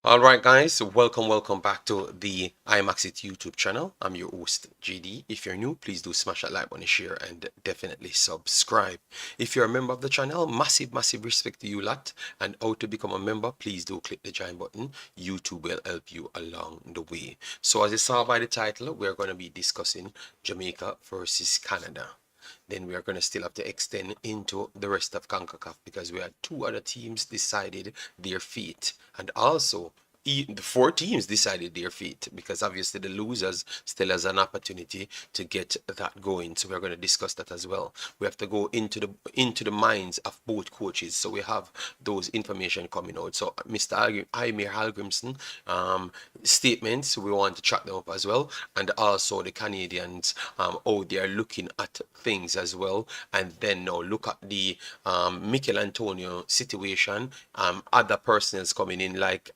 Alright guys, welcome back to the Imaxit YouTube channel. I'm your host JD. If you're new, please do smash that like button, share, and definitely subscribe. If you're a member of the channel, massive respect to you lot. And how to become a member, please do click the join button. YouTube will help you along the way. So as you saw by the title, we're going to be discussing Jamaica versus Canada. Then we are going to still have to extend into the rest of CONCACAF because we had two other teams decided their fate, and also the four teams decided their fate because obviously the losers still has an opportunity to get that going. So we're going to discuss that as well. We have to go into the minds of both coaches, so we have those information coming out. So Mr. Heimir Hallgrimsson statements, we want to chat them up as well, and also the Canadians, how they are looking at things as well. And then now look at the Michail Antonio situation, other personnels coming in like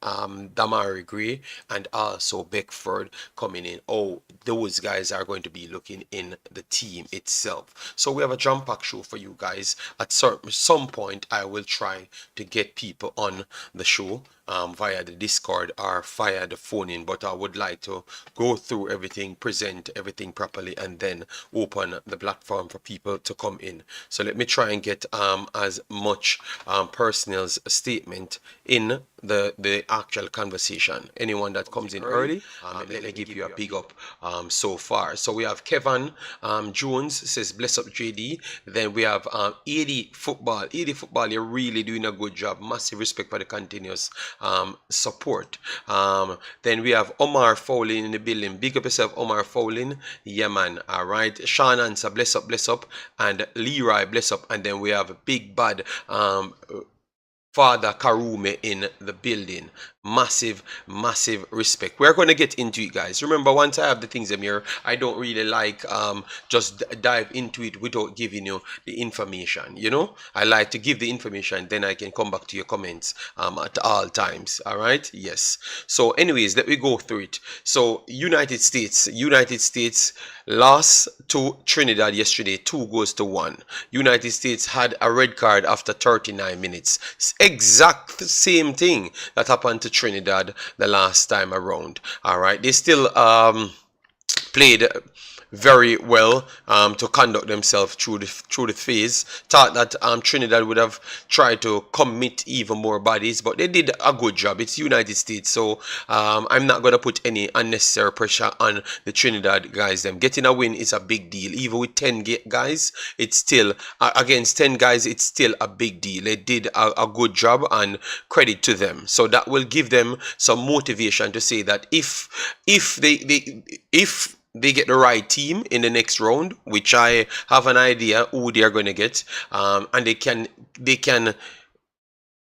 Demarai and also Beckford coming in. Oh, those guys are going to be looking in the team itself. So we have a jump-pack show for you guys. At some point, I will try to get people on the show via the Discord or via the phone in, but I would like to go through everything, present everything properly, and then open the platform for people to come in. So let me try and get as much personal's statement in the actual conversation. Anyone that comes in early, let me give you a big up so far. So we have Kevin Jones says bless up JD. Then we have 80 football. You're really doing a good job. Massive respect for the continuous support. Then we have Omar Fowling in the building. Big up yourself, Omar Fowling. Yeah man. All right. Sean Answer, bless up, and Leroy, bless up. And then we have Big Bad Father Karume in the building. Massive respect. We're going to get into it, guys. Remember, once I have the things in here, I don't really like just dive into it without giving you the information. You know, I like to give the information, then I can come back to your comments at all times. All right, yes. So anyways, let me go through it. So United States lost to Trinidad yesterday, 2-1. United States had a red card after 39 minutes. Exact same thing that happened to Trinidad the last time around. All right, they still played very well to conduct themselves through the phase. Thought that Trinidad would have tried to commit even more bodies, but they did a good job. It's United States, so I'm not going to put any unnecessary pressure on the Trinidad guys. Them getting a win is a big deal. Even with 10 guys, it's still against 10 guys, it's still a big deal. They did a good job, and credit to them. So that will give them some motivation to say that if they get the right team in the next round, which I have an idea who they are going to get, and they can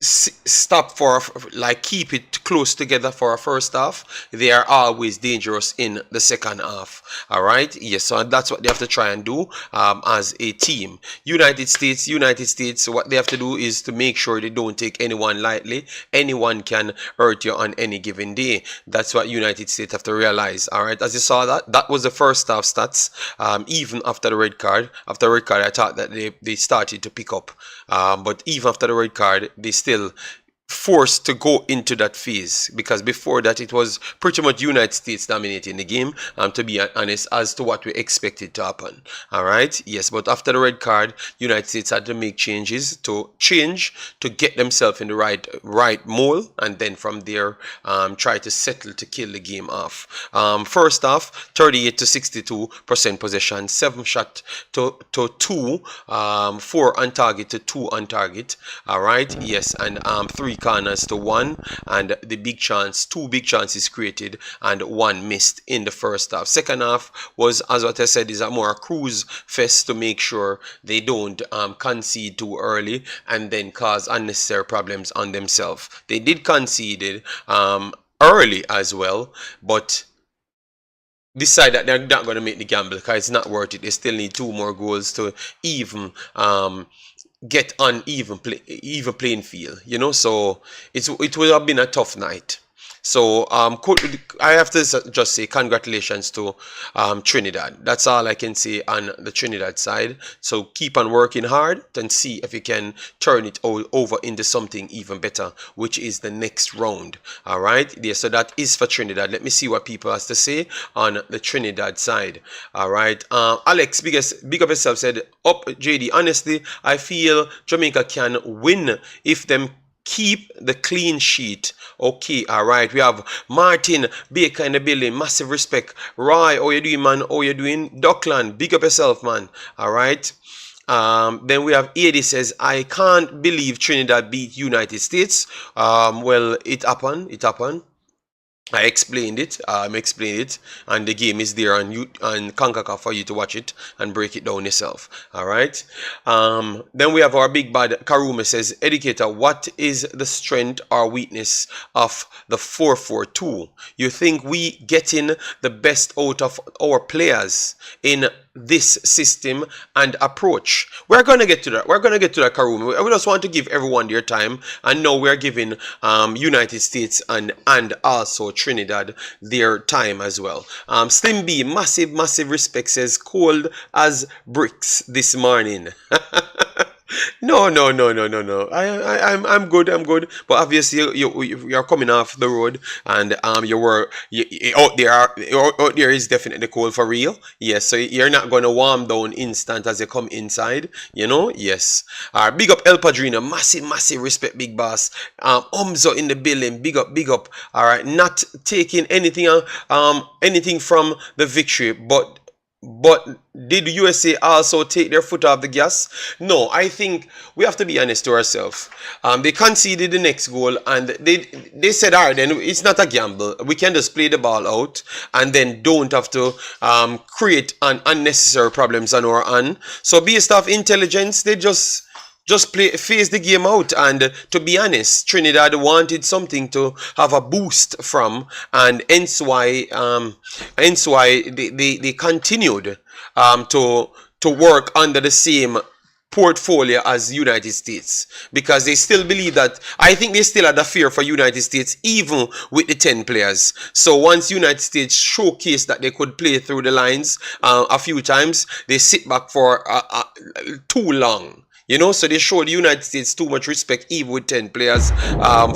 stop for like keep it close together for a first half, they are always dangerous in the second half. All right, yes, so that's what they have to try and do as a team. United States, what they have to do is to make sure they don't take anyone lightly. Anyone can hurt you on any given day. That's what United States have to realize. All right, as you saw, that was the first half stats. Even after the red card, I thought that they started to pick up, but even after the red card, they still forced to go into that phase, because before that it was pretty much United States dominating the game, to be honest, as to what we expected to happen. All right, yes, but after the red card, United States had to make changes to get themselves in the right mold, and then from there try to settle to kill the game off. First half, 38 to 62% possession, 7 shot to 2, 4 on target to 2 on target. All right, yes, and 3 corners to 1, and the 2 big chances created and 1 missed in the first half. Second half was, as what I said, is a more cruise fest to make sure they don't concede too early and then cause unnecessary problems on themselves. They did concede early as well, but decide that they're not going to make the gamble because it's not worth it. They still need 2 more goals to even get on even playing field, you know. So it would have been a tough night. So I have to just say congratulations to Trinidad. That's all I can say on the Trinidad side. So keep on working hard and see if you can turn it over into something even better, which is the next round. All right. Yeah, so that is for Trinidad. Let me see what people has to say on the Trinidad side. All right. Alex, big up yourself, said, up JD. Honestly, I feel Jamaica can win if them keep the clean sheet. Okay, all right. We have Martin Baker in the building. Massive respect. Roy, how you doing, man? How you doing? Dockland, big up yourself, man. All right. Then we have Adi says, I can't believe Trinidad beat United States. Well, it happened. It happened. I explained it, and the game is there on Concacaf for you to watch it and break it down yourself. All right. Then we have our big bad Karuma says, educator, what is the strength or weakness of the 4-4-2? You think we getting the best out of our players in this system and approach? We're going to get to that. We're going to get to that, Karuma. We just want to give everyone their time, and now we're giving United States and also Trinidad their time as well. Slim B, massive respect, says, cold as bricks this morning. No. I'm good. But obviously you're coming off the road, and out there is definitely cold for real. Yes, so you're not gonna warm down instant as you come inside. You know, yes. Big up El Padrino, massive respect, big boss. Umzo in the building, big up. All right, not taking anything from the victory, but did USA also take their foot off the gas? No, I think we have to be honest to ourselves. They conceded the next goal, and they said, all right, then it's not a gamble. We can just play the ball out and then don't have to create unnecessary problems on our own. So based off intelligence, they just face the game out. And to be honest, Trinidad wanted something to have a boost from, and hence why they continued to work under the same portfolio as United States, because they still believe that, I think they still had a fear for United States even with the 10 players. So once United States showcased that they could play through the lines a few times, they sit back for too long. You know, so they showed the United States too much respect, even with 10 players,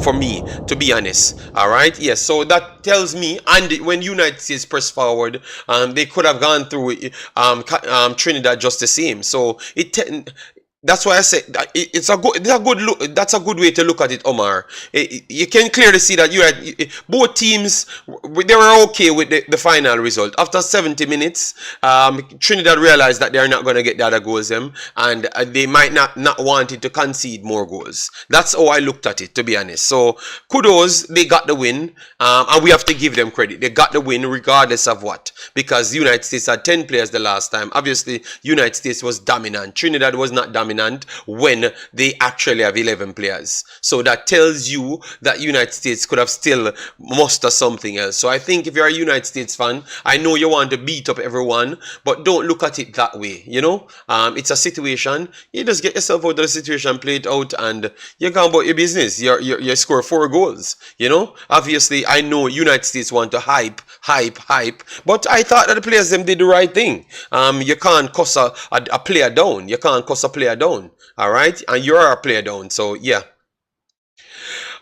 for me, to be honest. All right, yes, so that tells me, and when United States pressed forward, they could have gone through Trinidad just the same. So that's why I say that it's a good look. That's a good way to look at it, Omar. You can clearly see that both teams, they were okay with the final result. After 70 minutes, Trinidad realized that they're not going to get the other goals, and they might not wanted to concede more goals. That's how I looked at it, to be honest. So kudos, they got the win, and we have to give them credit. They got the win regardless of what, because the United States had 10 players the last time. Obviously, United States was dominant. Trinidad was not dominant when they actually have 11 players. So that tells you that United States could have still mustered something else. So I think if you're a United States fan, I know you want to beat up everyone, but don't look at it that way. You know, it's a situation. You just get yourself out of the situation, play it out, and you go about your business. You score 4 goals. You know, obviously, I know United States want to hype, but I thought that the players them did the right thing. You can't cuss a player down. You can't cuss a player down. All right, and you're a player down. So yeah.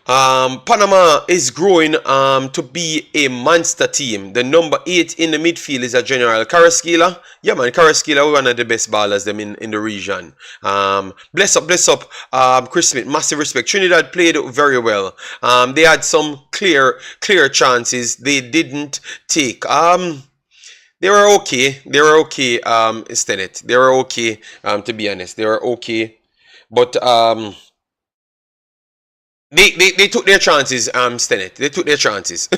Panama is growing to be a monster team. The number 8 in the midfield is a General Carrasquilla. Yeah, man, Carrasquilla, one of the best ballers them in the region. Bless up, Chris Smith. Massive respect. Trinidad played very well. They had some clear chances they didn't take. They were okay. Stenet. They were okay. To be honest, they were okay. But they took their chances, Stenet. They took their chances.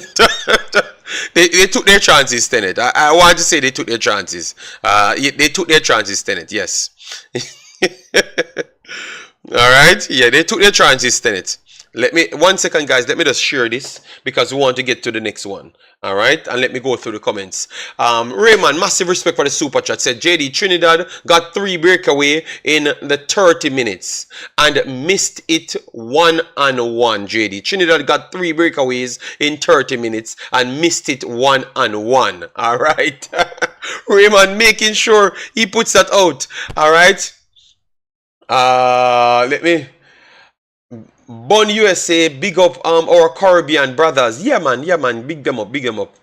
they took their chances, Stenet. I want to say they took their chances. They took their chances, Stenet. Yes. All right. Yeah, they took their chances, Stenet. Let me 1 second, guys. Let me just share this because we want to get to the next one. All right, and let me go through the comments. Raymond, massive respect for the super chat. Said JD Trinidad got 3 breakaway in the 30 minutes and missed it 1-1. JD Trinidad got 3 breakaways in 30 minutes and missed it 1-1. All right, Raymond making sure he puts that out. All right. Let me. Born USA, big up our Caribbean brothers. Yeah man, big them up, big them up.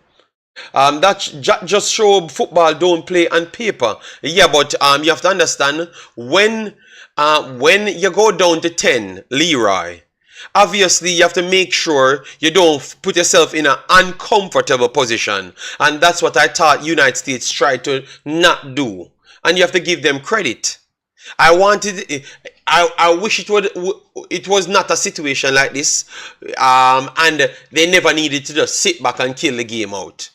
That just show football don't play on paper. Yeah, but you have to understand when you go down to 10, Leroy, obviously you have to make sure you don't put yourself in an uncomfortable position, and that's what I thought United States tried to not do, and you have to give them credit. I wish it was not a situation like this, and they never needed to just sit back and kill the game out.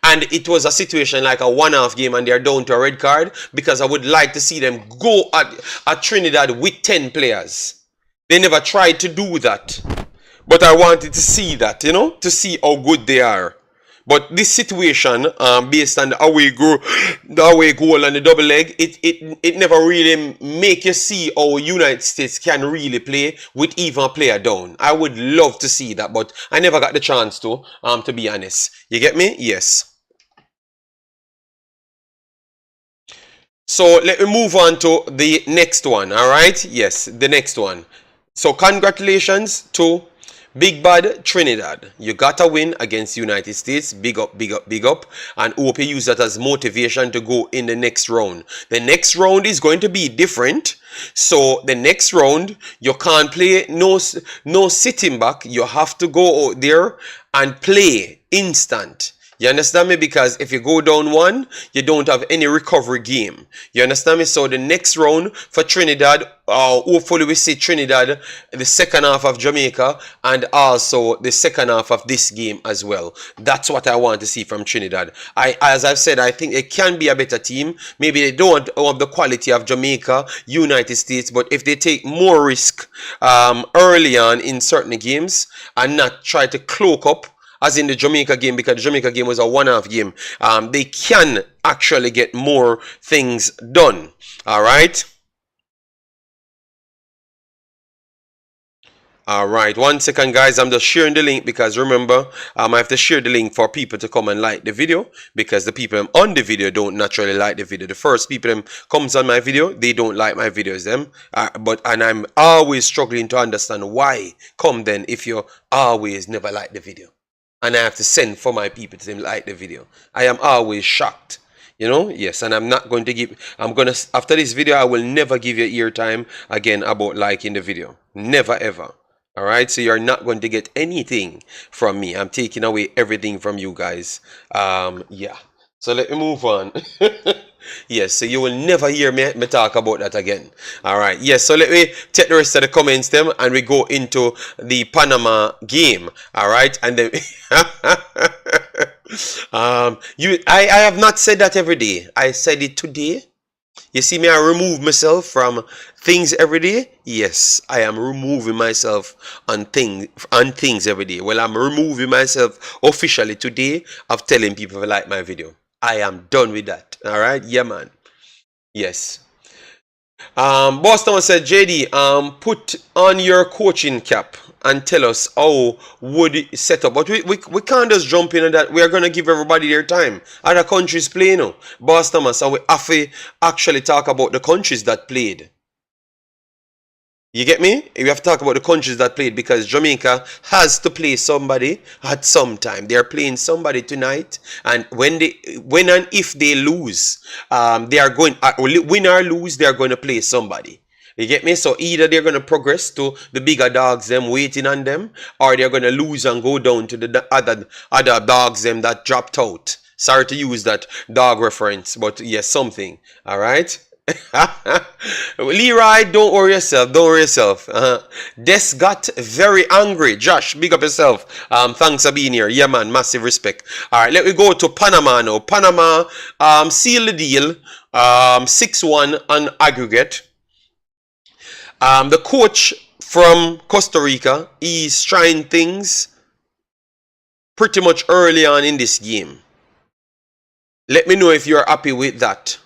And it was a situation like a one-off game and they're down to a red card, because I would like to see them go at Trinidad with 10 players. They never tried to do that. But I wanted to see that, you know, to see how good they are. But this situation, based on the away goal and the double leg, it never really make you see how United States can really play with even a player down. I would love to see that, but I never got the chance to be honest. You get me? Yes. So let me move on to the next one, all right? Yes, the next one. So congratulations to Big Bad Trinidad. You got a win against United States. Big up, big up, big up. And hope you use that as motivation to go in the next round. The next round is going to be different. So the next round, you can't play no sitting back. You have to go out there and play instant. You understand me? Because if you go down 1, you don't have any recovery game. You understand me? So the next round for Trinidad, hopefully we see Trinidad the second half of Jamaica and also the second half of this game as well. That's what I want to see from Trinidad. As I've said, I think it can be a better team. Maybe they don't have the quality of Jamaica, United States, but if they take more risk early on in certain games and not try to cloak up, as in the Jamaica game, because the Jamaica game was a one-off game, they can actually get more things done. All right. All right. 1 second, guys. I'm just sharing the link because remember, I have to share the link for people to come and like the video, because the people on the video don't naturally like the video. The first people that comes on my video, they don't like my videos. And I'm always struggling to understand why. Come then if you always never like the video. And I have to send for my people to like the video. I am always shocked. You know, yes, and I'm not going to give, after this video, I will never give you airtime again about liking the video. Never ever. All right, so you're not going to get anything from me. I'm taking away everything from you guys. Yeah, so let me move on. Yes, so you will never hear me talk about that again. All right, yes, so let me take the rest of the comments them and we go into the Panama game. All right, and then I have not said that every day. I said it today. You see me, I remove myself from things every day. Yes, I am removing myself on things every day. Well, I'm removing myself officially today of telling people to like my video. I am done with that. All right, yeah, man. Yes. Boston said, JD, put on your coaching cap and tell us how would it set up. But we can't just jump in on that. We are going to give everybody their time. Other countries play now. Boston, so we have to actually talk about the countries that played. You get me? We have to talk about the countries that played, because Jamaica has to play somebody at some time. They are playing somebody tonight, and when and if they lose, they are going win or lose. They are going to play somebody. You get me? So either they're going to progress to the bigger dogs, them waiting on them, or they're going to lose and go down to the other dogs, them that dropped out. Sorry to use that dog reference, but yes, something. All right. Leroy, don't worry yourself. Don't worry yourself. Des got very angry. Josh, big up yourself. Thanks for being here. Yeah, man, massive respect. All right, let me go to Panama now. Panama sealed the deal. 6-1 on aggregate. The coach from Costa Rica. He's trying things pretty much early on in this game. Let me know if you're happy with that.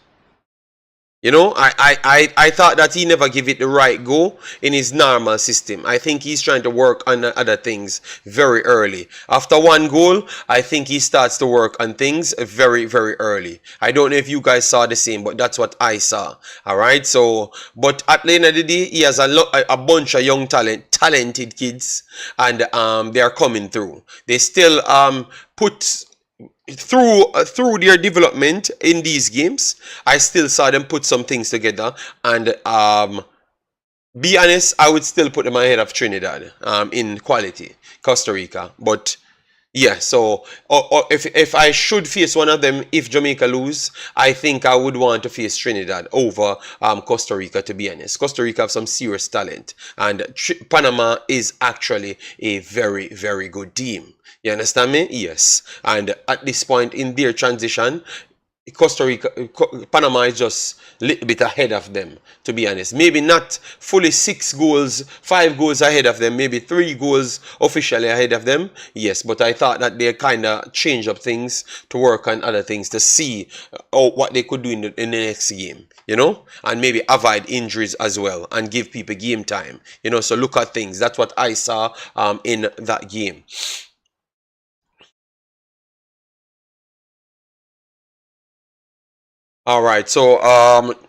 You know, I thought that he never give it the right go in his normal system. I think he's trying to work on other things very early. After one goal, I think he starts to work on things very, very early. I don't know if you guys saw the same, but that's what I saw. All right. So, but at the end of the day, he has a bunch of young talented kids, and they are coming through. They still put through their development in these games. I still saw them put some things together, and be honest, I would still put them ahead of Trinidad in quality, Costa Rica. But yeah, so if I should face one of them, if Jamaica lose, I think I would want to face Trinidad over Costa Rica, to be honest. Costa Rica have some serious talent, and Panama is actually a very, very good team. You understand me? Yes. And at this point in their transition, Costa Rica, Panama is just a little bit ahead of them, to be honest. Maybe not fully 6 goals, 5 goals ahead of them, maybe 3 goals officially ahead of them. Yes, but I thought that they kind of changed up things to work on other things to see what they could do in the next game, you know, and maybe avoid injuries as well and give people game time, you know. So look at things. That's what I saw in that game. All right, so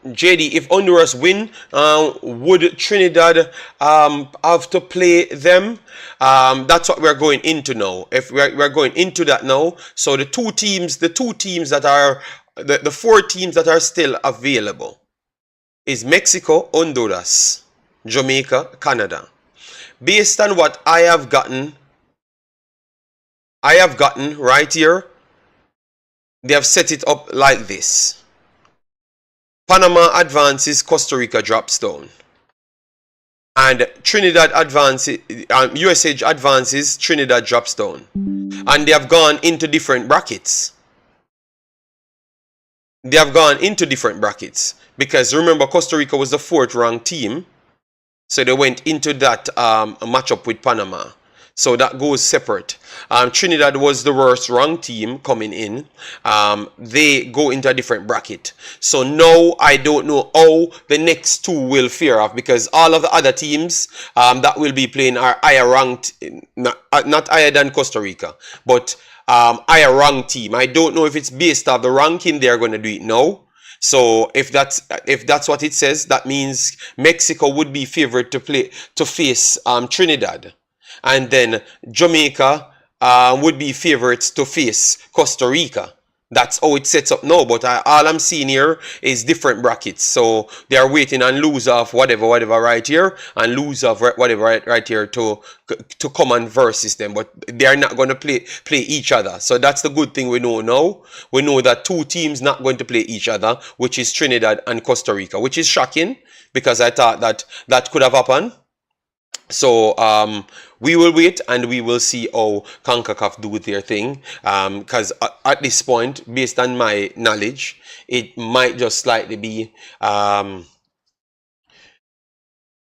JD, if Honduras win, would Trinidad have to play them? That's what we're going into now. If we're going into that now, so the two teams that are the 4 teams that are still available is Mexico, Honduras, Jamaica, Canada. Based on what I have gotten right here, they have set it up like this. Panama advances, Costa Rica drops down. And Trinidad advances, USA advances, Trinidad drops down. And they have gone into different brackets. Because remember, Costa Rica was the 4th ranked team. So they went into that matchup with Panama. So that goes separate. Trinidad was the worst ranked team coming in. They go into a different bracket. So now I don't know how the next 2 will fare off, because all of the other teams that will be playing are higher ranked, not higher than Costa Rica, but higher ranked team. I don't know if it's based off the ranking. They're going to do it now. So if that's what it says, that means Mexico would be favored to face Trinidad. And then Jamaica would be favorites to face Costa Rica. That's how it sets up now. But all I'm seeing here is different brackets. So they are waiting on lose of whatever right here, and lose of whatever right here to come and versus them. But they are not going to play each other. So that's the good thing we know now. We know that 2 teams not going to play each other, which is Trinidad and Costa Rica, which is shocking, because I thought that could have happened. So we will wait and we will see how Concacaf do their thing, because at this point, based on my knowledge, it might just slightly be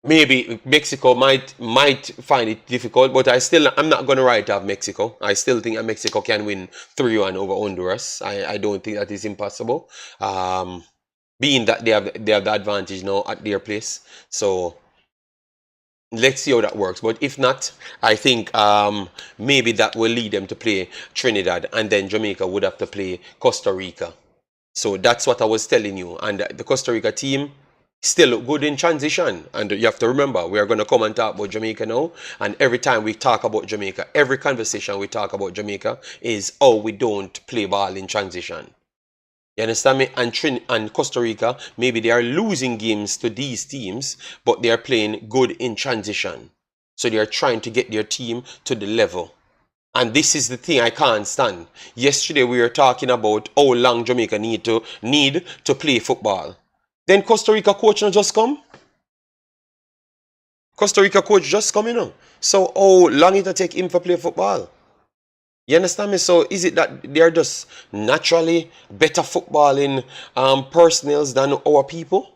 maybe Mexico might find it difficult, but I'm not going to write off Mexico. I still think that Mexico can win 3-1 over Honduras. I don't think that is impossible, being that they have the advantage now at their place. So let's see how that works. But if not, I think maybe that will lead them to play Trinidad, and then Jamaica would have to play Costa Rica. So that's what I was telling you. And the Costa Rica team still look good in transition. And you have to remember, we are going to come and talk about Jamaica now. And every time we talk about Jamaica, every conversation we talk about Jamaica is, oh, we don't play ball in transition. You understand me? And Costa Rica, maybe they are losing games to these teams, but they are playing good in transition. So they are trying to get their team to the level. And this is the thing I can't stand. Yesterday we were talking about how long Jamaica need to play football. Then Costa Rica coach not just come. Costa Rica coach just come, you know. So how long it take him to play football? You understand me? So is it that they are just naturally better footballing personnels than our people?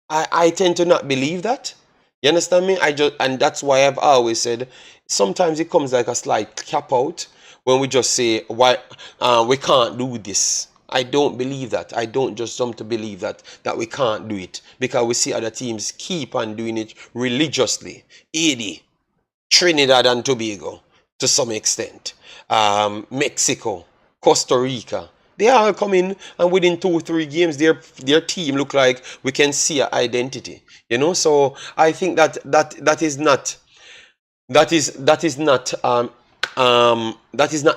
I tend to not believe that. You understand me? And that's why I've always said sometimes it comes like a slight cap out when we just say why we can't do this. I don't believe that. I don't just jump to believe that we can't do it because we see other teams keep on doing it religiously. 80, Trinidad and Tobago to some extent, Mexico, Costa Rica. They all come in and within 2 or 3 games, their team look like we can see an identity. So I think that is not that is not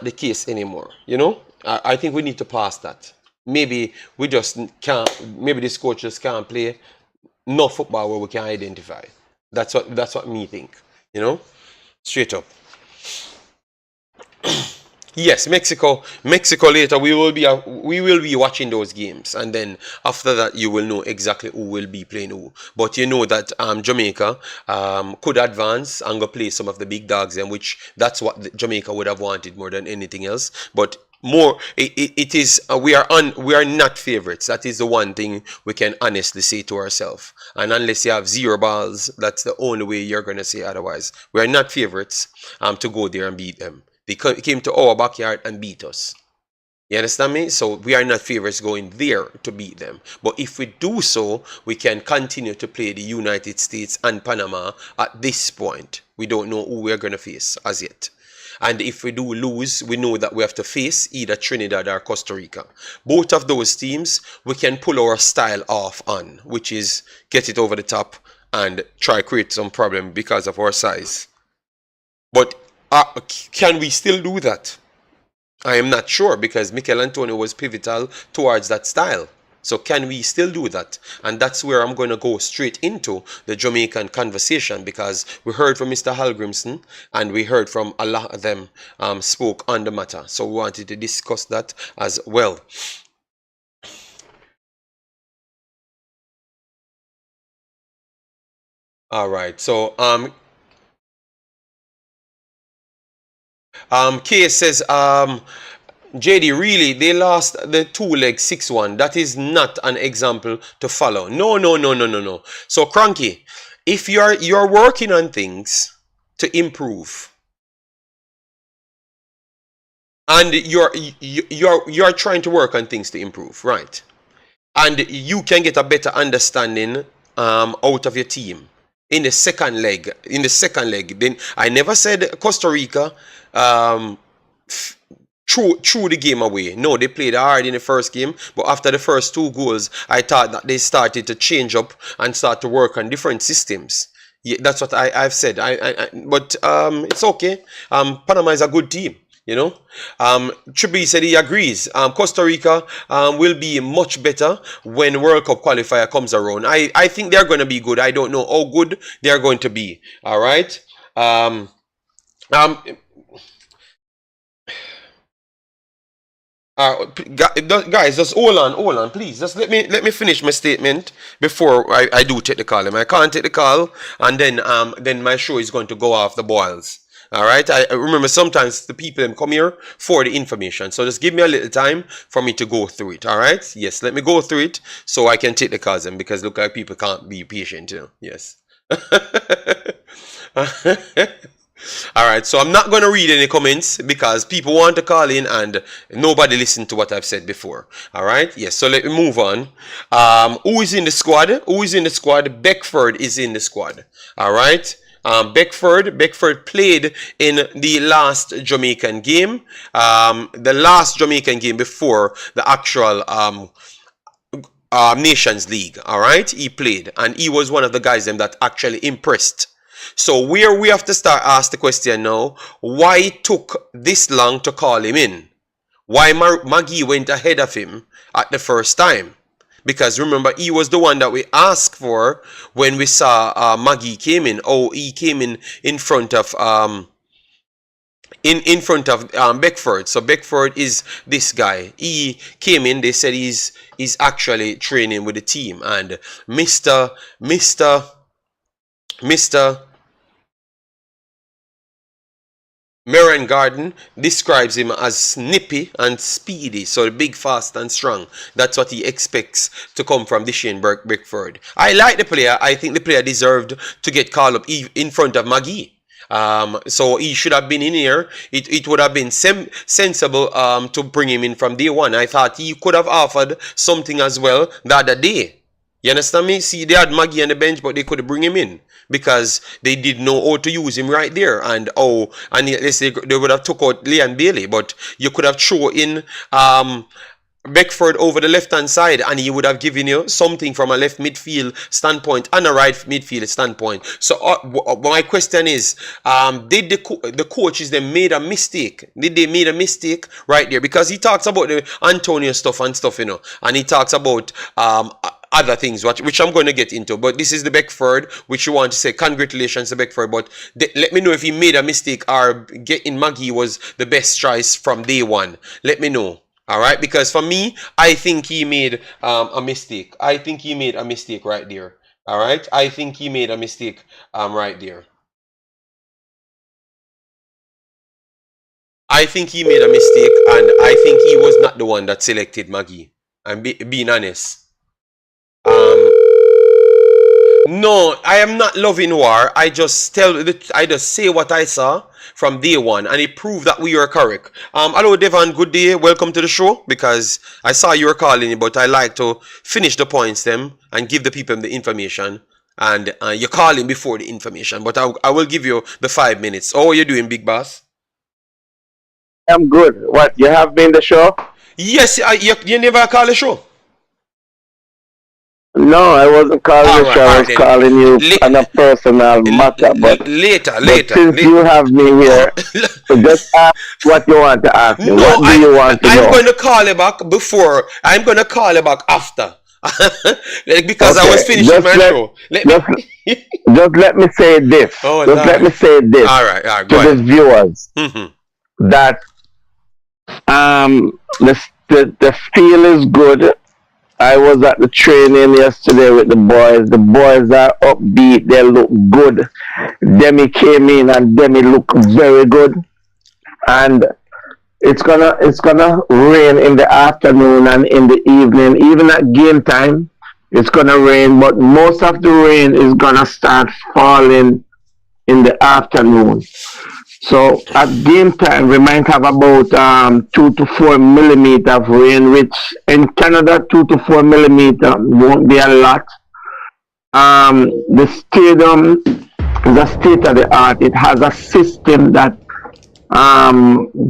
the case anymore. I think we need to pass that. Maybe we just can't. Maybe this coach just can't play no football where we can identify. That's what me think. Straight up. Yes, Mexico later we will be watching those games, and then after that you will know exactly who will be playing who. But you know that Jamaica could advance and go play some of the big dogs, and which that's what Jamaica would have wanted more than anything else. But more it is we are not favorites. That is the one thing we can honestly say to ourselves. And unless you have zero balls, that's the only way you're gonna say otherwise. We are not favorites to go there and beat them. They came to our backyard and beat us. You understand me? So we are not favorites going there to beat them. But if we do so, we can continue to play the United States and Panama at this point. We don't know who we're going to face as yet. And if we do lose, we know that we have to face either Trinidad or Costa Rica. Both of those teams, we can pull our style off on, which is get it over the top and try create some problem because of our size. But can we still do that? I am not sure because Michail Antonio was pivotal towards that style. So can we still do that? And that's where I'm going to go straight into the Jamaican conversation because we heard from Mr. Hallgrimsson and we heard from a lot of them spoke on the matter. So we wanted to discuss that as well. All right. So K says JD, really, they lost the 2-leg 6-1. That is not an example to follow. No, no, no, no, no, no. So, Cranky, if you're working on things to improve, and you're trying to work on things to improve, right? And you can get a better understanding out of your team in the second leg. Then I never said Costa Rica threw the game away. No, they played hard in the first game, but after the first 2 goals, I thought that they started to change up and start to work on different systems. Yeah, that's what I've said. But it's okay. Panama is a good team. Trippy said he agrees. Costa Rica will be much better when World Cup qualifier comes around. I think they're going to be good. I don't know how good they're going to be. All right. Guys, just hold on, please. Just let me finish my statement before I do take the call. I can't take the call, and then my show is going to go off the boils. All right. I remember sometimes the people come here for the information, so just give me a little time for me to go through it. All right. Yes, let me go through it so I can take the calls. Because look, like people can't be patient. Yes. All right, so I'm not going to read any comments because people want to call in and nobody listened to what I've said before. All right, yes, so let me move on. Who is in the squad? Who is in the squad? Beckford is in the squad. All right. Beckford played in the last Jamaican game. The last Jamaican game before the actual Nations League. All right, he played and he was one of the guys that actually impressed. So where we have to start ask the question now, why it took this long to call him in? Why Maggie went ahead of him at the first time? Because remember, he was the one that we asked for when we saw Maggie came in. Oh, he came in front of in front of Beckford. So Beckford is this guy. He came in. They said he's actually training with the team, and Mr. Merren Garden describes him as snippy and speedy, so big, fast and strong. That's what he expects to come from Shane Beckford. I like the player. I think the player deserved to get called up in front of Maggie. So he should have been in here. It would have been sensible to bring him in from day one. I thought he could have offered something as well the other day. You understand me? See, they had Maggie on the bench, but they could bring him in because they did know how to use him right there. And let's say they would have took out Leon Bailey, but you could have thrown in Beckford over the left-hand side, and he would have given you something from a left midfield standpoint and a right midfield standpoint. So my question is, did the coaches then made a mistake? Did they made a mistake right there? Because he talks about the Antonio stuff, and he talks about other things, which I'm going to get into. But this is the Beckford, which you want to say congratulations to Beckford. But let me know if he made a mistake or getting Maggie was the best choice from day one. Let me know. All right, because for me, I think he made a mistake. I think he made a mistake right there. All right, I think he made a mistake right there. I think he made a mistake, and I think he was not the one that selected Maggie. I'm being honest. No, I am not loving war. I just say what I saw from day one, and it proved that we were correct. Hello, Devon. Good day. Welcome to the show. Because I saw you were calling, but I like to finish the points them and give the people the information. And you're calling before the information, but I will give you the 5 minutes. How are you doing, Big Boss? I'm good. What, you have been the show? Yes, you never call the show. No, I wasn't calling the show. I was calling you on a personal matter. But later. Since you have me here, so just ask what you want to ask me. No, what do you want to know? I'm going to call you back before. I'm going to call you back after. Because okay. I was finishing my show. Just let me say this. Oh, just let me say this. All right, to the viewers. That the feel is good. I was at the training yesterday with the boys. The boys are upbeat. They look good. Demi came in and Demi looked very good. And it's gonna rain in the afternoon and in the evening. Even at game time, it's gonna rain. But most of the rain is gonna start falling in the afternoon. So at game time, we might have about 2 to 4 millimeter of rain, which in Canada, 2 to 4 millimeter won't be a lot. The stadium is a state of the art. It has a system that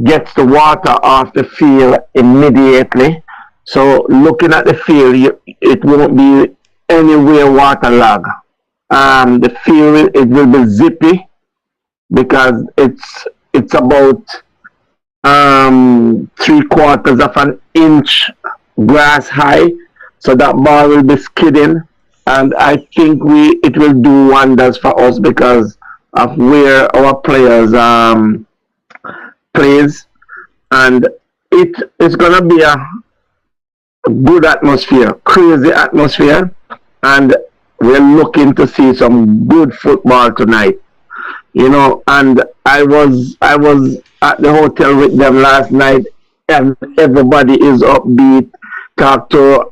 gets the water off the field immediately. So looking at the field, it won't be anywhere waterlogged. The field, it will be zippy, because it's about 3/4 of an inch grass high, so that ball will be skidding, and I think it will do wonders for us because of where our players plays, and it's gonna be a good atmosphere, crazy atmosphere, and we're looking to see some good football tonight. You know, and I was at the hotel with them last night, and everybody is upbeat. Talk to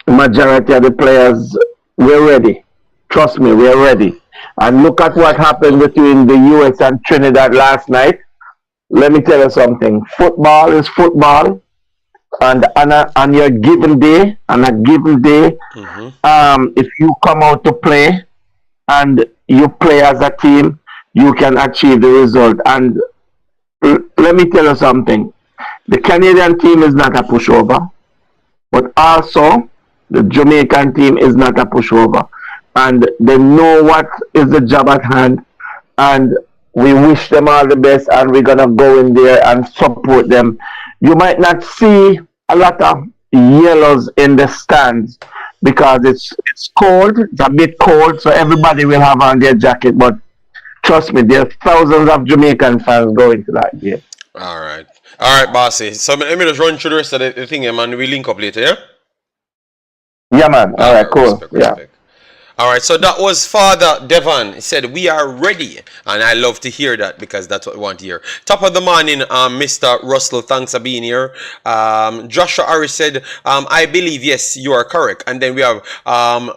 majority of the players. We're ready. Trust me, we're ready. And look at what happened between the US and Trinidad last night. Let me tell you something. Football is football, and on your given day, if you come out to play and you play as a team, you can achieve the result. And let me tell you something. The Canadian team is not a pushover, but also the Jamaican team is not a pushover. And they know what is the job at hand. And we wish them all the best, and we're going to go in there and support them. You might not see a lot of yellows in the stands because it's cold. It's a bit cold, so everybody will have on their jacket. But trust me, there's thousands of Jamaican fans going to that game. All right, bossy. So let me just run through the rest of the thing, man. We link up later, yeah? Yeah, man. All right, cool. Respect. All right, so that was Father Devon. He said, we are ready. And I love to hear that because that's what we want to hear. Top of the morning, Mr. Russell, thanks for being here. Joshua Harris said, I believe, yes, you are correct. And then we have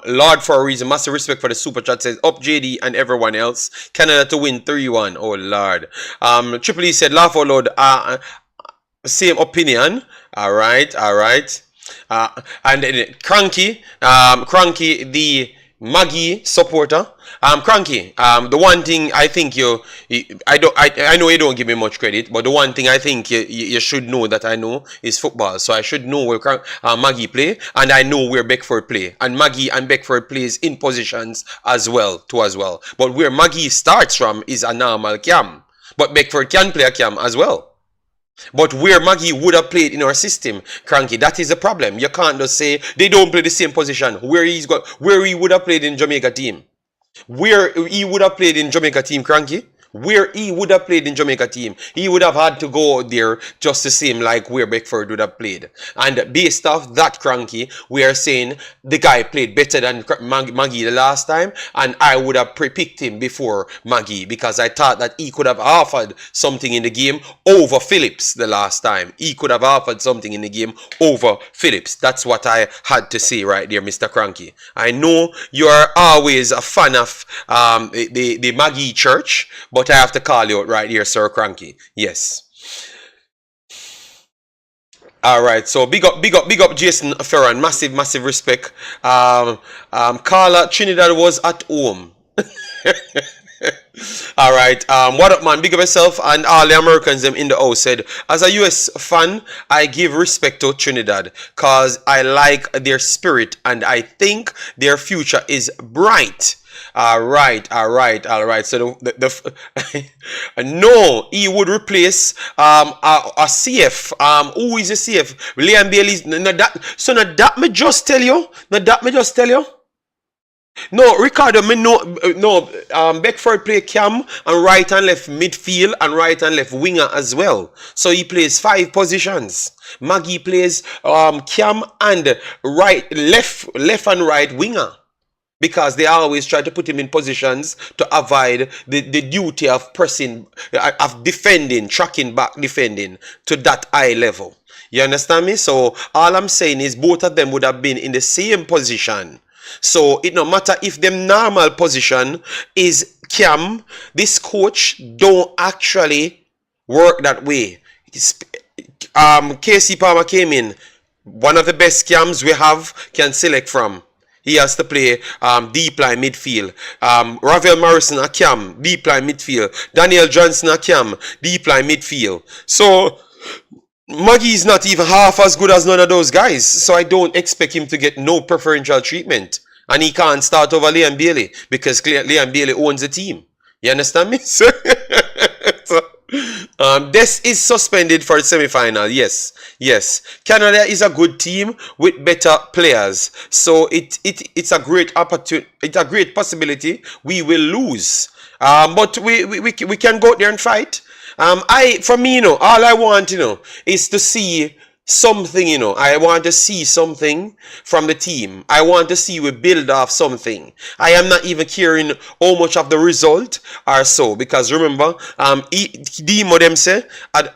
Lord for a reason, massive respect for the super chat, says, up JD and everyone else. Canada to win 3-1. Oh, Lord. Triple E said, laugh out loud. Same opinion. All right, all right. And then Cranky, the Maggie supporter. Cranky, the one thing I think I know you don't give me much credit, but the one thing I think you should know that I know is football. So I should know where Maggie play, and I know where Beckford play. And Maggie and Beckford plays in positions as well. But where Maggie starts from is a normal cam. But Beckford can play a cam as well. But where Maggie would have played in our system, Cranky, that is the problem. You can't just say they don't play the same position. Where he would have played in Jamaica team. Where he would have played in Jamaica team, Cranky. Where he would have played in Jamaica team. He would have had to go out there just the same like where Beckford would have played. And based off that, Cranky, we are saying the guy played better than Maggie the last time. And I would have picked him before Maggie because I thought that he could have offered something in the game over Phillips the last time. He could have offered something in the game over Phillips. That's what I had to say right there, Mr. Cranky. I know you are always a fan of the Maggie church, but I have to call you out right here, Sir Cranky. Yes. All right. So big up, Jason Ferran. Massive respect. Carla Trinidad was at home. All right. What up, man? Big up yourself and all the Americans them in the house. Said, as a US fan, I give respect to Trinidad because I like their spirit and I think their future is bright. All right. So no, he would replace a CF. Who is a CF? Liam Bailey's. That me just tell you. No, Ricardo, Beckford play cam and right and left midfield and right and left winger as well. So he plays 5 positions. Maggie plays cam and left and right winger. Because they always try to put him in positions to avoid the duty of pressing, of defending, tracking back, defending to that high level. You understand me? So all I'm saying is both of them would have been in the same position. So it no matter if them normal position is cam, this coach don't actually work that way. KC Palmer came in. One of the best cams we have can select from. He has to play deep line midfield. Ravel Morrison a cam, deep line midfield. Daniel Johnson a cam, deep line midfield. So Maggie is not even half as good as none of those guys. So I don't expect him to get no preferential treatment. And he can't start over Liam Bailey because Liam Bailey owns the team. You understand me? So, this is suspended for the semi-final. Yes. Canada is a good team with better players. So it's a great opportunity. It's a great possibility we will lose. But we can go out there and fight. All I want, is to see something, I want to see something from the team. I want to see we build off something. I am not even caring how much of the result or so, because remember, Demo them say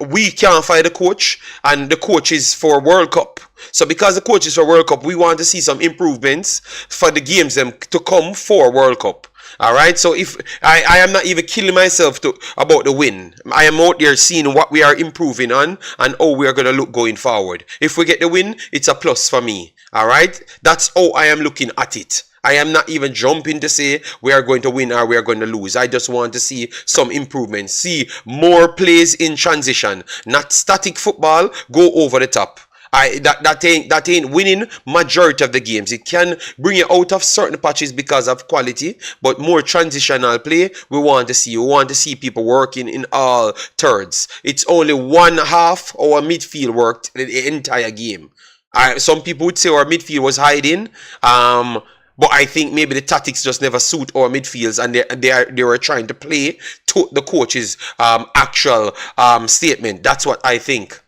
we can't find the coach, and the coach is for World Cup. So because the coach is for World Cup, we want to see some improvements for the games them to come for World Cup. Alright, so if I am not even killing myself about the win. I am out there seeing what we are improving on and how we are going to look going forward. If we get the win, it's a plus for me. Alright, that's how I am looking at it. I am not even jumping to say we are going to win or we are going to lose. I just want to see some improvements. See more plays in transition. Not static football, go over the top. That ain't winning majority of the games. It can bring you out of certain patches because of quality, but more transitional play we want to see. We want to see people working in all thirds. It's only one half our midfield worked the entire game. Some people would say our midfield was hiding. But I think maybe the tactics just never suit our midfields, and they were trying to play to the coach's actual statement. That's what I think.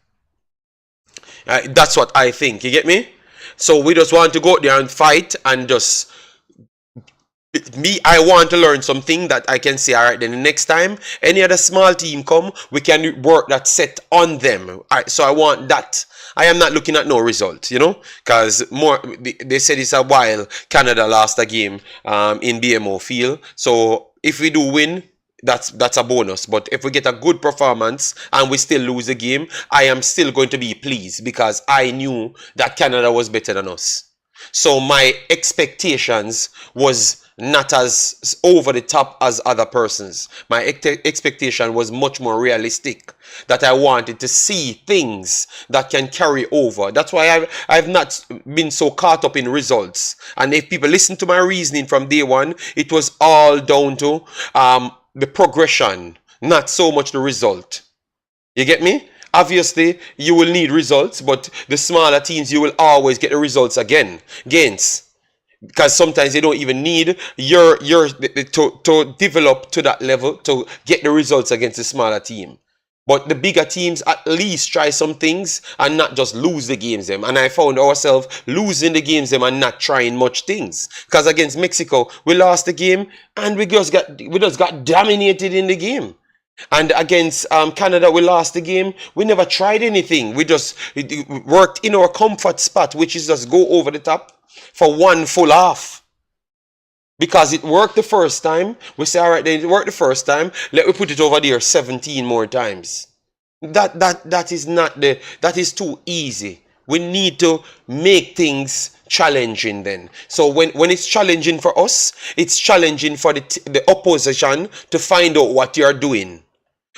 That's what I think. You get me? So we just want to go out there and fight and just I want to learn something that I can say, all right, then the next time any other small team come, we can work that set on them. All right, so I want that. I am not looking at no result, you know, because more they said it's a while Canada lost a game in BMO field. So if we do win, that's a bonus. But if we get a good performance and we still lose the game, I am still going to be pleased because I knew that Canada was better than us. So my expectations was not as over the top as other persons. My expectation was much more realistic. That I wanted to see things that can carry over. That's why I've not been so caught up in results. And if people listen to my reasoning from day one, it was all down to the progression, not so much the result. You get me? Obviously, you will need results, but the smaller teams, you will always get the results against. Because sometimes they don't even need your to develop to that level to get the results against the smaller team. But the bigger teams at least try some things and not just lose the games them. And I found ourselves losing the games them and not trying much things. Because against Mexico, we lost the game and we just got dominated in the game. And against Canada, we lost the game. We never tried anything. We just worked in our comfort spot, which is just go over the top for one full half. Because it worked the first time. We say, all right, then it worked the first time. Let me put it over there 17 more times. That is too easy. We need to make things challenging then. So when it's challenging for us, it's challenging for the opposition to find out what you're doing.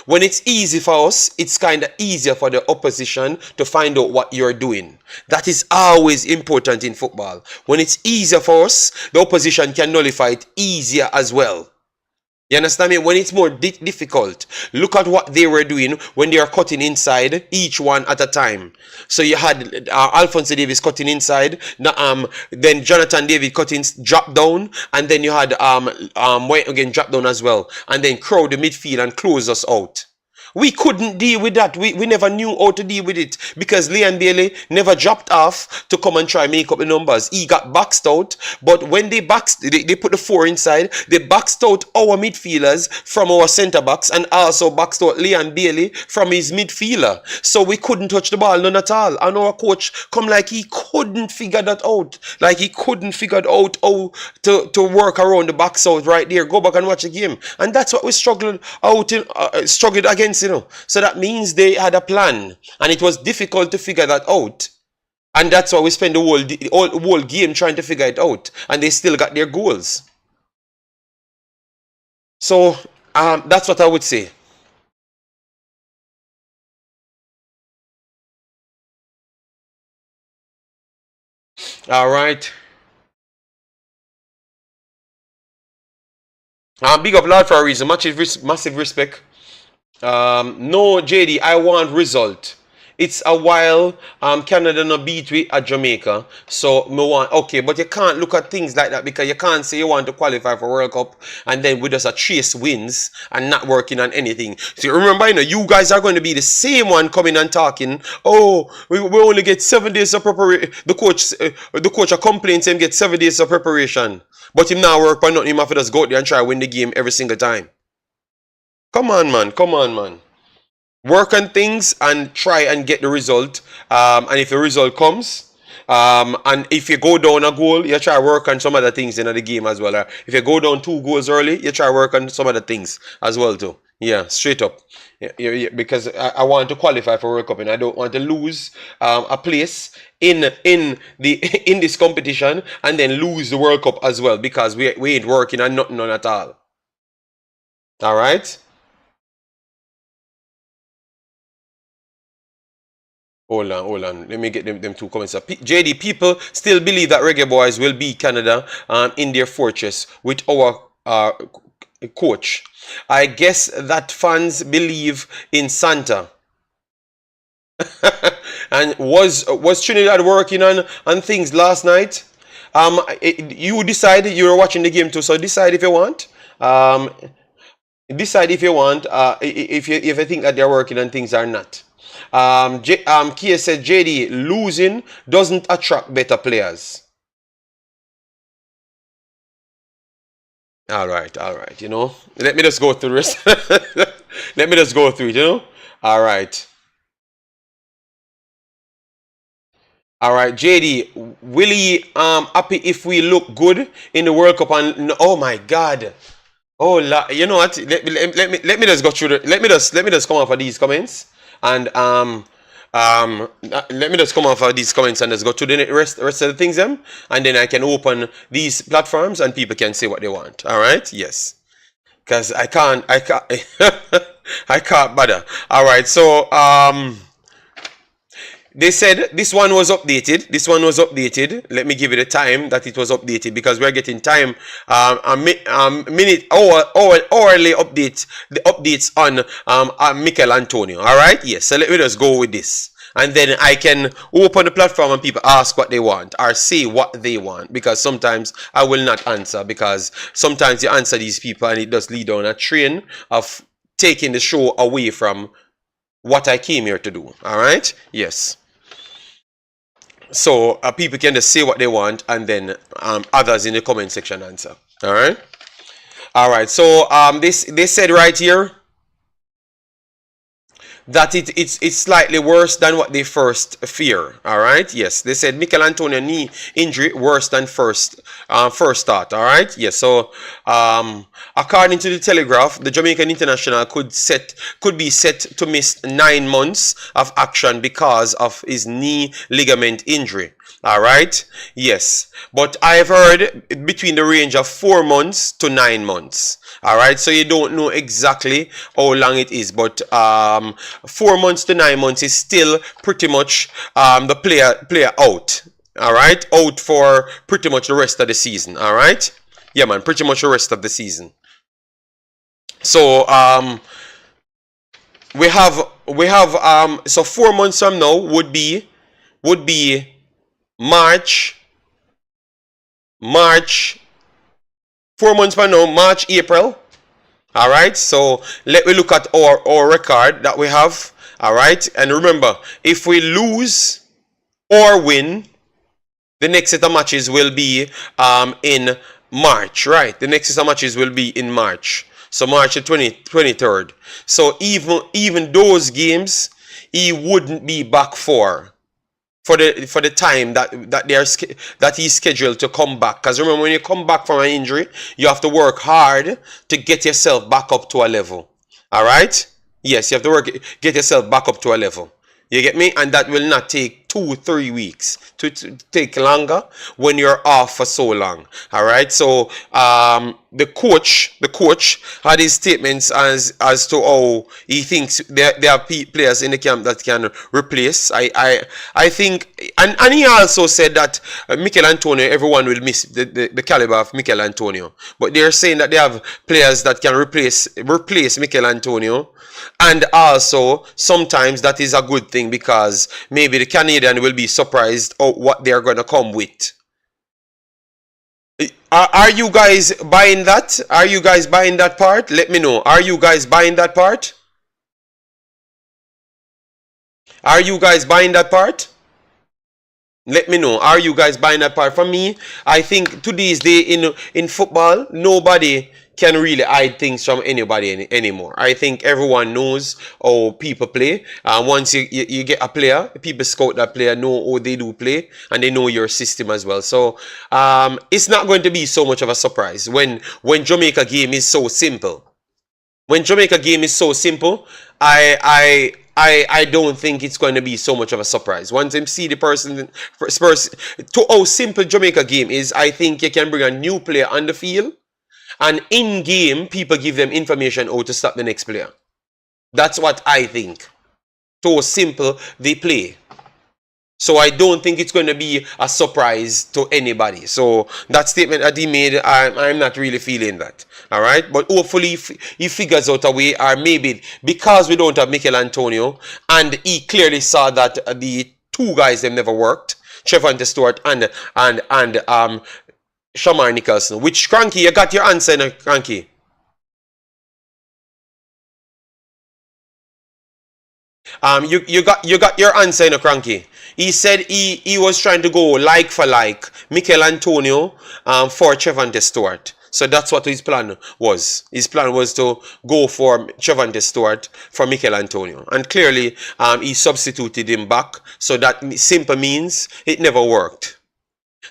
When it's easy for us, it's kind of easier for the opposition to find out what you're doing. That is always important in football. When it's easier for us, the opposition can nullify it easier as well. You understand me? When it's more difficult, look at what they were doing when they are cutting inside, each one at a time. So you had Alphonso Davies cutting inside, then Jonathan David cutting drop down, and then you had White again drop down as well, and then crowd the midfield and close us out. We couldn't deal with that. We never knew how to deal with it because Leon Bailey never dropped off to come and try make up the numbers. He got boxed out, but when they put the 4 inside, they boxed out our midfielders from our centre backs and also boxed out Leon Bailey from his midfielder. So we couldn't touch the ball, none at all. And our coach come like he couldn't figure that out. Like he couldn't figure out how to work around the box out right there. Go back and watch the game. And that's what we struggled against. You know, so that means they had a plan and it was difficult to figure that out, and that's why we spent the whole game trying to figure it out, and they still got their goals. So that's what I would say. All right. Big up Lord for a reason. Massive respect. No, JD, I want result. It's a while Canada no beat we at Jamaica. So me want okay, but you can't look at things like that because you can't say you want to qualify for World Cup and then with us a chase wins and not working on anything. So you remember, you know, you guys are going to be the same one coming and talking. Oh, we only get 7 days of preparation. The coach complains him get 7 days of preparation. But him now work for nothing, him have to just go out there and try to win the game every single time. Come on, man. Come on, man. Work on things and try and get the result. And if the result comes, and if you go down a goal, you try to work on some other things in the game as well. If you go down 2 goals early, you try to work on some other things as well too. Yeah, straight up. Yeah, because I want to qualify for World Cup and I don't want to lose a place in this competition and then lose the World Cup as well because we ain't working on nothing at all. All right. Hold on. Let me get them 2 comments up. JD, people still believe that Reggae Boyz will beat Canada in their fortress with our coach. I guess that fans believe in Santa. And was Trinidad working on things last night? You decided you were watching the game too, so decide if you want. Decide if you want. If you think that they're working on things or not. Kia said, JD, losing doesn't attract better players. All right, all right. You know, let me just go through this. Let me just go through it. You know. All right. All right, JD, will he happy if we look good in the World Cup? And oh my God, oh you know what? Let me just go through the let me just come off of these comments and let me just come off of these comments and just go to the rest of the things them, and then I can open these platforms and people can say what they want. All right, yes, because I can't I can't bother. All right, so they said this one was updated. This one was updated. Let me give it a time that it was updated because we're getting time. Minute, hourly update. The updates on Michail Antonio. All right. Yes. So let me just go with this, and then I can open the platform and people ask what they want or say what they want, because sometimes I will not answer, because sometimes you answer these people and it does lead down a train of taking the show away from what I came here to do. All right. Yes. So people can just say what they want, and then others in the comment section answer. All right. All right. So they said right here that it's slightly worse than what they first fear. All right. Yes. They said Michail Antonio knee injury worse than first thought. All right. Yes. So according to the Telegraph, the Jamaican international could be set to miss 9 months of action because of his knee ligament injury. All right. Yes. But I've heard between the range of 4 months to 9 months. All right. So you don't know exactly how long it is, but 4 months to 9 months is still pretty much the player out. All right. Out for pretty much the rest of the season. All right. Yeah, man. Pretty much the rest of the season. So we have so 4 months from now would be March 4 months from now, March, April. All right, so let me look at our record that we have. All right, and remember, if we lose or win, the next set of matches will be in March, right? The next set of matches will be in March. So March the 23rd. So even those games, he wouldn't be back for the time that he's scheduled to come back. Because remember, when you come back from an injury, you have to work hard to get yourself back up to a level. All right? Yes, you have to get yourself back up to a level. You get me? And that will not take 2-3 weeks. To take longer when you're off for so long. All right. So the coach had his statements as to how he thinks there are players in the camp that can replace. I think, and he also said that Michail Antonio, everyone will miss the caliber of Michail Antonio, but they're saying that they have players that can replace Michail Antonio. And also, sometimes that is a good thing, because maybe the Canadian will be surprised at what they're going to come with. Are you guys buying that? Are you guys buying that part? Let me know. Are you guys buying that part? Are you guys buying that part? Let me know. Are you guys buying that part? For me, I think today's day in football, nobody can really hide things from anybody anymore. I think everyone knows how people play. Once you get a player, people scout that player, know how they do play, and they know your system as well. So it's not going to be so much of a surprise when Jamaica game is so simple. When Jamaica game is so simple, I don't think it's going to be so much of a surprise. Once them see the person to how simple Jamaica game is, I think you can bring a new player on the field, and in game people give them information how to stop the next player. That's what I think. To how simple they play. So I don't think it's going to be a surprise to anybody. So that statement that he made, I'm not really feeling that. All right. But hopefully he figures out a way, or maybe because we don't have Michail Antonio, and he clearly saw that the two guys, them never worked, Trevante Stewart and Shamar Nicholson. Which, Cranky, you got your answer now, Cranky? You got your answer in a Cranky. He said he was trying to go like for like Michail Antonio for Trevante Stewart. So that's what his plan was. His plan was to go for Trevante Stewart for Michail Antonio. And clearly, he substituted him back. So that simple means it never worked.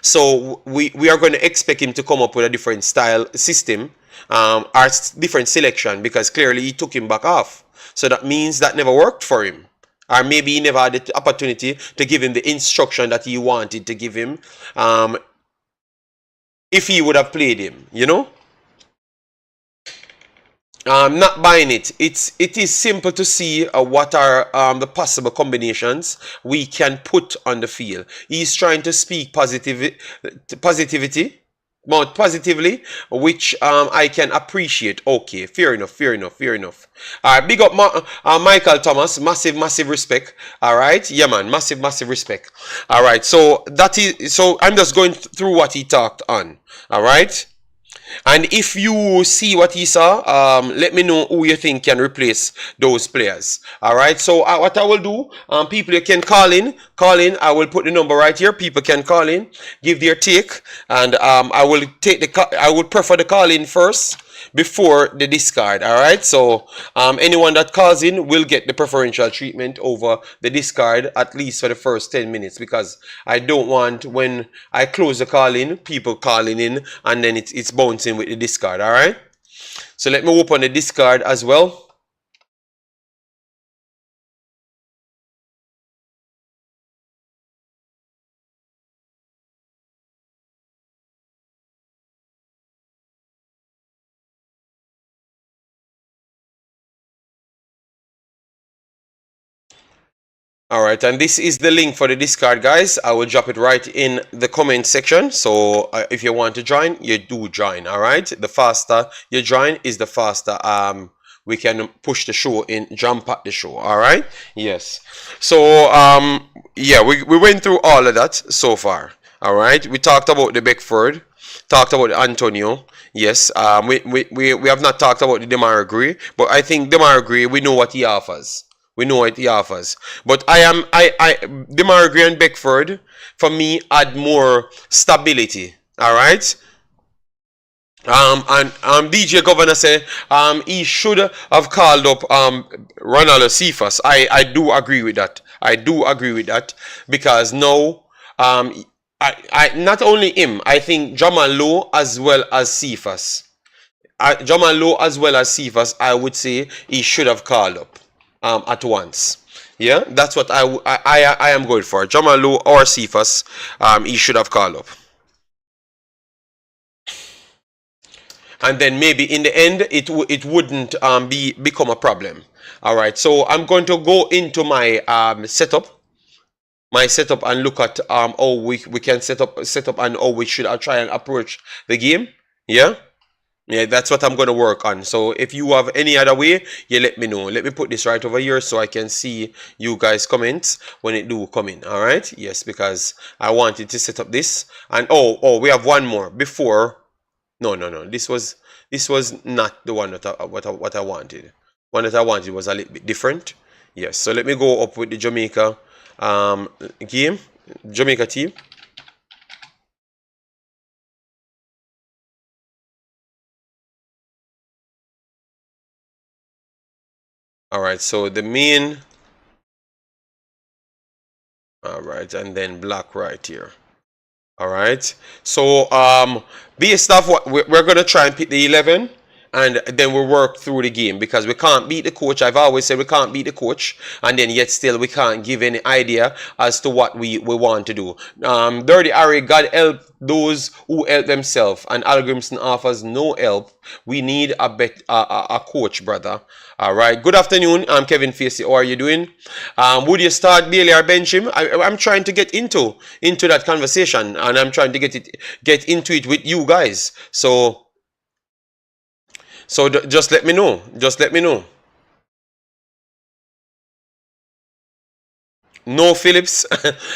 So we are going to expect him to come up with a different style system, or different selection, because clearly he took him back off. So that means that never worked for him. Or maybe he never had the opportunity to give him the instruction that he wanted to give him, if he would have played him, you know? Not buying it. It is simple to see what are the possible combinations we can put on the field. He's trying to speak positively, positively, which I can appreciate. Okay, fair enough, fair enough, fair enough. Big up Michael Thomas, massive respect. All right, yeah man, massive respect. All right, so I'm just going through what he talked on. All right. And if you see what he saw, let me know who you think can replace those players. All right. So what I will do, people, you can call in. I will put the number right here. People can call in, give their take, and I will prefer the call in first before the discard. All right. So anyone that calls in will get the preferential treatment over the discard, at least for the first 10 minutes, because I don't want, when I close the call in, people calling in and then it's bouncing with the discard. All right. So let me open the discard as well. All right, and this is the link for the discard, guys. I will drop it right in the comment section. So if you want to join, you do join. All right, the faster you join is the faster we can push the show in, jump at the show. All right, yes. So yeah, we went through all of that so far. All right, we talked about the Beckford, talked about the Antonio. Yes, we have not talked about the Demarai, but I think Demarai, we know what he offers. We know what he offers. But Demarai and Beckford, for me, add more stability. All right. And DJ Governor said he should have called up Ronaldo Cephas. I do agree with that. I do agree with that, because now I not only him, I think Jamal Lowe as well as Cephas. Jamal Lowe as well as Cephas, I would say he should have called up at once. Yeah, that's what I am going for. Jamal Lowe or Cephas, he should have called up. And then maybe in the end it wouldn't become a problem. All right, so I'm going to go into my setup and look at how we can set up and how we should try and approach the game. Yeah, that's what I'm going to work on. So if you have any other way, you let me know. Let me put this right over here so I can see you guys' comments when it do come in. All right, yes, because I wanted to set up this. And oh, we have one more before. No. This was not the one that what I wanted. One that I wanted was a little bit different. Yes. So let me go up with the Jamaica Jamaica team. All right. So the main. All right, and then black right here. All right, so based off what we're gonna try and pick the 11, and then we'll work through the game, because we can't beat the coach. I've always said we can't beat the coach, and then yet still we can't give any idea as to what we want to do. Dirty Harry, God help those who help themselves, and Hallgrimsson offers no help. We need a coach, brother. All right. Good afternoon. I'm Kevin Facey. How are you doing? Would you start Bailey or bench him? I'm trying to get into that conversation, and I'm trying to get into it with you guys. So just let me know. Just let me know. No Phillips,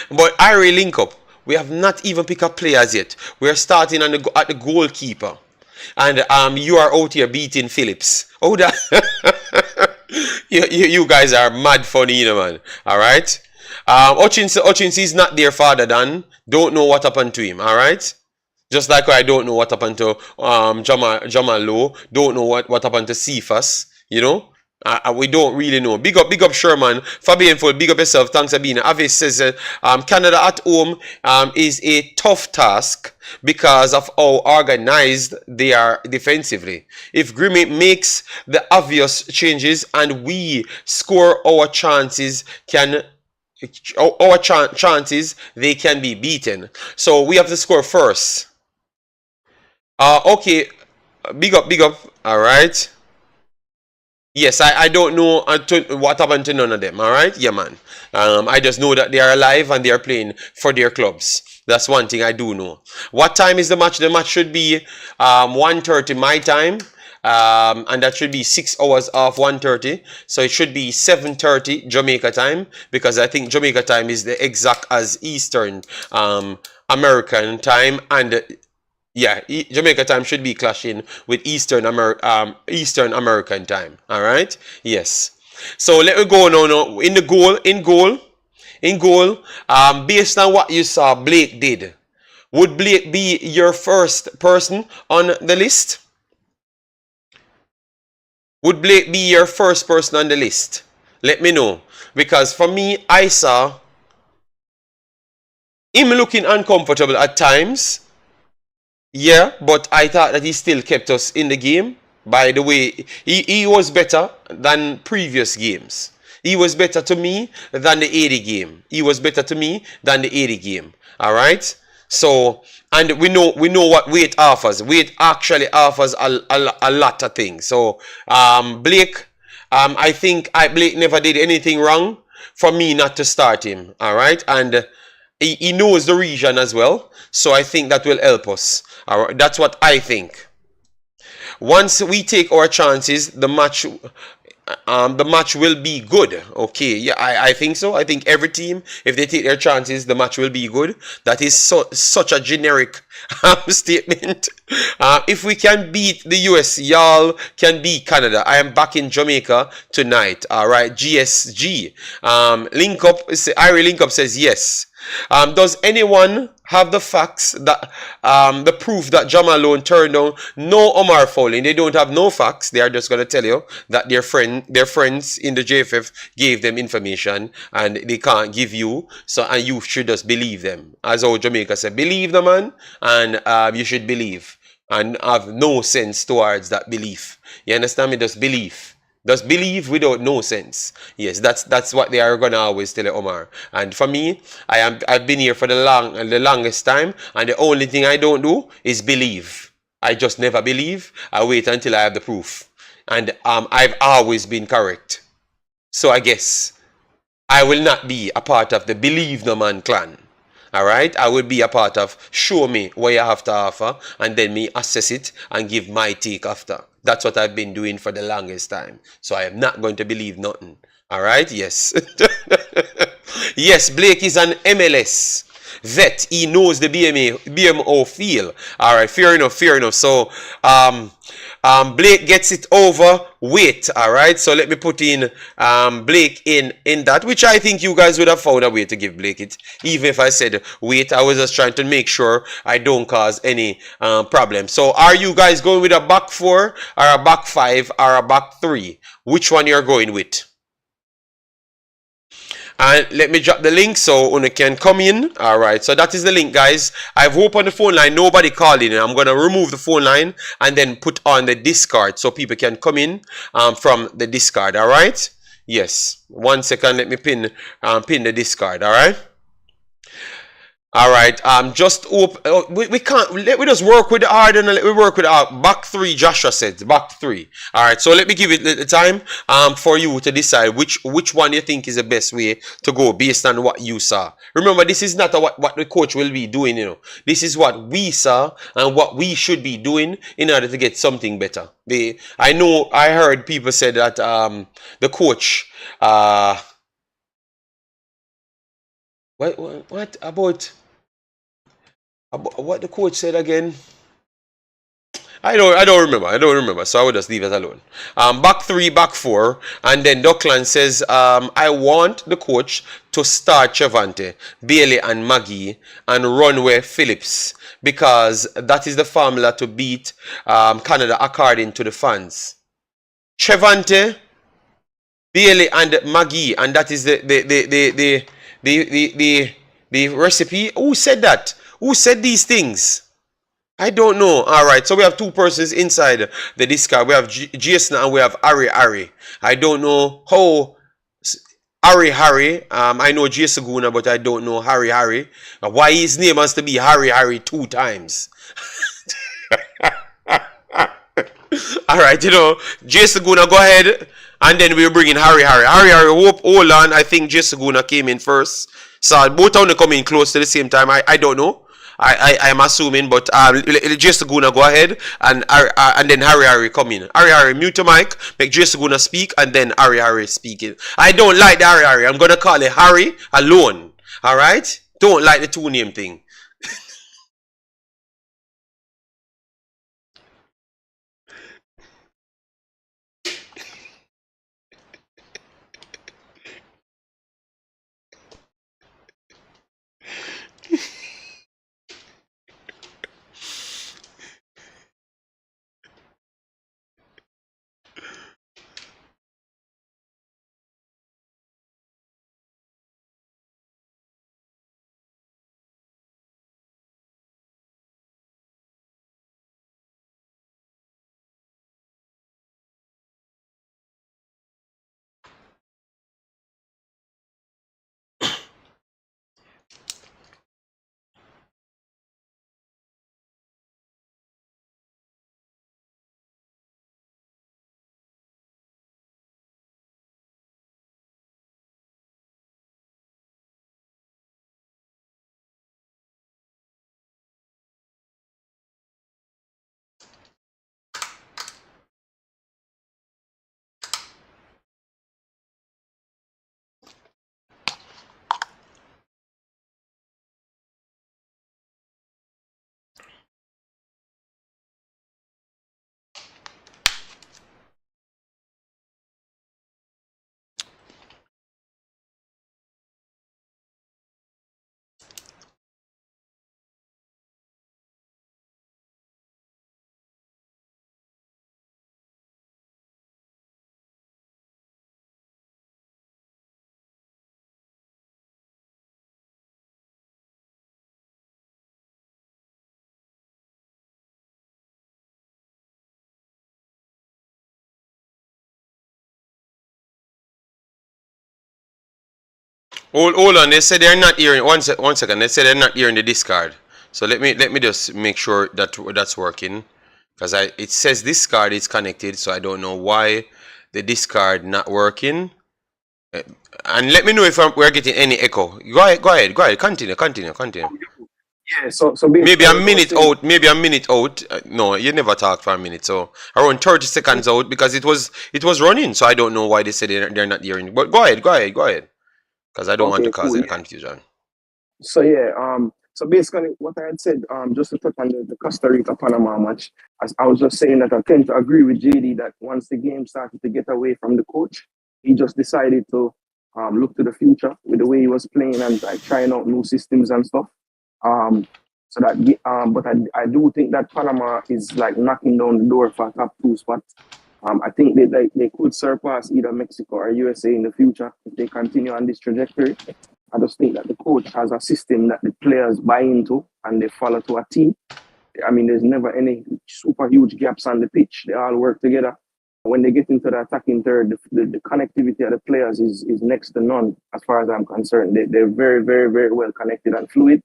but Irie link up. We have not even picked up players yet. We're starting at the goalkeeper. And you are out here beating Phillips. Oh, that you guys are mad funny, you know, man. All right. Ochins is not their father, Dan. Don't know what happened to him. All right. Just like I don't know what happened to Jamal Lowe, don't know what happened to Cephas, you know. We don't really know. Big up Sherman. Fabian Fold, big up yourself. Thanks for being here. Avis says Canada at home is a tough task because of how organized they are defensively. If Grimmy makes the obvious changes and we score our chances chances they can be beaten. So we have to score first. Okay. Big up. All right. Yes, I don't know what happened to none of them, all right? Yeah, man. I just know that they are alive and they are playing for their clubs. That's one thing I do know. What time is the match? The match should be 1:30 my time. And that should be 6 hours off 1:30. So it should be 7:30 Jamaica time, because I think Jamaica time is the exact as Eastern American time, and yeah, Jamaica time should be clashing with Eastern American time. All right. Yes. So let me go now. In goal. Based on what you saw, Blake did. Would Blake be your first person on the list? Would Blake be your first person on the list? Let me know, because for me, I saw him looking uncomfortable at times. Yeah, but I thought that he still kept us in the game. By the way, he was better than previous games. He was better to me than the 80 game. He was better to me than the 80 game. All right. So, and we know what weight offers. Weight actually offers a lot of things. So, Blake, I think Blake never did anything wrong for me not to start him. All right, and he knows the region as well. So I think that will help us. All right, that's what I think. Once we take our chances, the match will be good. Okay, yeah, I think so. I think every team, if they take their chances, the match will be good. That is such a generic statement. If we can beat the US, y'all can beat Canada. I am back in Jamaica tonight. All right, GSG. Link up. Irie Link up says yes. Does anyone have the facts that the proof that Jamal Lowe turned down no Omar Fowling? They don't have no facts. They are just gonna tell you that their friends in the JFF gave them information and they can't give you. So, and you should just believe them. As how Jamaica said, believe the man, and you should believe and have no sense towards that belief. You understand me? Just believe. Just believe without no sense. Yes, that's what they are gonna always tell Omar. And for me, I've been here for the longest time, and the only thing I don't do is believe. I just never believe. I wait until I have the proof, and I've always been correct. So I guess I will not be a part of the Believe No Man clan. Alright, I will be a part of show me what you have to offer, and then me assess it and give my take after. That's what I've been doing for the longest time. So I am not going to believe nothing. Alright, yes. Yes, Blake is an MLS vet. He knows the BMO feel. Alright, fair enough. So Blake gets it over weight. Alright, so let me put in Blake in that, which I think you guys would have found a way to give Blake it. Even if I said weight, I was just trying to make sure I don't cause any problem. So are you guys going with a back 4 or a back 5 or a back 3? Which one you're going with? And let me drop the link so Una can come in. Alright, so that is the link, guys. I've opened the phone line, nobody called in. I'm going to remove the phone line and then put on the Discord so people can come in from the Discord. Alright? Yes. 1 second, let me pin the Discord. Alright? Alright, just we can't, let me just work with the hard and let me work with back 3. Joshua said back 3. Alright, so let me give it the time for you to decide which one you think is the best way to go based on what you saw. Remember, this is not what the coach will be doing, you know. This is what we saw and what we should be doing in order to get something better. I heard people say that the coach what about what the coach said again? I don't remember. I don't remember. So I would just leave it alone. Back three, back four, and then Dockland says, I want the coach to start Chevante, Bailey, and Maggie, and Runway Phillips, because that is the formula to beat Canada according to the fans. Chevante, Bailey, and Maggie, and that is the recipe. Who said that? Who said these things? I don't know. All right, so we have two persons inside the discard. We have Jason and we have Harry. I don't know how Harry. I know Jason Guna, but I don't know Harry. Why his name has to be Harry 2 times? All right, Jason Guna, go ahead, and then we'll bring in Harry. Harry, hold on. I think Jason Guna came in first. So both of them come in close to the same time. I don't know. I'm assuming, but Jason Guna go ahead, and then Harry come in. Harry, mute your mic, make Jason Guna speak, and then Harry speaking. I don't like the Harry. I'm gonna call it Harry alone. All right? Don't like the two name thing. Hold on. They said they're not hearing. One second. They said they're not hearing the discard. So let me just make sure that that's working, because it says discard is connected. So I don't know why the discard not working. And let me know if we're getting any echo. Go ahead. Continue. Yeah, so maybe a minute out. No, you never talked for a minute. So around 30 seconds out, because it was running. So I don't know why they said they're not hearing. But go ahead. Because I don't want to cause any confusion. So yeah, so basically what I had said, just to touch on the Costa Rica Panama match, as I was just saying that I tend to agree with JD that once the game started to get away from the coach, he just decided to look to the future with the way he was playing and like trying out new systems and stuff. So that, but I do think that Panama is like knocking down the door for a top 2 spot. I think they could surpass either Mexico or USA in the future if they continue on this trajectory. I just think that the coach has a system that the players buy into and they follow to a team. I mean, there's never any super huge gaps on the pitch. They all work together. When they get into the attacking third, the connectivity of the players is next to none as far as I'm concerned. They're very, very, very well connected and fluid.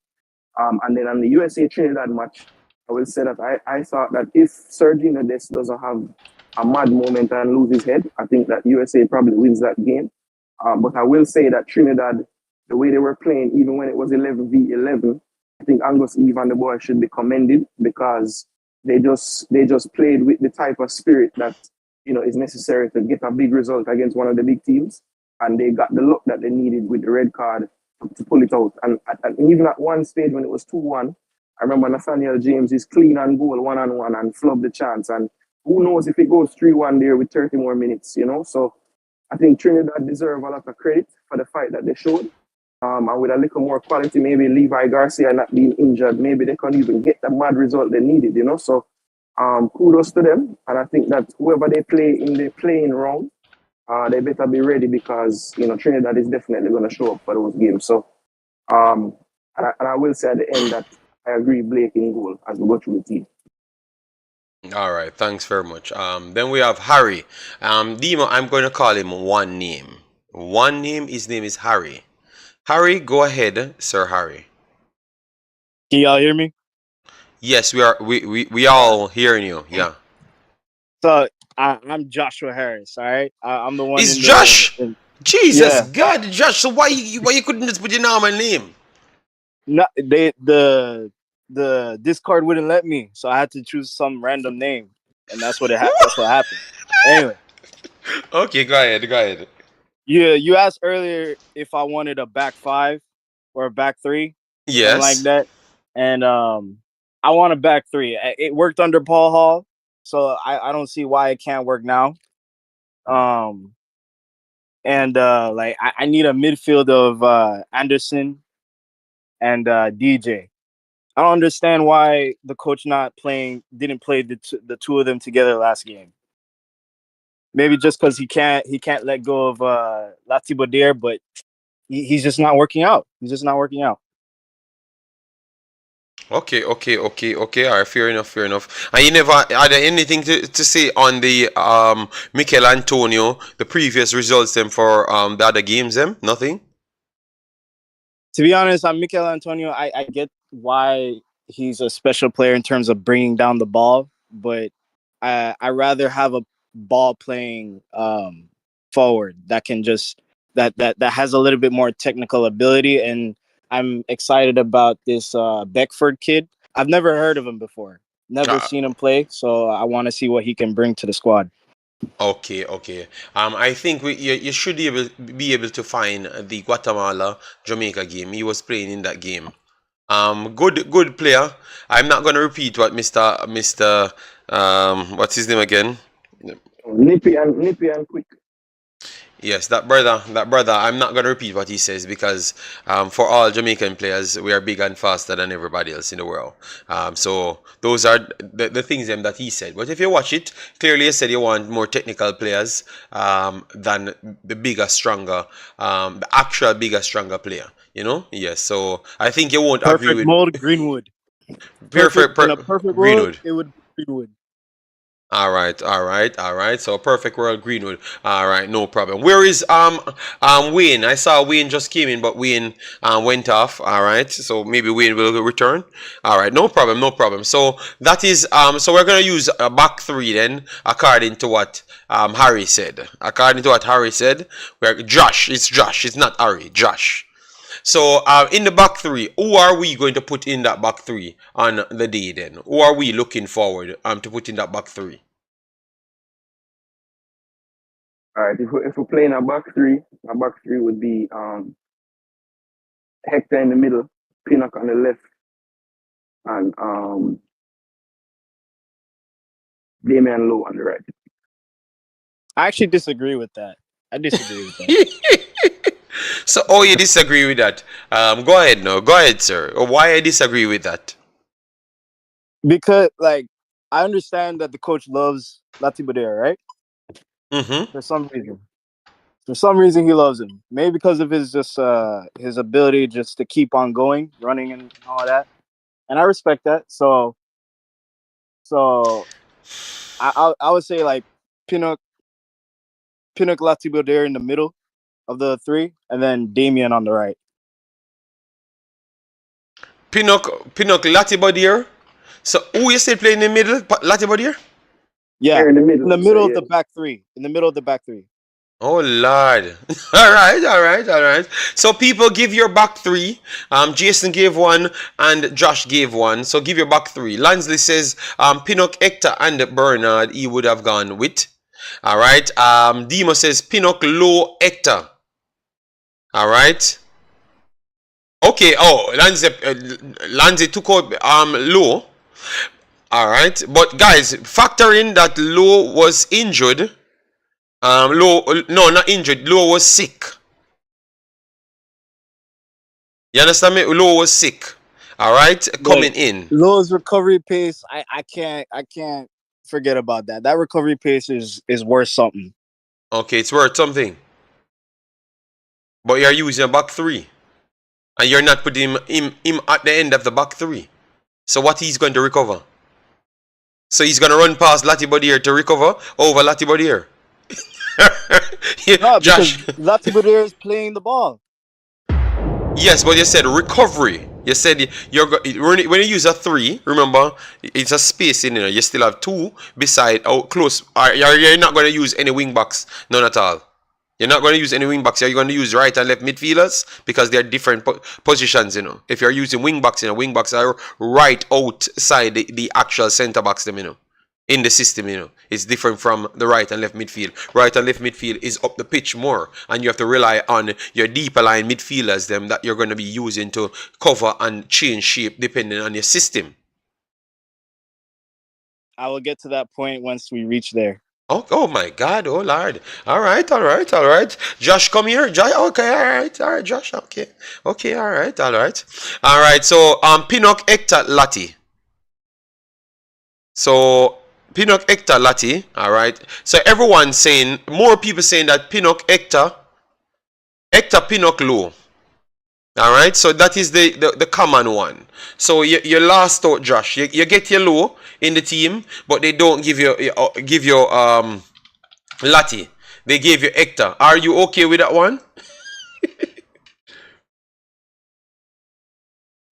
And then on the USA Trinidad match, I will say that I thought that if Sergio Dest doesn't have a mad moment and lose his head, I think that USA probably wins that game. But I will say that Trinidad, the way they were playing, even when it was 11v11, I think Angus Eve and the boys should be commended because they just played with the type of spirit that is necessary to get a big result against one of the big teams, and they got the luck that they needed with the red card to pull it out. And even at one stage when it was 2-1, I remember Nathaniel James is clean and goal, one-on-one, and flub the chance. And who knows if it goes 3-1 there with 30 more minutes, you know? So I think Trinidad deserve a lot of credit for the fight that they showed. And with a little more quality, maybe Levi Garcia not being injured, maybe they can even get the mad result they needed, you know? So kudos to them. And I think that whoever they play in the playing round, they better be ready because, you know, Trinidad is definitely going to show up for those games. So, and I will say at the end that I agree Blake in goal as we go through the team. All right, thanks very much. Then we have Harry. Dima, I'm going to call him one name. One name, his name is Harry. Harry, go ahead, Sir Harry. Can y'all hear me? Yes, we are. We all hearing you. Yeah. So I'm Joshua Harris. All right, I'm the one. It's Josh. Jesus Yeah. God, Josh. So why you couldn't just put your normal name? No, the Discord wouldn't let me, so I had to choose some random name, and that's what that's what happened. Anyway. Okay, go ahead. Go ahead. Yeah, you asked earlier if I wanted a back five or a back three, Yes. something like that, and I want a back three. It worked under Paul Hall, so I don't see why it can't work now. And like I need a midfield of Anderson and DJ. I don't understand why the coach didn't play the two of them together last game. Maybe just because he can't let go of Latibodir, but he's just not working out. He's just not working out. Okay. All right, fair enough. And you never are there anything to say on the Michail Antonio, the previous results them for the other games them? Nothing? To be honest, I'm Michail Antonio. I get why he's a special player in terms of bringing down the ball, but I rather have a ball playing forward that can just that has a little bit more technical ability. And I'm excited about this Beckford kid. I've never heard of him before, never seen him play, so I want to see what he can bring to the squad. Okay. I think you should be able to find the Guatemala Jamaica game. He was playing in that game. Good player. I'm not gonna repeat what Mr. What's his name again? Nippy and quick. Yes, that brother. I'm not gonna repeat what he says because for all Jamaican players, we are big and faster than everybody else in the world. So those are the things that he said. But if you watch it, clearly he said you want more technical players than the bigger, stronger, the actual bigger, stronger player. You know? Yes. So I think you won't agree with Mold Greenwood. In a perfect Greenwood. world, it would be Greenwood. All right. So perfect world Greenwood. All right, no problem. Where is Wayne? I saw Wayne just came in, but Wayne went off. All right, so maybe Wayne will return. All right, no problem. So that is so we're gonna use a back three then, according to what Harry said. According to what Harry said, we're Josh. It's Josh. It's not Harry. Josh. So in the back three, who are we going to put in that back three on the day then? Who are we looking forward to put in that back three? All right, if we're playing a back three would be Hector in the middle, Pinnock on the left, and Damian Lowe on the right. I actually disagree with that. So, you disagree with that? Go ahead now. Go ahead, sir. Why I disagree with that? Because, like, I understand that the coach loves Latibodir, right? Mm-hmm. For some reason, he loves him. Maybe because of his ability just to keep on going, running and all that. And I respect that. So I would say like Pinnock Latibodir in the middle of the three, and then Damien on the right. Pinnock Latibodir. So who you say play in the middle? Latibodir? Yeah, in the middle of the back three. In the middle of the back three. Oh Lord! All right. So people give your back three. Jason gave one and Josh gave one. So give your back three. Lansley says Pinnock, Hector, and Bernard. He would have gone with. All right. Demo says Pinnock, Lowe, Hector. All right. Okay. Oh, Lanzi took out Low. All right, but guys, factor in that Low was injured. Low, no, not injured. Low was sick. You understand me? Low was sick. All right, coming in. Low's recovery pace, I can't forget about that. That recovery pace is worth something. Okay, it's worth something. But you're using a back three, and you're not putting him at the end of the back three. So what he's going to recover? So he's going to run past Latibodier to recover over Latibodier. No, Josh. Because Latibodier is playing the ball. Yes, but you said recovery. You said when you use a three, remember, it's a space in there. You still have two beside close. You're not going to use any wing backs, none at all. You're not going to use any wing backs. You're going to use right and left midfielders because they're different positions, you know. If you're using wing backs, you know, wing backs are right outside the actual centre backs, them, you know. In the system, you know, it's different from the right and left midfield. Right and left midfield is up the pitch more, and you have to rely on your deeper line midfielders, them that you're going to be using to cover and change shape depending on your system. I will get to that point once we reach there. Oh my God, oh Lord. All right. Josh, come here. Josh, okay, all right, Josh, okay, all right. So, Pinnock, Hector, Lati. So, Pinnock, Hector, Lati, all right. So everyone's saying, more people saying that Pinnock, Hector, Pinnock, Low. All right, so that is the common one. So you lost out, Josh. You get your Low in the team, but they don't give you Lati. They gave you Hector. Are you okay with that one?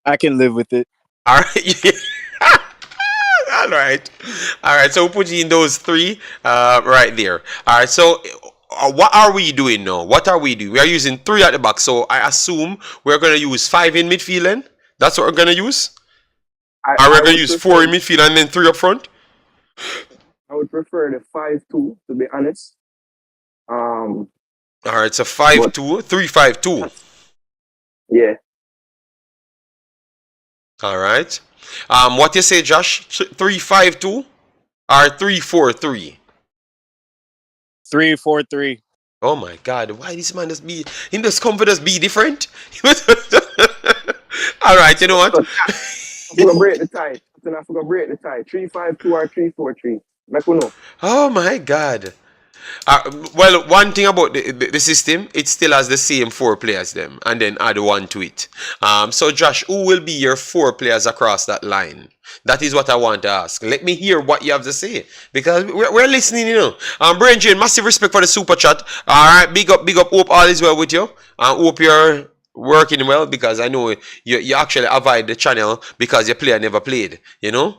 I can live with it. All right. All right. So we'll put you in those three right there. All right. So what are we doing now? What are we doing? We are using three at the back. So I assume we're going to use 5 in midfield then? That's what we're going to use? Or we're going to use 4 in midfield and then 3 up front? I would prefer the 5-2, to be honest. All right. So 5-2, 3-5-2. Yeah. All right. What you say, Josh? 3-5-2 or 3-4-3? 3-4-3. Oh my God! Why this man just be? He just come for just be different. All right, you know what? I'm gonna break the tie. I'm gonna break the tie. 3-5-2 or 3-4-3. Make you know. Oh my God! Well, one thing about the system, it still has the same 4 players them, and then add 1 to it. So Josh, who will be your 4 players across that line? That is what I want to ask. Let me hear what you have to say, because we're listening, you know. Brain Jane, massive respect for the super chat. All right, big up. Hope all is well with you. Hope you're working well, because I know you actually avoid the channel because your player never played, you know.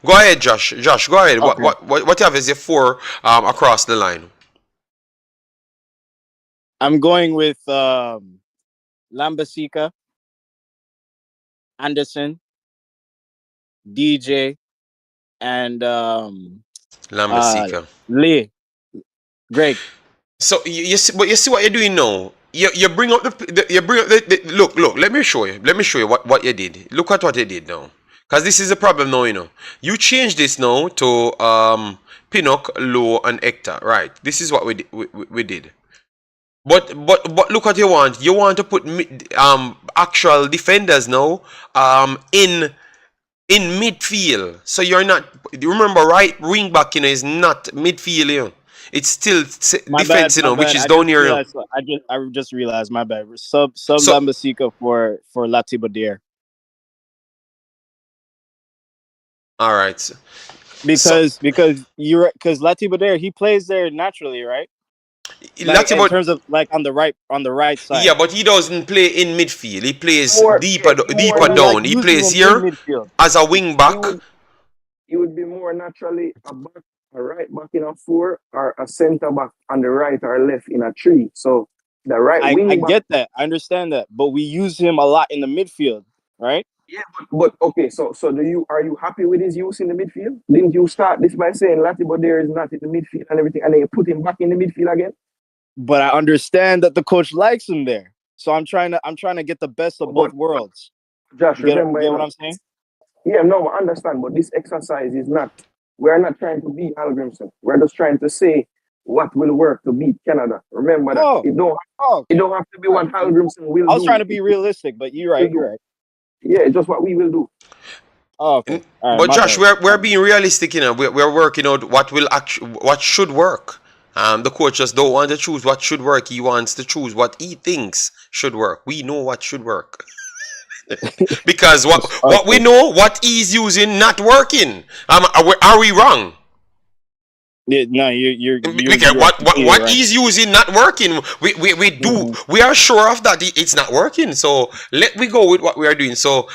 Go ahead, Josh. Josh, go ahead. Okay. What you have is your 4 across the line? I'm going with Lambasika, Anderson, DJ, and Lambasika. Lee. Greg. So you see what you're doing now. You bring up the look. Let me show you what you did. Look at what you did now. Because this is a problem now, you know. You change this now to Pinnock, Low, and Hector. Right. This is what we did. But look what you want. You want to put actual defenders now in midfield. So you're not. Remember, right wing back, you know, is not midfield, you know. It's still defense, you know, which is down here. I just realized, my bad. Sub Lambasika for Latibodier. All right. Because Latibodier, he plays there naturally, right? Like, in terms of like on the right side. Yeah, but he doesn't play in midfield. He plays deeper down. Like, he plays here as a wing back. He would be more naturally a right back in a 4 or a centre back on the right or left in a 3. So the right wing back. I get that. I understand that. But we use him a lot in the midfield, right? Yeah, but okay, so are you happy with his use in the midfield? Didn't you start this by saying Latibodier is not in the midfield and everything, and then you put him back in the midfield again? but I understand that the coach likes him there. So I'm trying to get the best of But both worlds. Josh, You get remember, get what I'm saying? yeah, no, I understand, but this exercise is not, we're not trying to beat Hallgrimsson. We're just trying to say what will work to beat Canada. Remember that. Oh, oh, It okay. don't have to be All what right. Hallgrimsson will I was trying do. to be realistic, but you're Will right. You're do. right. Yeah, it's just what we will do. Oh, okay. All right. But My Josh, bad. we're being realistic, you know. We're working out what should work. The coach just don't want to choose what should work. He wants to choose what he thinks should work. We know what should work because what we Okay. know what he's using not working. Are we wrong? Yeah, no, you're you're Because you're completely what right. he's using not working. Hmm. We are sure of that it's not working. So let we go with what we are doing. So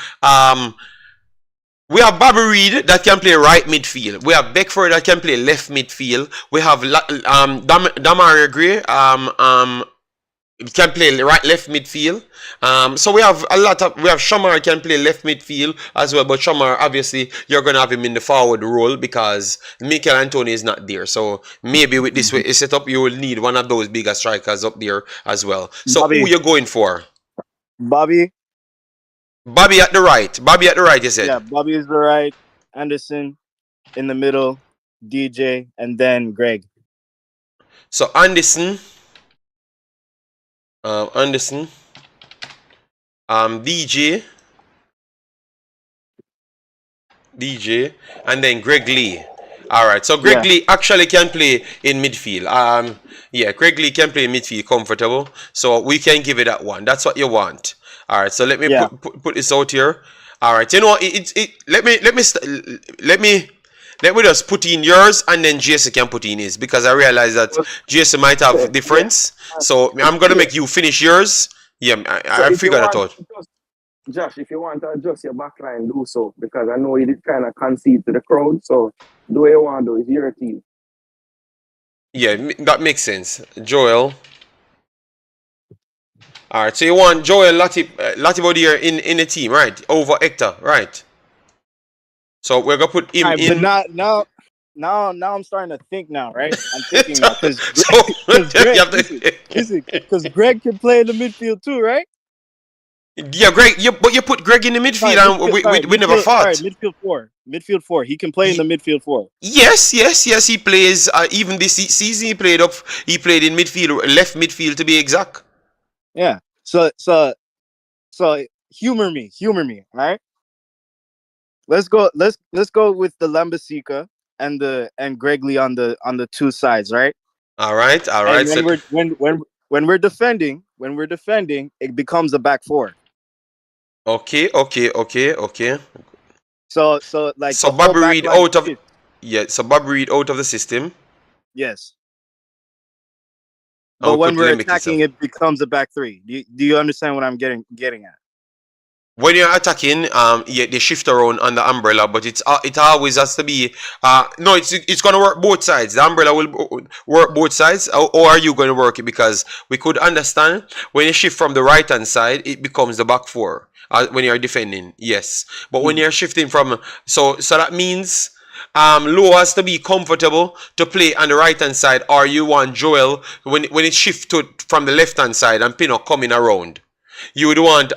we have Bobby Reed that can play right midfield. We have Beckford that can play left midfield. We have Demarai Gray can play right left midfield. So we have Shamar can play left midfield as well, but Shamar obviously you're gonna have him in the forward role because Michail Antonio is not there. So maybe with this way setup you will need one of those bigger strikers up there as well. So who Bobby, you going for? Bobby, Bobby at the right. Bobby at the right, you yeah, said. Bobby is the right. Anderson in the middle, DJ, and then Greg. So Anderson, DJ, and then Greg Lee. All right. So Greg Yeah, Lee actually can play in midfield. Yeah, Greg Lee can play in midfield comfortable. So we can give it that one. That's what you want. All right. So let me yeah. put this out here. All right. You know let me just put in yours and then Jason can put in his because I realize that Jason might Yeah, have yeah. difference. So I'm gonna Yeah. make you finish yours. Yeah, So I if you figured that want out. to adjust, Josh, if you want to adjust your back line, do so because I know you did kind of concede to the crowd. So do what you want to do. It's your team. Yeah, that makes sense. Joel. All right, so you want Joel Latibodier in the team, right? Over Hector, right? So we're gonna put All him right, but in. now I'm starting to think now, right? I'm thinking now because So because you Greg, have to, listen, because Greg can play in the midfield too, right? yeah, Greg. But you put Greg in the midfield, and we never midfield. All right, fought. midfield four. He can play in the midfield four. Yes. He plays. Even this season, he played up. He played in midfield, left midfield to be exact. Yeah. So humor me. All right. Let's go. Let's go with the Lambasica and Greg Lee on the two sides, right? All right. And So when we're defending, it becomes a back four. okay. So like So the whole Bobby back Reed line out of shifts. yeah. So Bobby Reed out of the system, Yes. and But we when put we're Lemekis. attacking, it becomes a back three. Do you understand what I'm getting at? When you're attacking, yeah, they shift around on the umbrella, but it always has to be no, it's gonna work both sides. The umbrella will work both sides, or are you gonna work it? Because we could understand when you shift from the right hand side, it becomes the back four when you're defending, yes. But when Mhm. you're shifting from so that means Low has to be comfortable to play on the right hand side, or you want Joel when it shifts to from the left hand side and Pinnock coming around. You would want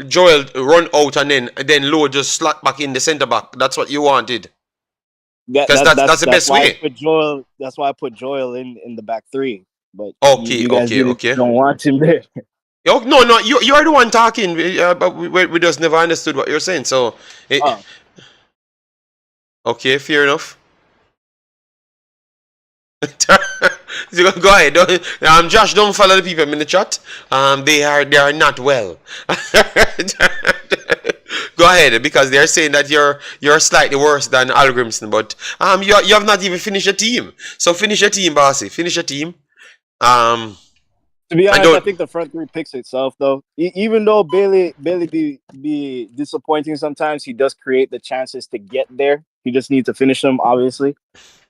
Joel run out and then Low just slot back in the centre back. That's what you wanted. Because that's the That's best why I way. put Joel. That's why I put Joel in the back three. But Okay, you guys didn't okay. don't want him there. Oh, no, you're the one talking, but we just never understood what you're saying. So, Oh, okay, fair enough. Go ahead. Josh, don't follow the people in the chat. They are not well. Go ahead, because they're saying that you're slightly worse than Hallgrimsson, but you have not even finished your team. So finish your team, bossy. Finish your team. to be And honest, I don't. think the front three picks itself though. Even though Bailey be disappointing sometimes, he does create the chances to get there. He just needs to finish them, obviously.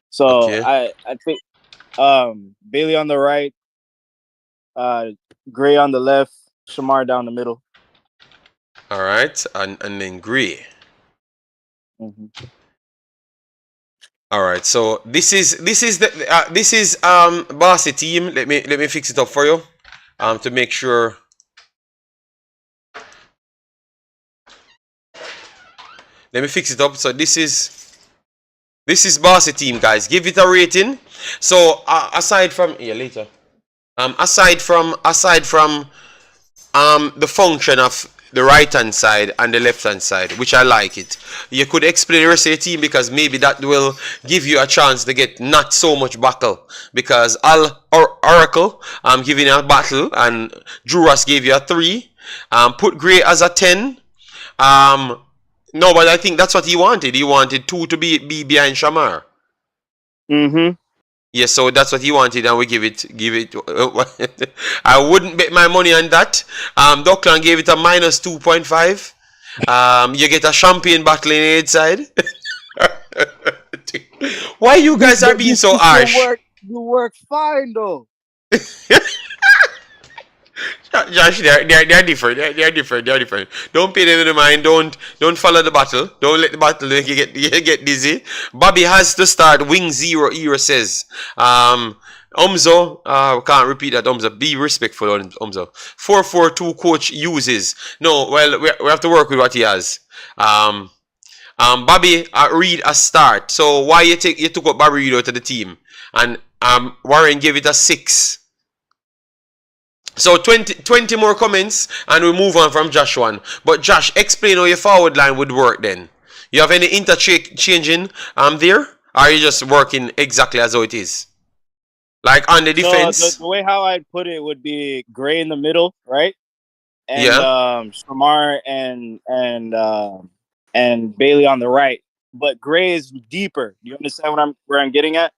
So Okay. I think Bailey on the right, uh, Gray on the left, Shamar down the middle. All right, and then Gray. Mm-hmm. All right. So this is Barsi team. Let me fix it up for you. To make sure. Let me fix it up. So this is Barsi team, guys. Give it a rating. So aside from later. Aside from the function of the right hand side and the left hand side, which I like it. You could explain the rest of your team because maybe that will give you a chance to get not so much battle. Because Oracle giving you a battle and Juras gave you a 3. Put Gray as a 10. No, but I think that's what he wanted. He wanted 2 to be behind Shamar. Mm-hmm. Yes, so that's what he wanted, and we give it. I wouldn't bet my money on that. Dockland gave it a minus 2.5. You get a champagne bottle in the side. Why you guys are being so harsh? You work fine though. Josh, they're different. They're different. Don't pay them any mind. Don't follow the battle. Don't let the battle get dizzy. Bobby has to start. Wing 0 era says. Umzo, can't repeat that. Umzo, be respectful on Umzo. 4-4-2 coach uses. No, well, we have to work with what he has. Bobby Reed a start. So why you took up Bobby Reed out of the team? And Warren gave it a 6. So 20 more comments and we move on from Josh 1. But Josh, explain how your forward line would work then. You have any interchanging there? Or are you just working exactly as how it is? Like on the defense? The way how I'd put it would be Gray in the middle, right? And Shamar and Bailey on the right. But Gray is deeper. You understand where I'm getting at?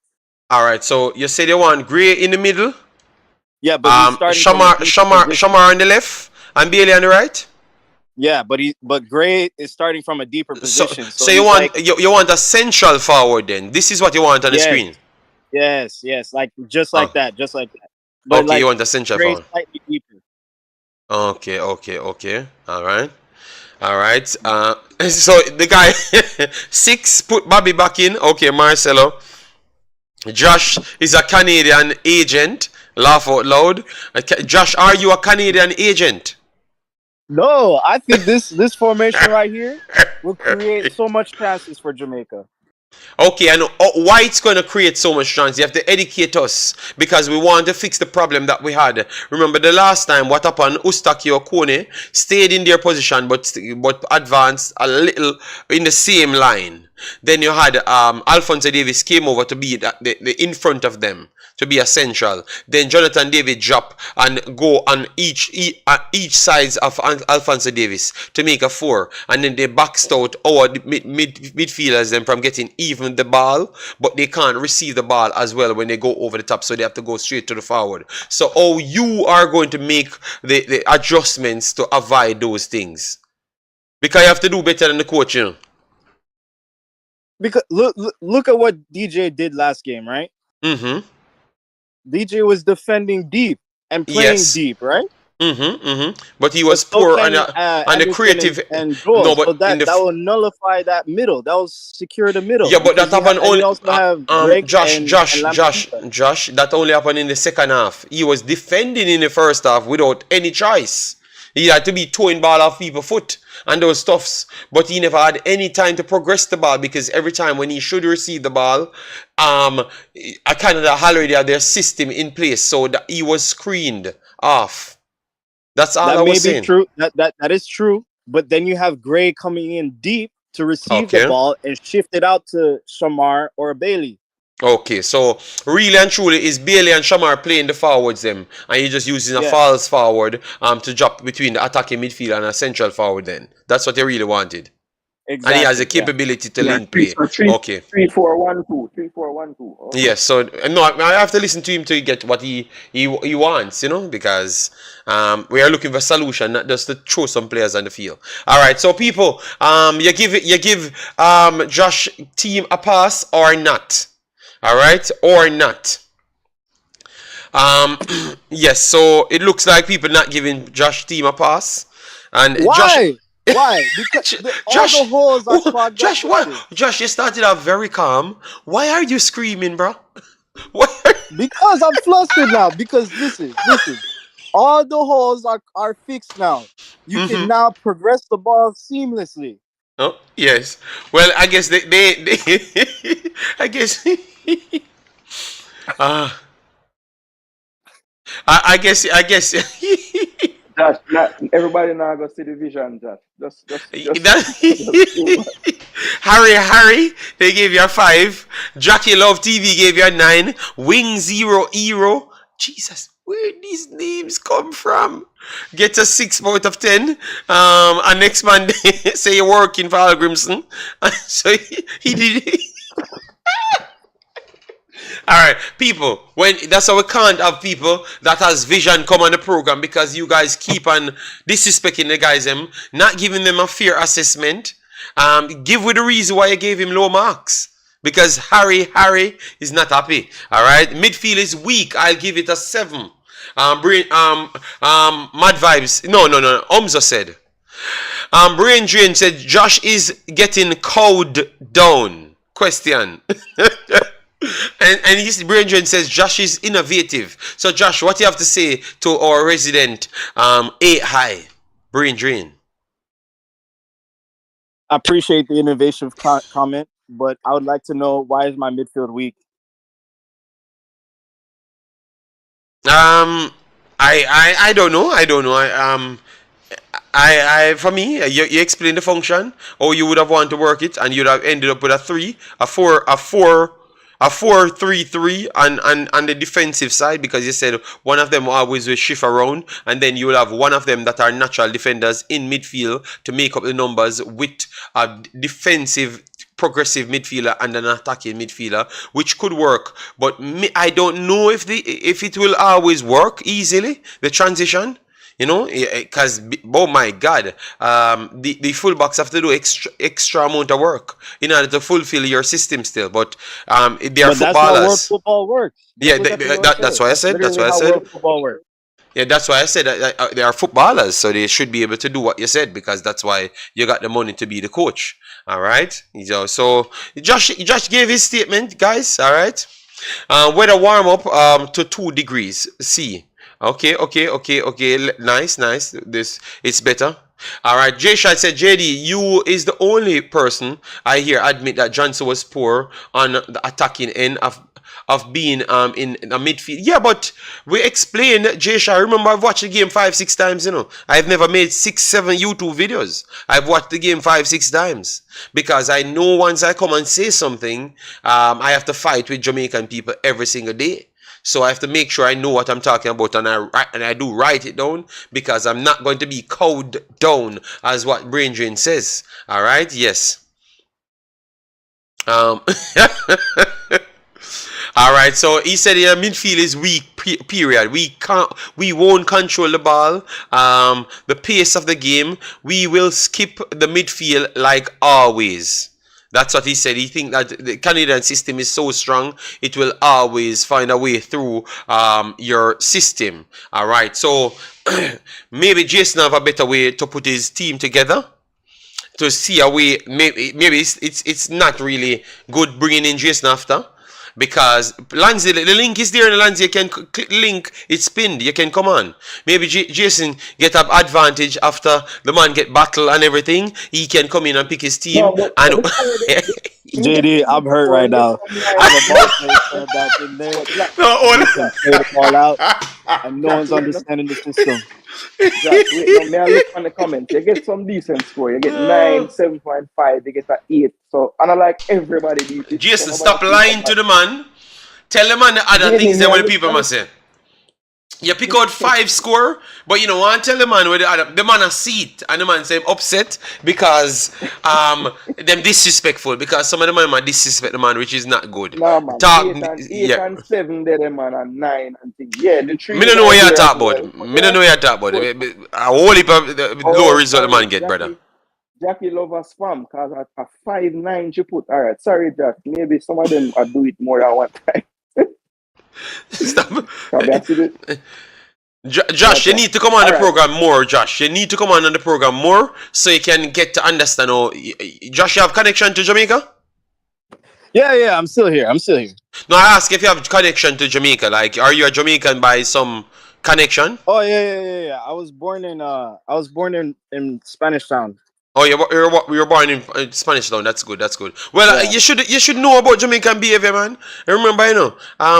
Alright, so you said you want Gray in the middle? Yeah, but Shamar on the left and Bailey on the right. Yeah, but Gray is starting from a deeper position. So you want you want a central forward then. This is what you want on the screen. Yes, like just like that. But okay, you want a central Gray's forward. slightly deeper. Okay. All right. So the guy 6 put Bobby back in. Okay, Marcelo. Josh is a Canadian agent. Laugh out loud. Josh, are you a Canadian agent? No, I think this formation right here will create so much chances for Jamaica. Okay, and why it's going to create so much chance? You have to educate us because we want to fix the problem that we had. Remember the last time what happened? Ustaki Okone stayed in their position but advanced a little in the same line. Then you had Alphonso Davis came over to be the in front of them, to be essential. Then Jonathan David drop and go on each sides of Alphonso Davis to make a 4. And then they boxed out our midfielders them from getting even the ball, but they can't receive the ball as well when they go over the top, so they have to go straight to the forward. So how you are going to make the adjustments to avoid those things? Because you have to do better than the coach, you know. Because look at what DJ did last game, right? Mm-hmm. DJ was defending deep and playing deep, right? But he was poor on the creative and goals. No, but so that will nullify that middle. That will secure the middle. Yeah, but that happened only. Josh, Josh. That only happened in the second half. He was defending in the first half without any choice. He had to be throwing ball off people's foot and those stuffs, but he never had any time to progress the ball because every time when he should receive the ball, Canada already had their system in place, so that he was screened off. That's all I was saying. True. That is true. But then you have Gray coming in deep to receive the ball and shift it out to Shamar or Bailey. Okay, so really and truly is Bailey and Shamar playing the forwards them, and you're just using a false forward to drop between the attacking midfield and a central forward then. That's what they really wanted. Exactly. And he has the capability to link play. Okay. 3-4-1-2. 3-4-1-2. Okay. Yes, so no, I have to listen to him to get what he wants, you know, because we are looking for a solution, not just to throw some players on the field. All right, so people, you give Josh team a pass or not? All right, or not? Yes, so it looks like people not giving Josh team a pass. And why? Why? Because all Josh, the holes are oh, clogged up Josh, with what? shit. Josh, you started out very calm. Why are you screaming, bro? Why? Because I'm flustered now. Because listen. All the holes are fixed now. You can now progress the ball seamlessly. Oh, yes. Well, I guess they I guess uh, I guess Josh, not everybody now go see the vision, Josh. that Harry, they gave you a 5. Jackie Love TV gave you a 9. Wing Zero Hero. Jesus, where these names come from? Get a 6 out of 10. And next Monday, say you're working for Hallgrimsson. So he did. All right, people. When that's how we can't have people that has vision come on the program because you guys keep on disrespecting the guys, not giving them a fair assessment. Give with the reason why you gave him low marks. Because Harry is not happy. All right, midfield is weak. I'll give it a 7. Mad vibes. No. Omza said. Brain Drain said Josh is getting cowed down. Question. And his Brain Drain says Josh is innovative. So Josh, what do you have to say to our resident 8 high Brain Drain? I appreciate the innovative comment, but I would like to know, why is my midfield weak? I don't know. I for me, you explain the function, or you would have wanted to work it, and you'd have ended up with a 3, a 4-3-3 on the defensive side, because you said one of them always will shift around, and then you will have one of them that are natural defenders in midfield to make up the numbers with a defensive progressive midfielder and an attacking midfielder, which could work. But I don't know if it will always work easily, the transition. You know, because oh my God, the fullbacks have to do extra amount of work in order to fulfill your system still. But they are But that's footballers. how world football works. Yeah, that's why I said. That's why I said. World football works. Yeah, that's why I said they are footballers, so they should be able to do what you said, because that's why you got the money to be the coach. All right, so Josh gave his statement, guys. All right, weather warm up to 2 degrees C. Okay. Nice. This it's better. All right, Jay Shad said, JD, you is the only person I hear admit that Johnson was poor on the attacking end of being in a midfield. Yeah, but we explained, Jay Shad. Remember, I've watched the game 5-6 times. You know, I've never made 6-7 YouTube videos. I've watched the game 5-6 times because I know once I come and say something, I have to fight with Jamaican people every single day. So I have to make sure I know what I'm talking about, and I do write it down, because I'm not going to be cowed down as what Brain Drain says. All right, yes. All right, so he said midfield is weak. Period. We won't control the ball. The pace of the game, we will skip the midfield like always. That's what he said. He thinks that the Canadian system is so strong, it will always find a way through your system. All right. So maybe Jason have a better way to put his team together, to see a way. Maybe it's not really good bringing in Jason after. Because Lanzi, the link is there, and Lanzi, you can click the link, it's pinned, you can come on. Maybe Jason get up advantage after the man get battle and everything. He can come in and pick his team. No, And JD, I'm hurt right now. I'm a ball player back in there. no, You can play the ball out, and no one's understanding the system. Jack, wait, may I look on the comments? You get some decent score. You get 9, 7.5. You get an 8. So, and I like everybody beat it. Jason, stop lying to the man. Tell the man the other things that what the people must say. You pick out 5 score, but you know, want to tell the man where the man a seat, and the man say upset because them disrespectful, because some of the man might disrespect the man, which is not good. No, man. Talk, 8 and 7 there, man, and 9 and things. Yeah, the 3. Me don't know what you're talking about. Me don't know what you're talking about. A whole heap of lower result the man get, brother. Jackie love a spam because at a 5-9 she put. All right, sorry, Jack. Maybe some of them do it more than one time. Stop. Josh, you need to come on All the right. program more, Josh. You need to come on the program more so you can get to understand how. Josh, you have connection to Jamaica? Yeah, I'm still here. No, I ask if you have connection to Jamaica. Like, are you a Jamaican by some connection? Oh yeah. I was born in Spanish Town. Oh, you're born in Spanish Town. That's good. That's good. Well, Yeah. you should know about Jamaican behavior, man. Remember,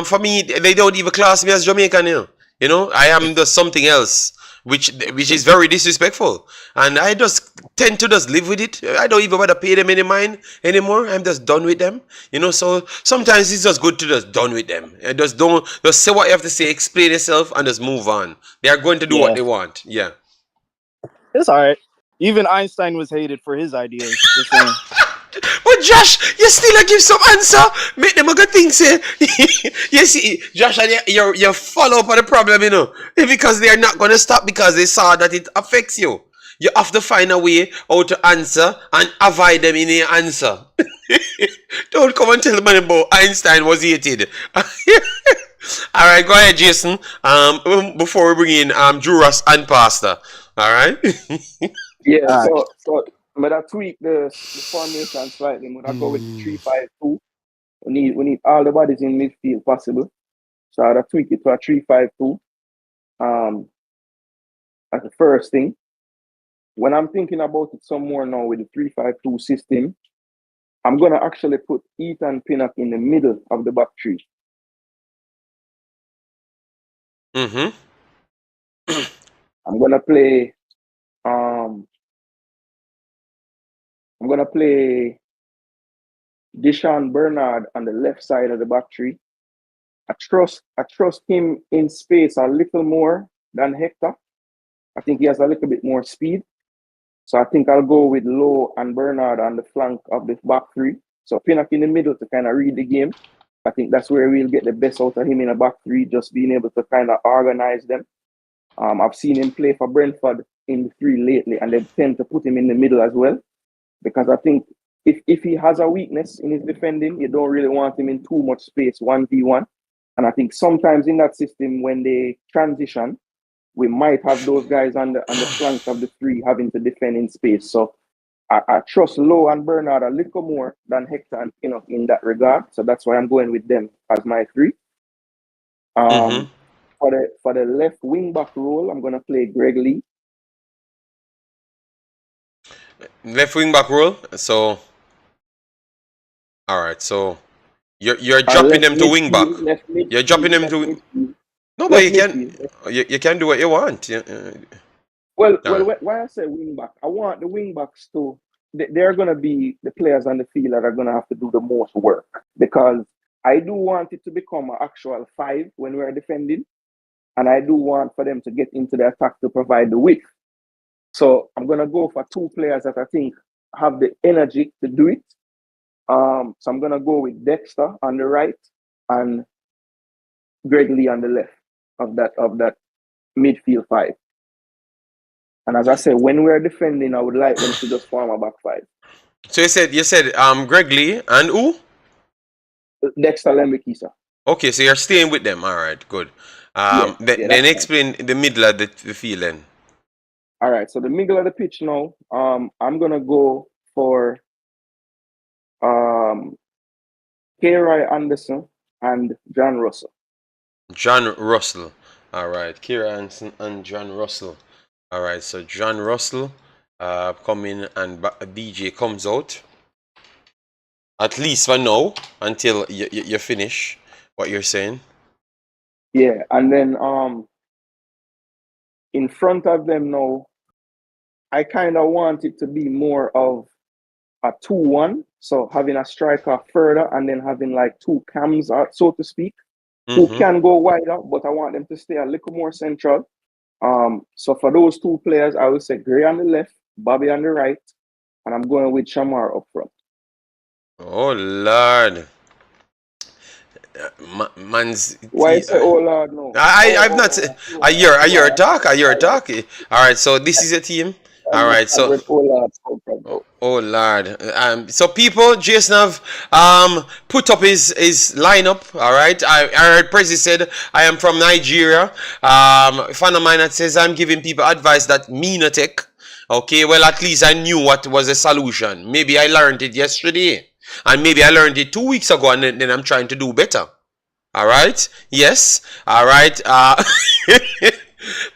for me, they don't even class me as Jamaican. I am just something else, which is very disrespectful, and I just tend to just live with it. I don't even bother pay them any mind anymore. I'm just done with them. So sometimes it's just good to just done with them. Just say what you have to say, explain yourself, and just move on. They are going to do what they want. Yeah. It's all right. Even Einstein was hated for his ideas. Just saying. But Josh, you still give some answer. Make them a good thing, say. You see, Josh, and you follow up on the problem, because they are not going to stop because they saw that it affects you. You have to find a way how to answer and avoid them in your answer. Don't come and tell me about Einstein was hated. All right, go ahead, Jason. Before we bring in Juras and Pastor. All right. Yeah. So I'm gonna tweak the formation slightly. I'm gonna go with 3-5-2. We need all the bodies in midfield possible. So I'm gonna tweak it to a 3-5-2. As the first thing. When I'm thinking about it some more now with the 3-5-2 system, I'm gonna actually put Ethan Pinnock in the middle of the back three. Mm-hmm. I'm gonna play Deshaun Bernard on the left side of the back three. I trust him in space a little more than Hector. I think he has a little bit more speed. So I think I'll go with Lowe and Bernard on the flank of the back three. So Pinnock in the middle to kind of read the game. I think that's where we'll get the best out of him in the back three, just being able to kind of organize them. I've seen him play for Brentford in the three lately, and they tend to put him in the middle as well. Because I think if he has a weakness in his defending, you don't really want him in too much space 1v1. And I think sometimes in that system, when they transition, we might have those guys on the flanks of the three having to defend in space. So I trust Lowe and Bernard a little more than Hector and Pinnock in that regard. So that's why I'm going with them as my three. For the left wing back role, I'm gonna play Greg Lee. Left wing back role. So, all right. So you're dropping them to wing back. You're dropping them to. No, but you can do what you want. Well, why I say wing back, I want the wing backs to. They're gonna be the players on the field that are gonna have to do the most work, because I do want it to become an actual 5 when we're defending, and I do want for them to get into the attack to provide the width. So I'm gonna go for 2 players that I think have the energy to do it. So I'm gonna go with Dexter on the right and Greg Lee on the left of that midfield 5. And as I said, when we're defending, I would like them to just form a back 5. So you said Greg Lee and who? Dexter Lembikisa. Okay, so you're staying with them. All right, good. Then explain the middle of the field then. All right, so the middle of the pitch now, I'm gonna go for K-Roy Anderson and John Russell. John Russell. All right, Kira Anderson and John Russell. All right, so John Russell come in and DJ comes out. At least for now, until you finish what you're saying. Yeah, and then in front of them now, I kind of want it to be more of a 2-1. So having a striker further and then having like 2 cams, so to speak, who can go wider, but I want them to stay a little more central. So for those 2 players, I would say Gray on the left, Bobby on the right, and I'm going with Shamar up front. Oh Lord. Man's why say oh Lord no? I've not I hear a talk. All right, so this is a team. All right, so Oh Lord. So people, Jason have put up his lineup. All right. I heard Prezi said I am from Nigeria. A fan of mine that says I'm giving people advice that me not take. Okay. Well, at least I knew what was the solution. Maybe I learned it yesterday, and maybe I learned it 2 weeks ago, and then I'm trying to do better. All right. Yes. All right.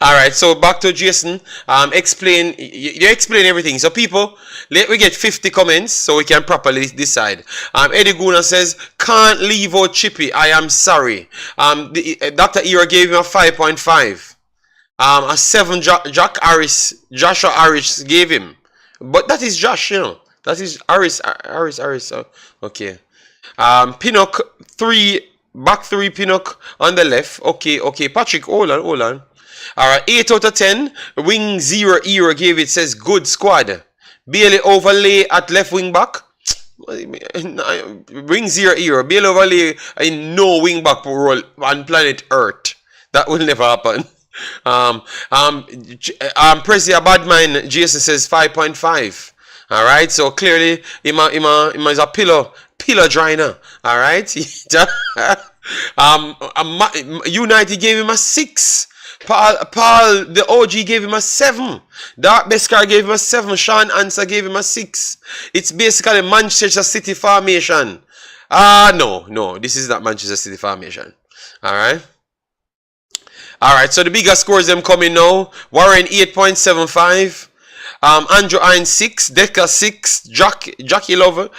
All right. So back to Jason. Explain. You explain everything. So people, let we get 50 comments so we can properly decide. Eddie Guna says can't leave out Chippy. I am sorry. Dr. Era gave him a 5.5. A 7 Joshua Harris gave him. But that is Josh, you know. That is Harris. Okay. Pinnock 3. Back 3 Pinnock on the left. Okay. Patrick, hold on. Alright, 8 out of 10. Wing 0 Era gave it, says good squad. Bailey overlay at left wing back. Wing 0 Era. Bailey overlay in no wing back role on planet Earth. That will never happen. Prezi a bad mind. Jason says 5.5. Alright, so clearly him is a pillow driner. Alright. United gave him a 6. Paul, the OG gave him a 7. Dark Beskar gave him a 7. Sean Answer gave him a 6. It's basically Manchester City formation. No, this is not Manchester City formation. Alright. So the bigger scores them coming now. Warren 8.75. Andrew Ein 6, Decker 6, Jackie Love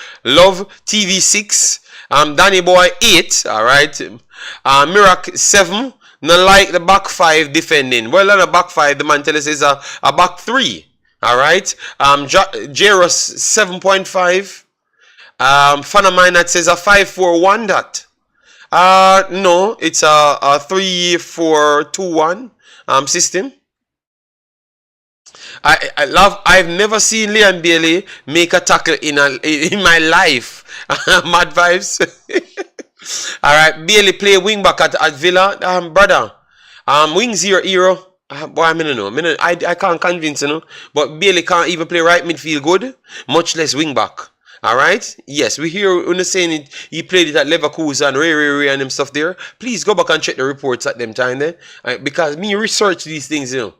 TV 6, Danny Boy 8, alright. Mirak 7. Not like the back 5 defending. Well, on the back 5, the man tell us is a back 3. Alright. Jairus 7.5. Fan of mine that says a 5-4-1 that. No, it's a 3-4-2-1 system. I've never seen Leon Bailey make a tackle in my life. Mad vibes. Alright, Bailey play wing back at Villa. Brother. Wing 0 Era. Boy, I don't know. I can't convince you know. But Bailey can't even play right midfield good, much less wing back. Alright? Yes, we hear when saying it, he played it at Leverkusen, Ray and them stuff there. Please go back and check the reports at them time there. Because me research these things, you know.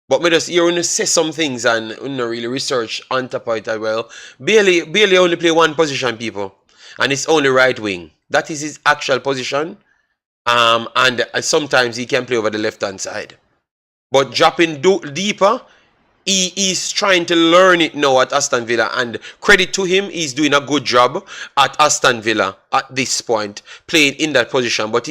But me just hear when you say some things and you know, really research on top of it as well. Bailey only play one position, people. And it's only right wing. That is his actual position. And sometimes he can play over the left hand side. But dropping deeper, he is trying to learn it now at Aston Villa, and credit to him, he's doing a good job at Aston Villa at this point, playing in that position. But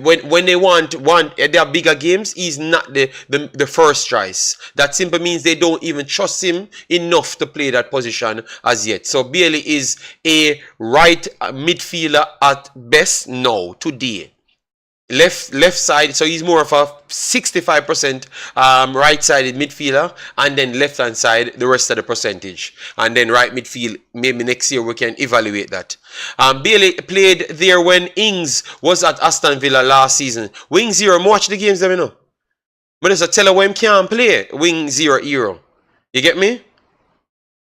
when they want their bigger games, he's not the first choice. That simply means they don't even trust him enough to play that position as yet. So Bailey is a right midfielder at best now, today. Left side, so he's more of a 65% right-sided midfielder, and then left-hand side the rest of the percentage, and then right midfield. Maybe next year we can evaluate that. Bailey played there when Ings was at Aston Villa last season. Wing 0, watch the games, you know. But there's a tell her him can't play Wing 0 Era. You get me?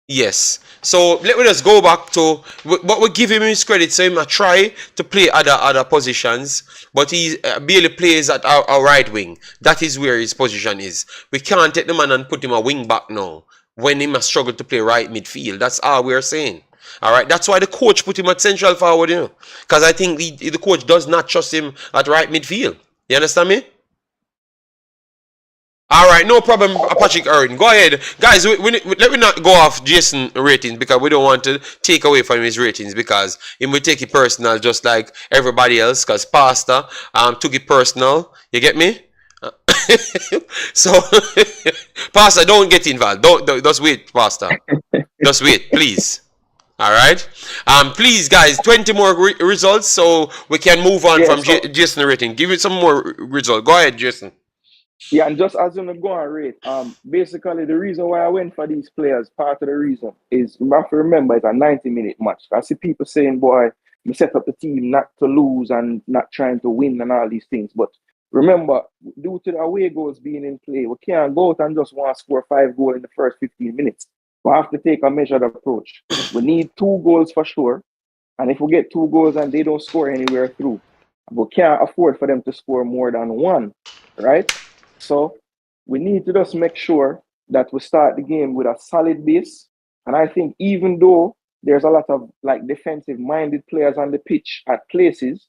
Yes. So let me just go back to what we give him his credit. So him try to play other positions, but he barely plays at our right wing. That is where his position is. We can't take the man and put him a wing back now when he must struggle to play right midfield. That's all we're saying. All right. That's why the coach put him at central forward, you know, because I think the coach does not trust him at right midfield. You understand me? Alright, no problem, Patrick Erin. Go ahead. Guys, let me not go off Jason ratings because we don't want to take away from his ratings because he will take it personal just like everybody else because Pastor took it personal. You get me? So, Pastor, don't get involved. Don't just wait, Pastor. Just wait, please. Alright? Please, guys, 20 more results so we can move on from Jason rating. Give it some more results. Go ahead, Jason. Yeah, and just as you go and rate, basically the reason why I went for these players, part of the reason is you have to remember it's a 90-minute match. I see people saying, boy, we set up the team not to lose and not trying to win and all these things. But remember, due to the away goals being in play, we can't go out and just want to score 5 goals in the first 15 minutes. we have to take a measured approach. We need 2 goals for sure. And if we get 2 goals and they don't score anywhere through, we can't afford for them to score more than 1, right? So we need to just make sure that we start the game with a solid base. And I think even though there's a lot of like defensive-minded players on the pitch at places,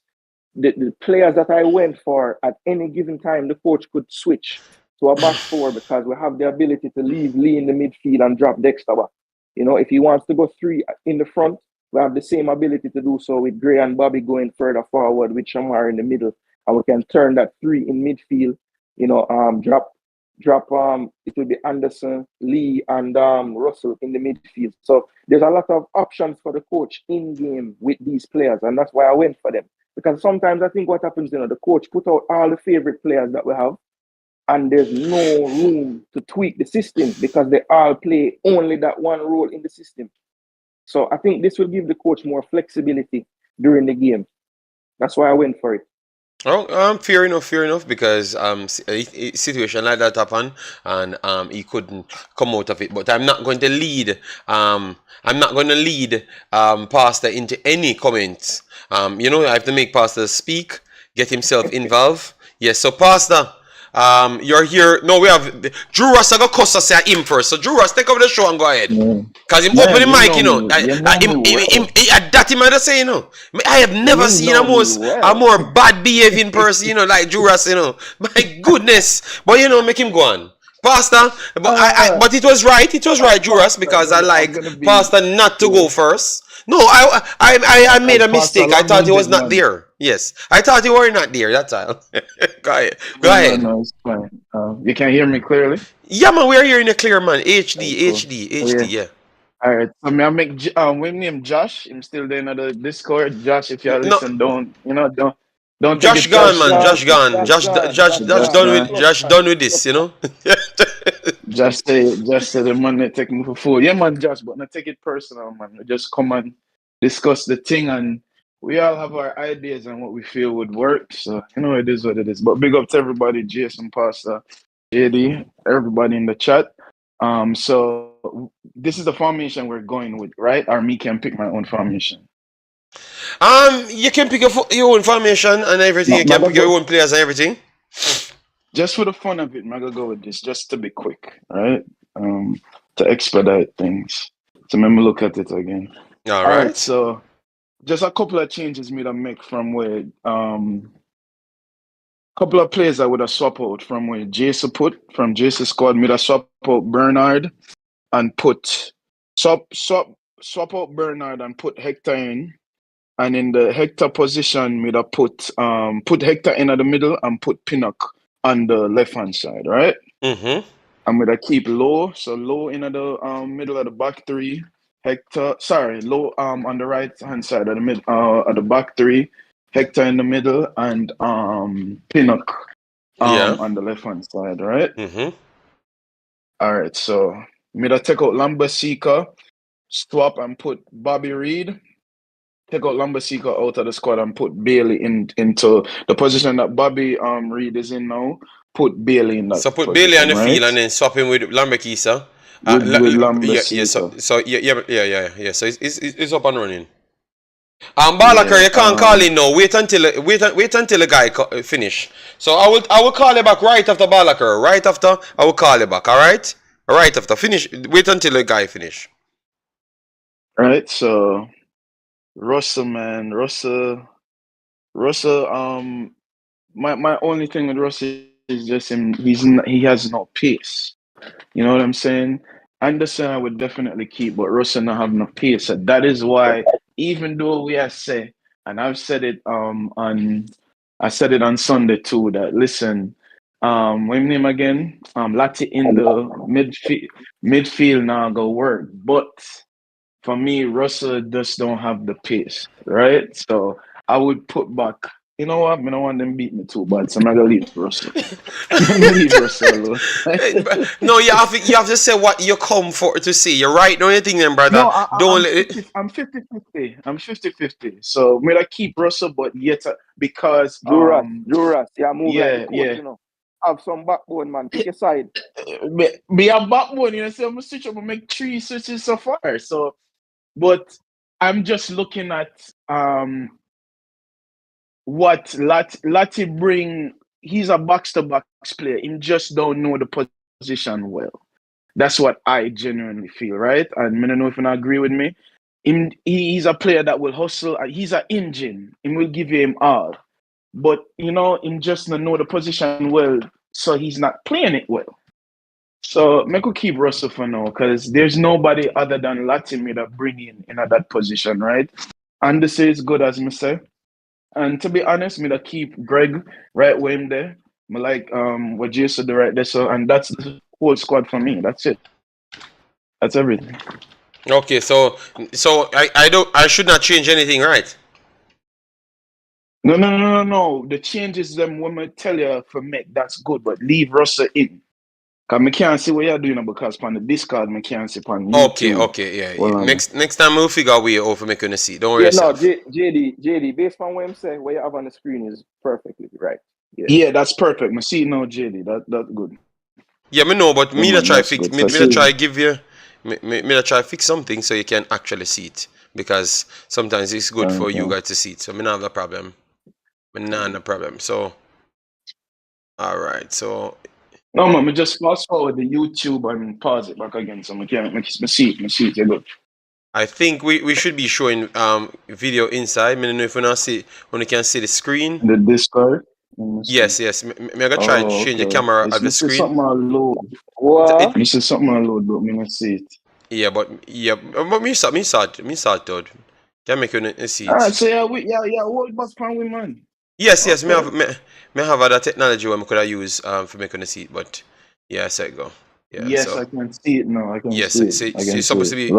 the players that I went for at any given time, the coach could switch to a back 4 because we have the ability to leave Lee in the midfield and drop Dexter back. You know, if he wants to go 3 in the front, we have the same ability to do so with Gray and Bobby going further forward with Shamar in the middle. And we can turn that 3 in midfield, you know, drop it will be Anderson, Lee, and Russell in the midfield. So there's a lot of options for the coach in game with these players, and that's why I went for them. Because sometimes I think what happens, you know, the coach put out all the favorite players that we have, and there's no room to tweak the system because they all play only that one role in the system. So I think this will give the coach more flexibility during the game. That's why I went for it. Oh, fair enough, because a situation like that happened, and he couldn't come out of it. But I'm not going to lead Pastor into any comments. You know, I have to make Pastor speak, get himself involved. Yes, so Pastor, you're here. No, we have Drew Ross. I got Costa say him first. So Drew Ross, take over the show and go ahead. Cause him open the mic, you know. That him I say, you know. I have never seen a more bad behaving person, you know, like Drew Ross, you know. My goodness, but you know, make him go on. Pastor, but it was right, Drew Ross, because I like Pastor not to go first. No, I made a mistake. I thought he was not there. Yes, I thought you were not there. That's all. Go ahead. No, it's fine. You can hear me clearly? Yeah, man, we're hearing it clear, man. HD, yeah. All right. So may I make we name Josh? I'm still there in the Discord. Josh, if you listen, don't Josh gone, man. Josh gone. Josh done with this, you know. Just say the man they take me for food. Yeah, man, Josh, but not take it personal, man. We just come and discuss the thing, and we all have our ideas and what we feel would work. So you know, it is what it is. But big up to everybody, Jason, Pastor, JD, everybody in the chat. So this is the formation we're going with, right? Or me can pick my own formation. You can pick your own formation and everything. You can pick your own players and everything. Just for the fun of it, I'm gonna go with this, just to be quick, right? To expedite things. So let me look at it again. All right. So just a couple of changes me to make from where couple of players I would have swapped out from where Jason put from Jason's squad. Me to swap out Bernard and swap out Bernard and put Hector in. And in the Hector position, me to put Hector in at the middle and put Pinnock on the left hand side, right? Mm-hmm. I'm gonna keep Low, so Low in at the middle of the back 3. Low on the right hand side of the mid at the back 3. Hector in the middle and Pinnock on the left hand side, right? Mm-hmm. All right, so I'm gonna take out Lambasika, swap and put Bobby Reed. Take out Lambasika out of the squad and put Bailey into the position that Bobby Reed is in now. Put Bailey in that. So put position, Bailey on the right? field and then swap him with Lambakisa. With Lambasika. So it's up and running. Balaker, you can't call in now. Wait until the guy finish. So I will call you back right after Balaker. Right after I will call you back. All right. Right after finish. Wait until the guy finish. Right. So Russell. My only thing with Russell is just him. He has no pace. You know what I'm saying? Anderson I would definitely keep, but Russell not have no pace. So that is why, even though we have said, and I've said it on Sunday too, that listen, what name again? Lati in the midfield now go work, but for me, Russell just don't have the pace, right? So I would put back. You know what? I don't want them beat me too bad, so I'm not gonna leave Russell. I'm gonna leave Russell alone. No, you have to say what you come for to see. You're right. No, you think then, brother. No, I'm 50-50. I'm 50-50. So I'm gonna keep Russell, but yet because Juras, yeah, move yeah, like coach, you know. Have some backbone, man. Pick a side. be a backbone, you know, so I'm switch up and make 3 switches so far. So, but I'm just looking at what Lati bring. He's a box to box player. He just don't know the position well. That's what I genuinely feel, right? And I don't know if you agree with me. He's a player that will hustle. He's an engine. He will give him all. But, you know, him just don't know the position well, so he's not playing it well. So, I could keep Russell for now, because there's nobody other than Latimir that bring in at that position, right? And this is good, as me say. And to be honest, me to keep Greg right where him there. Me like what Jason do right there. So, and that's the whole squad for me. That's it. That's everything. Okay, so I should not change anything, right? No. The changes them when I tell you for make that's good, but leave Russell in. Cause I can't see what you're doing because on the Discord I can't see on YouTube. Okay, yeah. Next time we'll figure out a way over making a see. Don't worry yourself. No, JD, based on what I'm saying, what you have on the screen is perfectly right. Yeah, that's perfect. I see now, JD. That's good. Yeah, me know, but me try fix. Me try give you. Me try fix something so you can actually see it, because sometimes it's good for you guys to see it. So me not have a problem. Me not have a problem. So, all right. So. No, man, just fast forward the YouTube and pause it back again, so I can see it. You're good. I think we should be showing video inside. I don't know if we not see when you can see the screen. The Discord. Yes. Me gonna try to change the camera at the screen. Something on load. What? This is something on load, but me not see it. Yeah, but me saw it, dude. Can make you see it. Alright, so what about pan with man? Yes. Me have other technology where I could have used for making the seat, but yeah, so it go. Yeah, yes, so. I can see it now. Yes, it's supposed to be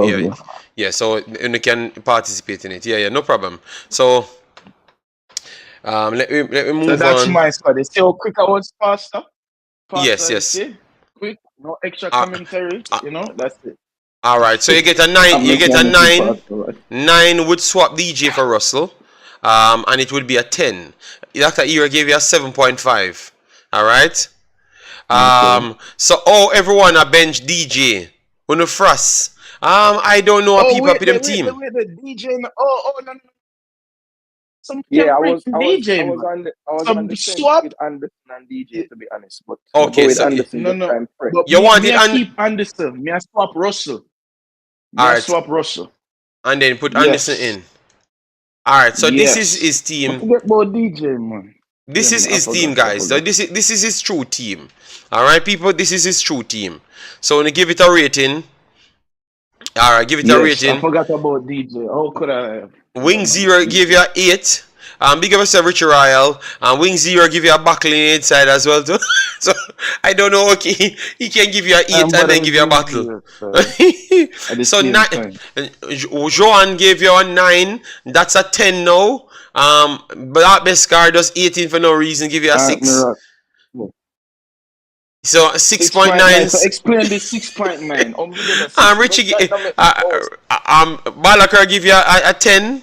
yeah. So you can participate in it. Yeah, no problem. So let me move on. So that's my squad. See how quick I was faster? Yes. Quick, no extra commentary. You know, that's it. All right, so you get a 9. You get a 9. 9 would swap DJ for Russell. And it would be a 10. Dr. Era gave you a 7.5. All right. So everyone a bench DJ. On the frost. I don't know how people up in them team. Wait, the DJ. No. Some I was DJ. I was on the swap with Anderson and DJ, to be honest. But okay, so Anderson, no. But you want it and keep Anderson. Me I swap Russell. Swap Russell. And then put Anderson in. Alright, so this is his team. Forget about DJ, man. This is his team, guys. So this is his true team. Alright, people, this is his true team. So when you give it a rating. Alright, give it a rating. I forgot about DJ. How could I? Wing 0 give you a 8. Big up yourself, Richie Royal. And Wing 0 give you a buckling inside as well too. So I don't know. Okay, he can give you a 8 and then give you a battle. So 9. Joan gave you a 9. That's a 10 now. But best card does 18 for no reason. Give you a 6. So 6.9. So explain the 6.9. Richie, Balakar give you a 10.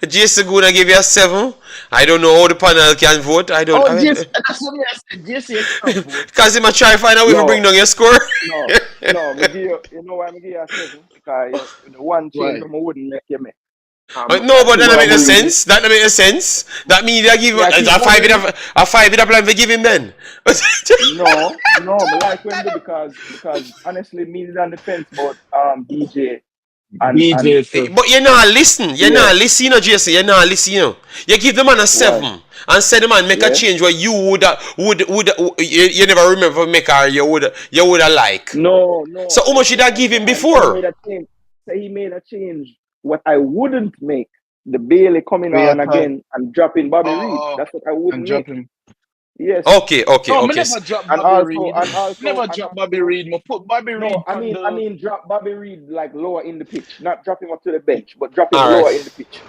Jason gonna give you a 7. I don't know how the panel can vote. I don't. Jason, that's what I said. Jason can't vote. Because he might try to find out if we bring down your score. No, you know why I give you a 7? Because the one change I wouldn't make you make. No, but that doesn't make no sense. That doesn't make no sense. That means they give a 5 in a plan for give him then. No, but like when they because honestly, me on the fence about DJ. But you're not listening. You're not listening, Jason. You're not listening. You give the man a 7 and say the man make a change where you would you never remember make or you would like. No. So how much did I give him before? He made a change. What I wouldn't make, the Bailey coming on again and dropping Bobby Reed. That's what I wouldn't make. Yes. Okay. Never drop Bobby Reed. Never drop Bobby Reed. Put Bobby Reed. No, I mean drop Bobby Reed like lower in the pitch, not drop him up to the bench, but drop him lower in the pitch.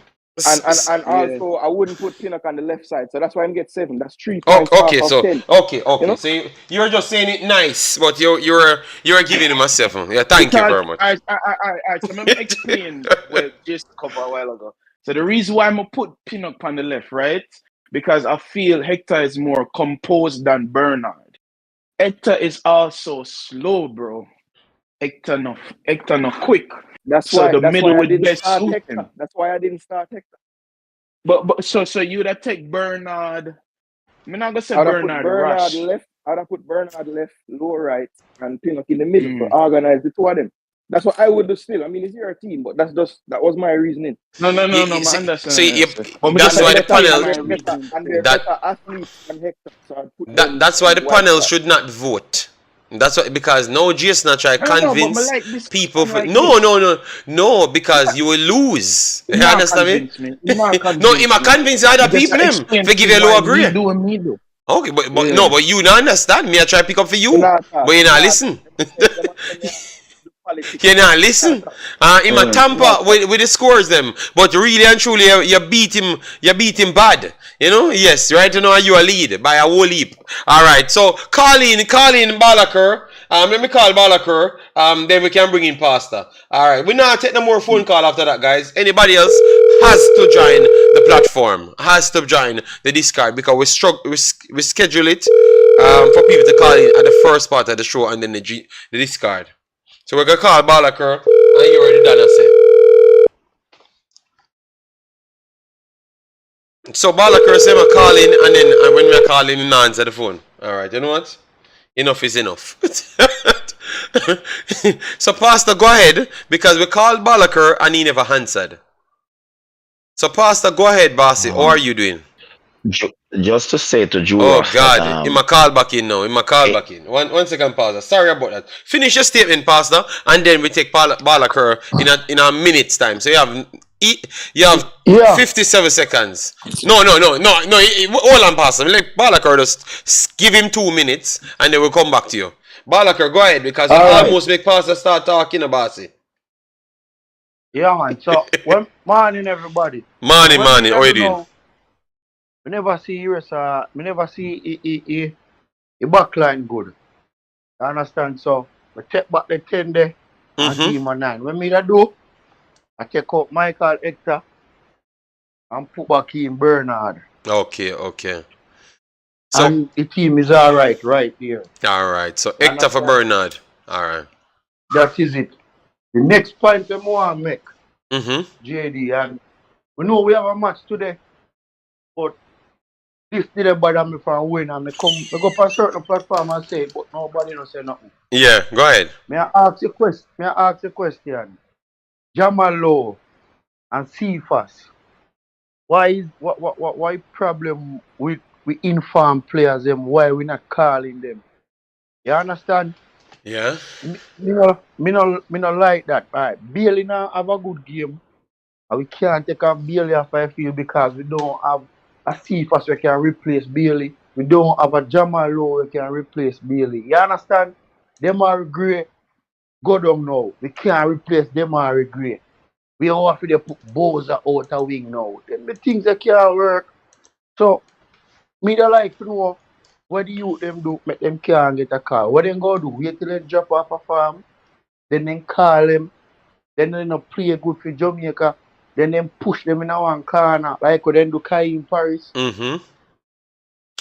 And also I wouldn't put Pinnock on the left side, so that's why I'm get 7. That's 3 points. Okay. So 10. Okay. So you're just saying it nice, but you're giving him a 7. Yeah, thank you very much. Alright, so let me explain what just covered a while ago. So the reason why I'm gonna put Pinnock on the left, right? because I feel Hector is more composed than Bernard. Hector is also slow, bro. Hector no quick. That's So why. the That's why middle I would didn't best start suit Hector. him. That's why I didn't start Hector. But so you'd have take Bernard. I'm not gonna say I'd have put Bernard Bernard rush. left. I'd have put Bernard left, low right, and Pinnock in the middle to organize the two of them. That's what I would do still. I mean, it's your team, but that was my reasoning. No, I So, understand. But me And that's just why the they're better, panel and explain my they're better, reasoning and to they're you. that better athletes than Hector. So I'd put them that's why on the the white panel side. should not vote. That's why, because no, Jason try I don't know, but I convince like people. discussion like No, this. no, no, no, because you will lose. He You not understand me? convince me. He not No, he convince might me. convince the other Me just people him explain to to give him you a why low me grade. do and me do. Okay, but Yeah. no, but you not understand. Me, I try to pick up for you, but you not listen. You not listen. He might tamper with the scores them, but really and truly you beat him. You beat him bad. You know, yes, right. You know, you a lead by a whole heap. All right, so call in Balaker. Let me call Balaker. Then we can bring in Pastor. All right, we not take no more phone call after that, guys. Anybody else has to join the platform, has to join the Discord, because we schedule it for people to call in at the first part of the show and then the Discord. So we're gonna call Balaker, and you already done, I say. So Balaker say I call in, and then when we call in, he not answer the phone. All right, you know what? Enough is enough. So Pastor, go ahead, because we called Balaker and he never answered. So Pastor, go ahead, Bossy. How are you doing? Just to say to Oh Juroff God, that he might call back in now. He might call back in. One second, Pastor. Sorry about that. Finish your statement, Pastor, and then we take Balaker in a minute's time. So you have 57 seconds. No. Hold on, Pastor. Let Balaker just give him 2 minutes, and then we'll come back to you. Balaker, go ahead, because you almost make Pastor start talking about it. Yeah, man. So, morning, everybody. Morning. How are you doing? We never see we never see a backline good. You understand? So, we take back the 10 there and give him a 9. When me that do, I take out Michael Hector and put back in Bernard. Okay. So, and the team is right here. All right. So Hector for Bernard. All right. That is it. The next point I want to make, JD, and we know we have a match today, but this didn't bother me from win, and I go up on a certain platform and say, but nobody no say nothing. Yeah, go ahead. May I ask you a question? Jamal Lowe and Cephas, why problem with we inform players them why we not calling them? You understand? Yeah. Me no like that. Right. Bailey now have a good game. And we can't take off Bailey off I feel because we don't have a Cephas we can replace Bailey. We don't have a Jamal Lowe we can replace Bailey. You understand? Demarai Gray go down now. We can't replace Demarai Gray. We have to put Bowser out a wing now. Then the things that can't work. So me don't like to know what the youth them do, make them can't get a call. What they go do? Wait till they drop off a farm, then they call them, then they no play good for Jamaica, then they push them in a one corner, like what they do Kai in Paris. Mm-hmm.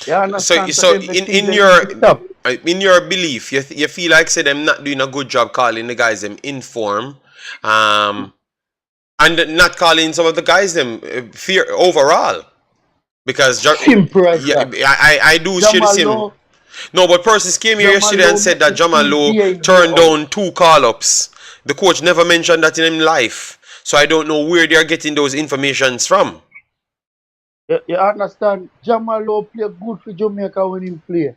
You understand? So in your belief, you feel like say them not doing a good job calling the guys them inform, and not calling some of the guys them fear overall. Because I do share the same. No, but persons came here yesterday and said that Jamal Lowe turned down 2 call-ups. The coach never mentioned that in his life. So I don't know where they are getting those informations from. You understand? Jamal Lowe play good for Jamaica when he play.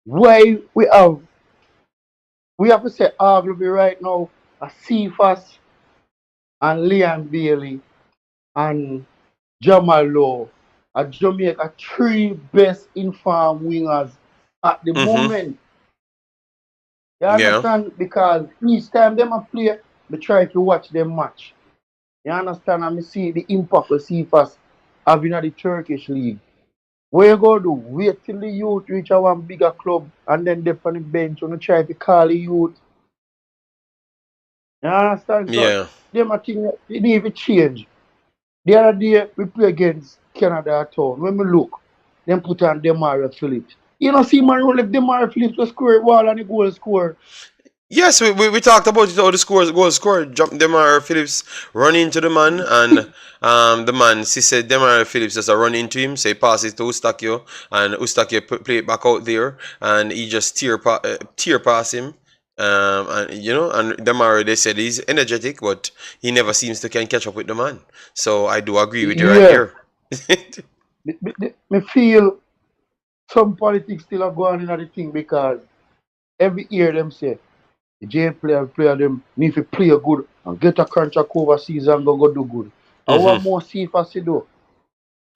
Why we have to say arguably right now a Cephas and Liam Bailey and Jamal Lowe are Jamaica 3 best informed wingers at the moment. You understand? Yeah. Because each time them a play, we try to watch them match. You understand? And me see the impact of Cephas having at the Turkish league. What you go do? Wait till the youth reach a one bigger club and then they on the bench and try to call the youth. You understand? So them a thing it need to change. The other day we play against Canada at all. When we look, them put on Demarai Phillips. You know, see man run if Demarai Phillips to score it wall and the goal score. Yes, we talked about it. How the scores goal scored. Demarai Phillips run into the man, and the man she said Demarai Phillips just a run into him. Say pass it to Ustakio, and Ustakio play it back out there, and he just tear past him. And you know, and Demarai they said he's energetic, but he never seems to can catch up with the man. So I do agree with you right Yeah. here. Me feel some politics still are going in at the thing because every year them say the J player them need to play good and get a contract overseas and go do good. I want more see if I see do.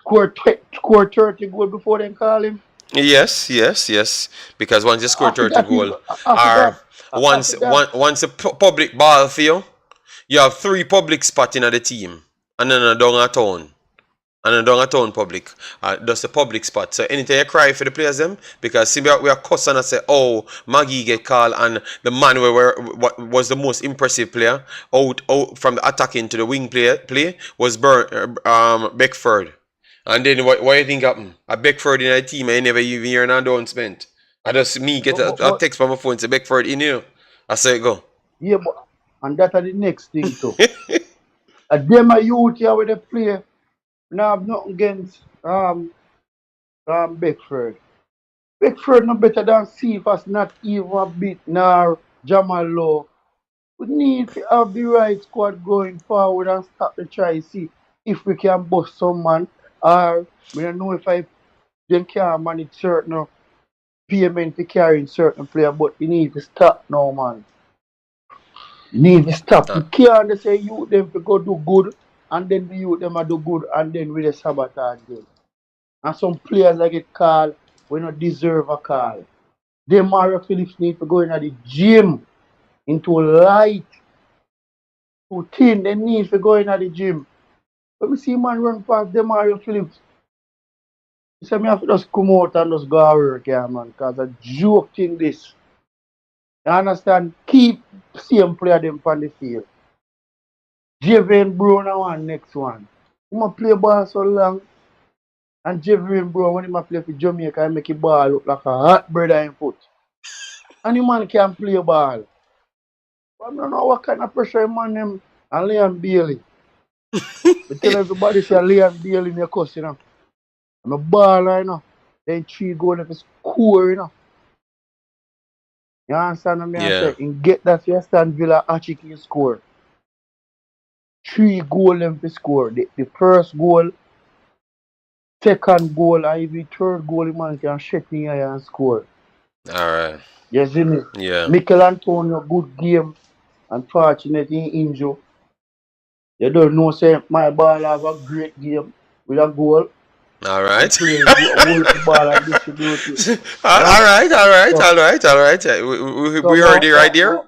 Score 30 goal before they call him. Yes. Because once you score After 30 that, goal, after or that, once after that. once a public ball for you, you have 3 public spots in the team, and then a down a town. And a down a town public. That's the public spot. So anytime you cry for the players them, because see we are cussing and say, oh, Maggie get called and the man what was the most impressive player out from the attacking to the wing play was Beckford. And then what you think happened? A Beckford in a team I never even hear and don't spend. I just me get a text from my phone say Beckford in here. I say go. Yeah, but and that are the next thing too. Them a youth here with the play. Now have nothing against Beckford. Beckford no better than Cephas, not even a bit, nor Jamal Law. We need to have the right squad going forward and stop the try see if we can bust some man or we don't know if I then can manage certain payment to carrying certain player, but we need to stop now, man. We need to stop. We Uh, can't just say you them to go do good and then the youth them a do good and then we just sabotage them. And some players that get called we not deserve a call. Demarai Phillips need to go into the gym, into light, to thin. They need to go into the gym. When we see man run past Demarai Phillips, he said me have to just come out and just go to work here, man, because a joke thing this. You understand? Keep same player them on the field. Javin Brown and one next one. He might play ball so long. And Javin Brown, when he might play for Jamaica, he make the ball look like a hot bread in foot. And the man can play ball. I don't know what kind of pressure him on them and Leon Bailey. We tell everybody say Leon Bailey in your cuss, you know. I'm a baller, you know. Then 3 goals if it's score, you know. You understand what I yeah. say? And get that for Aston Villa Achiki score. 3 goals if he score. The first goal, second goal, and even third goal, the man can shut in here and score. Alright. You see me? Yeah. Michail Antonio, good game. Unfortunately, he injured. You don't know, say, my ball have a great game with a goal. All And right. players hold the ball and distribute it. Yeah? So, All right. We so heard it right here.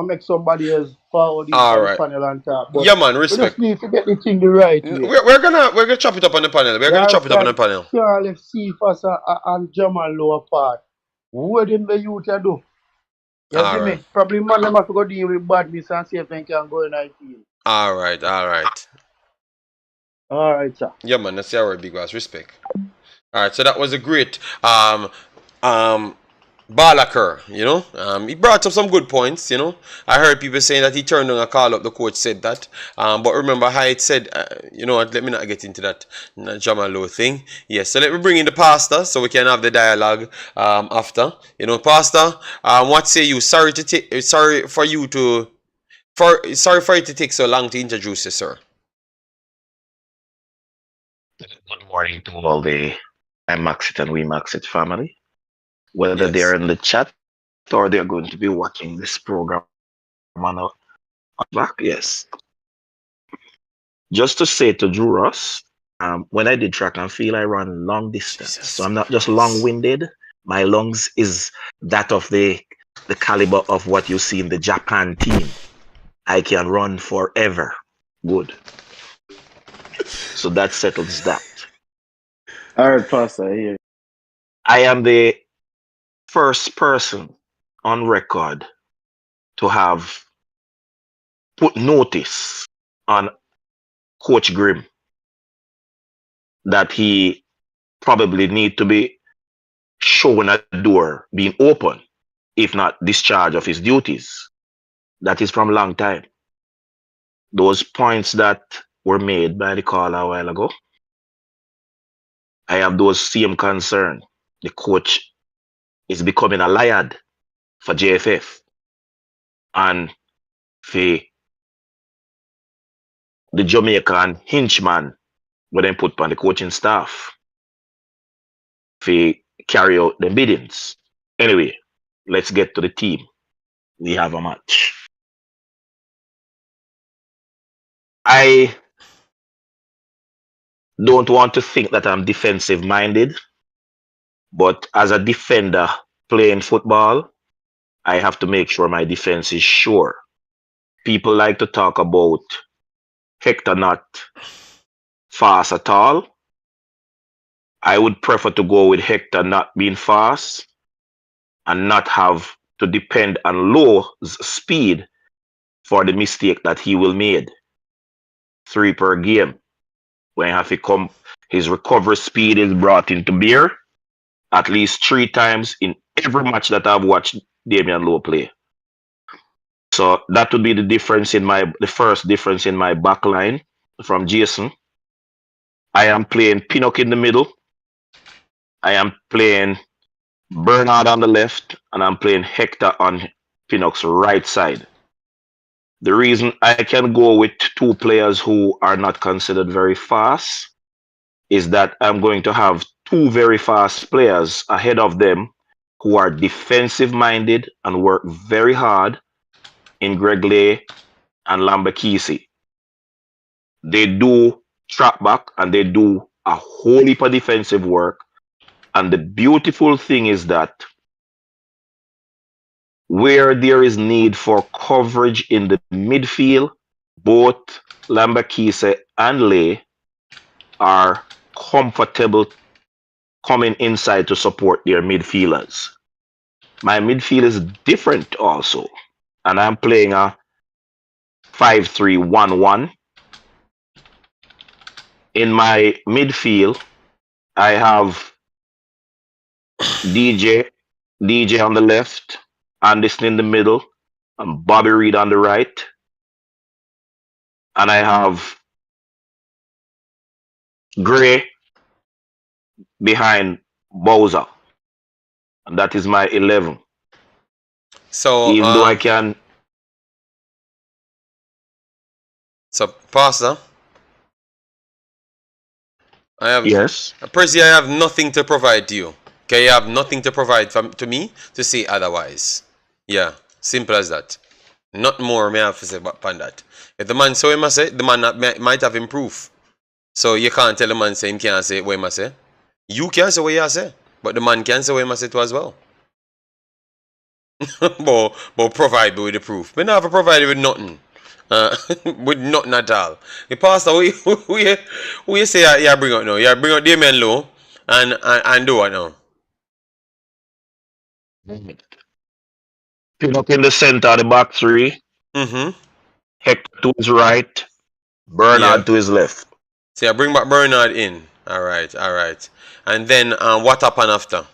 make somebody else forward All into the right. panel and talk. But Yeah, man. we just Respect. need to get the thing the right way. We're gonna chop it up on the panel. We're You gonna chop it up on the understand? panel. Can't let Cephas and Jamal lower part. What did the youth a do? You see All right. me? Probably man them have to go deal with badness and see if they can go in the field. All right. Alright, sir. Yeah, man. That's our big boss. Respect. All right. So that was a great um Balaker, you know, he brought up some good points, you know. I heard people saying that he turned on a call up, the coach said that. But remember how it said, you know what, let me not get into that Jamalo thing. Yes, so let me bring in the pastor so we can have the dialogue after. You know, pastor, what say you? Sorry for you to take so long to introduce you, sir. Good morning to all the Imaxit and Wemaxit family, whether they're Yes. in the chat or they're going to be watching this program on back. Yes. Just to say to Drew Ross, when I did track and field, I run long distance. So Jesus I'm not just Christ. long-winded. My lungs is that of the caliber of what you see in the Japan team. I can run forever. Good. So that settles that. All right, Pastor, here. I am the first person on record to have put notice on Coach Grimm that he probably need to be shown a door being open, if not discharge of his duties. That is from long time. Those points that were made by the caller a while ago, I have those same concern. The coach is becoming a liar for JFF and for the Jamaican henchman when they put on the coaching staff for carry out the biddings. Anyway, let's get to the team. We have a match. I don't want to think that I'm defensive minded, but as a defender playing football, I have to make sure my defense is sure. People like to talk about Hector not fast at all. I would prefer to go with Hector not being fast and not have to depend on low speed for the mistake that he will make. 3 per game. When have he come, his recovery speed is brought into bear at least 3 times in every match that I've watched Damian Lowe play. So that would be the first difference in my back line from Jason. I am playing Pinnock in the middle. I am playing Bernard on the left, and I'm playing Hector on Pinnock's right side. The reason I can go with 2 players who are not considered very fast is that I'm going to have 2 very fast players ahead of them who are defensive minded and work very hard in Greg Lay and Lambakisi. They do track back and they do a whole heap of defensive work. And the beautiful thing is that where there is need for coverage in the midfield, both Lambakise and Lay are comfortable coming inside to support their midfielders. My midfield is different also, and I'm playing a 5-3-1-1. In my midfield, I have DJ on the left, Anderson in the middle, and Bobby Reed on the right. And I have Gray behind Bowser. And that is my 11. So, Even though I can... So, Pastor, Yes. Percy, I have nothing to provide to you. Okay, you have nothing to provide to me to say otherwise. Yeah, simple as that. Not more may I have to say upon that. If the man so him say, the man might have improved. So you can't tell the man say him can't say what him say. You can say what you say, but the man can say what him say too as well. but provide me with the proof. Me not have to provide you with nothing. With nothing at all. The pastor, we say you bring out now. You bring out Damian Lowe and do what now? Pin up in the center of the back 3. Mm-hmm. Hector to his right. Bernard to his left. So you bring back Bernard in. Alright. And then what happened after?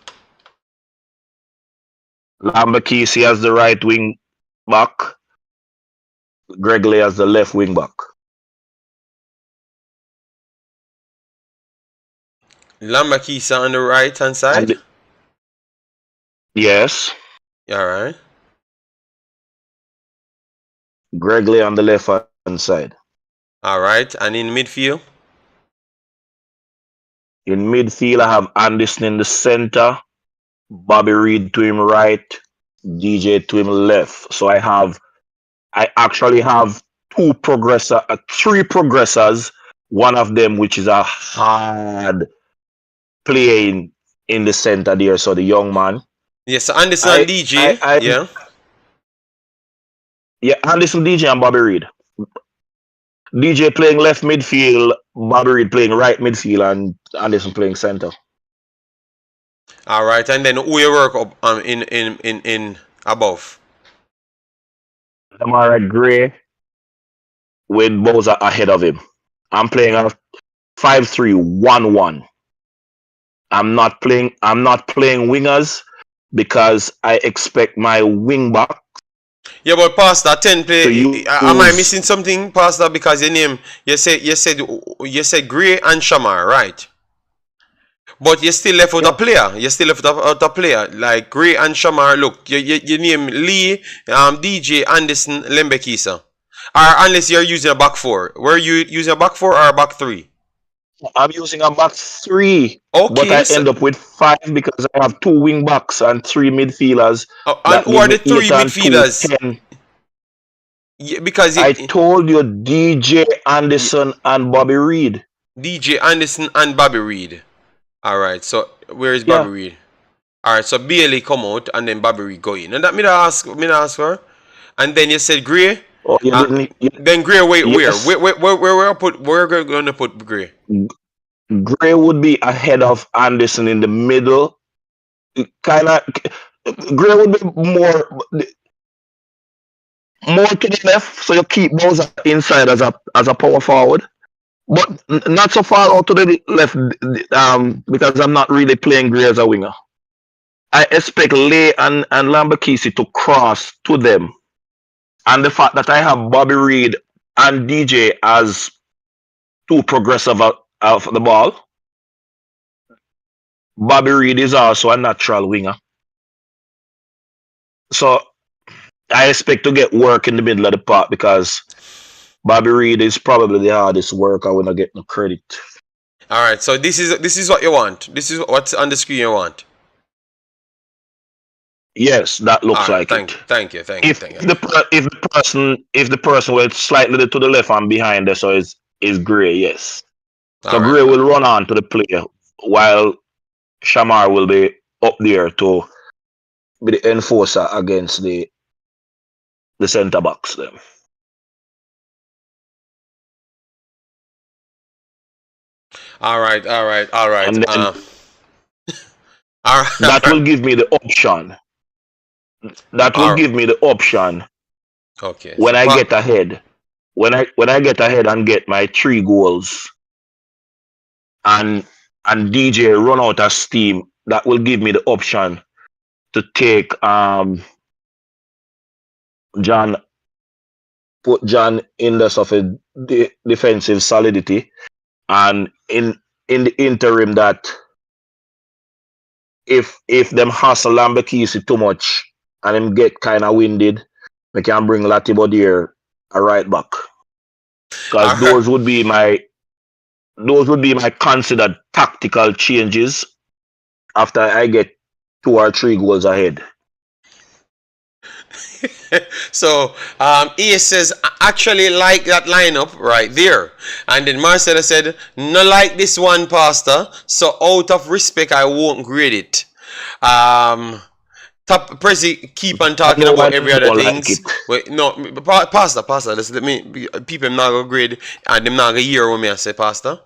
Lambakisi as the right wing back. Greg Lay as the left wing back. Lambakisa on the right hand side? Yes. Alright. Greg Lay on the left hand side. Alright. And in midfield? In midfield, I have Anderson in the center, Bobby Reed to him right, DJ to him left. So I actually have 3 progressors. One of them, which is a hard playing in the center there. So the young man. Yes, so Anderson and DJ. Yeah, Anderson, DJ, and Bobby Reed. DJ playing left midfield, Bobby Reed playing right midfield, and Anderson playing center. All right, and then who you work up in above? Demarai Gray with Bowser ahead of him. I'm playing a 5-3-1-1. I'm not playing wingers because I expect my wing back. Yeah, but Pastor, 10 play. Am I use- missing something, Pastor? Because your name, you said Gray and Shamar, right? But you still left with a player. You still left out a player like Gray and Shamar. Look, you name Lee, DJ Anderson, Lembekisa. Or unless you're using a back four. Were you using a back four or a back three? I'm using a back 3, Okay, but I end up with 5 because I have 2 wing backs and 3 midfielders. and who are the 3 midfielders? 10. Yeah, because I told you DJ Anderson and Bobby Reed. DJ Anderson and Bobby Reed. Alright, so where is Bobby Reed? Alright, so Bailey come out and then Bobby Reed go in. And that me ask her. And then you said Gray. Oh, you didn't, then Gray, wait, yes. where we're gonna put Gray? Gray would be ahead of Anderson in the middle. Gray would be more to the left, so you keep those inside as a power forward, but not so far out to the left. Because I'm not really playing Gray as a winger. I expect Lay and Lambakisi to cross to them. And the fact that I have Bobby Reed and DJ as 2 progressive of the ball. Bobby Reed is also a natural winger. So I expect to get work in the middle of the park because Bobby Reed is probably the hardest worker when I get no credit. Alright, so this is what you want. This is what's on the screen you want. Yes, that looks like it. Thank you. If the person was slightly to the left and behind us, so is Gray, yes. So Gray will run on to the player while Shamar will be up there to be the enforcer against the centre backs then. Alright. And then, that will give me the option. Give me the option. Okay. When I get ahead. When I get ahead and get my 3 goals and DJ run out of steam, that will give me the option to take put John in the sort of defensive solidity, and in the interim that if them hustle Lambakisi too much and him get kind of winded, we can bring Latibo there a right back. Because those would be my considered tactical changes after I get 2 or 3 goals ahead. So E says, I actually like that lineup right there. And then Marcella said, no like this one, Pastor. So out of respect, I won't grade it. Top Prezi keep on talking about every other things. Wait, no, Pastor, let me people not go grade and them not go hear when me I say Pastor.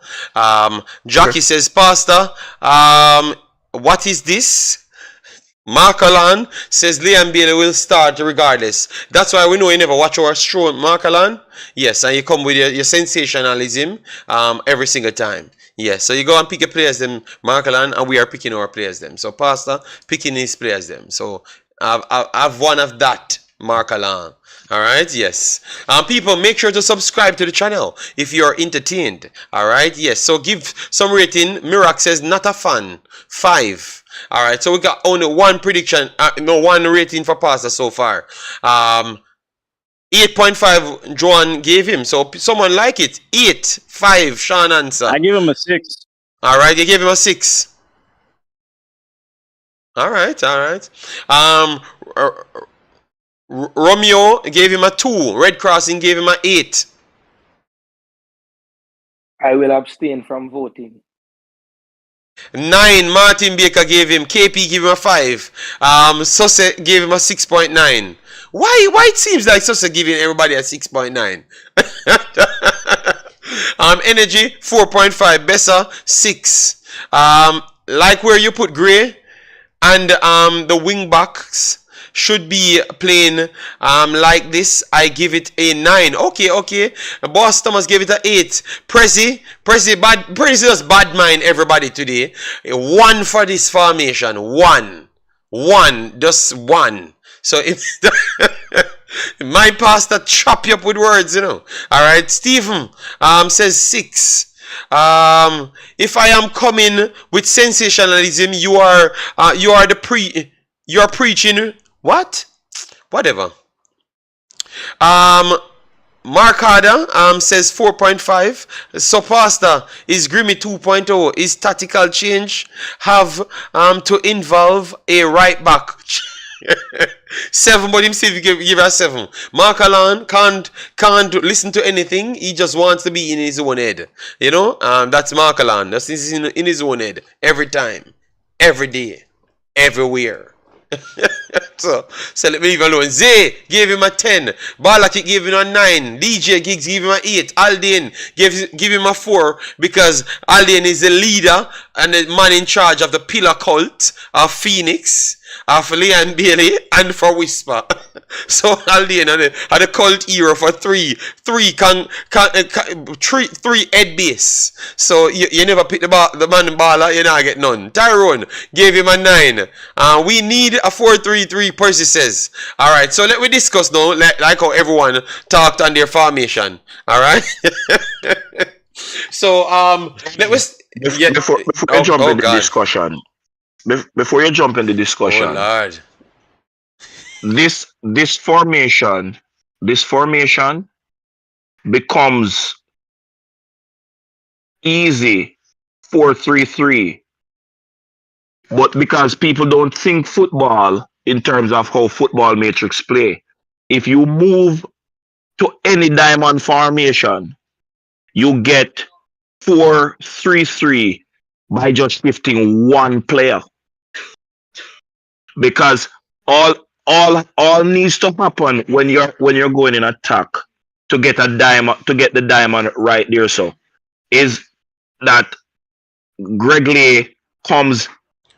Jackie says, Pastor, what is this? Markalan says Liam Bailey will start regardless. That's why we know you never watch our show, Markalan. Yes, and you come with your sensationalism every single time. Yes, so you go and pick your players them, Markalan, and we are picking our players them. So Pastor picking his players them. So I've one of that, Markalan. Alright, yes. People, make sure to subscribe to the channel if you're entertained. Alright, yes. So give some rating. Mirak says not a fan. 5. Alright, so we got only one prediction, one rating for Pastor so far. 8.5 Joan gave him. So someone like it. 8, 5, Sean answer. I give him a 6. Alright, you gave him a 6. Alright. Romeo gave him a 2. Red Crossing gave him a 8. I will abstain from voting. 9. Martin Baker gave him. KP gave him a 5. Sose gave him a 6.9. Why it seems like Sose giving everybody a 6.9? Energy 4.5. Bessa 6. Like where you put Gray and the wing backs. should be playing like this. I give it a 9. Okay. Boss Thomas gave it a 8. Prezi just bad mind everybody today. 1 for this formation. 1. Just 1. So if my pastor chop you up with words, you know. Alright, Stephen says 6. If I am coming with sensationalism, you are preaching what? Whatever. Mark Harder says 4.5. So Pastor, is Grimmy 2.0? Is tactical change have to involve a right back? 7, but him still give us 7. Mark Allen can't listen to anything. He just wants to be in his own head. You know, that's Mark Allen. That's in his own head every time, every day, everywhere. so let me leave him alone. Zay gave him a 10. Balaki gave him a 9. DJ Giggs gave him a 8. Alden give him a 4 because Alden is the leader and the man in charge of the pillar cult of Phoenix, of Leon Bailey, and for Whisper. So Alden had a cult era for 3 head base. So you never pick the man baller, you not get none. Tyrone gave him a 9. We need a 4-3-3, Percy says. Alright, so let me discuss now, like how everyone talked on their formation. Alright? So before you jump in the discussion. Before you jump in the discussion. Oh Lord. This formation becomes easy 4-3-3, but because people don't think football in terms of how football matrix play, if you move to any diamond formation, you get 4-3-3 by just shifting one player, because all needs to happen when you're going in attack to get the diamond right there, so is that Gregley comes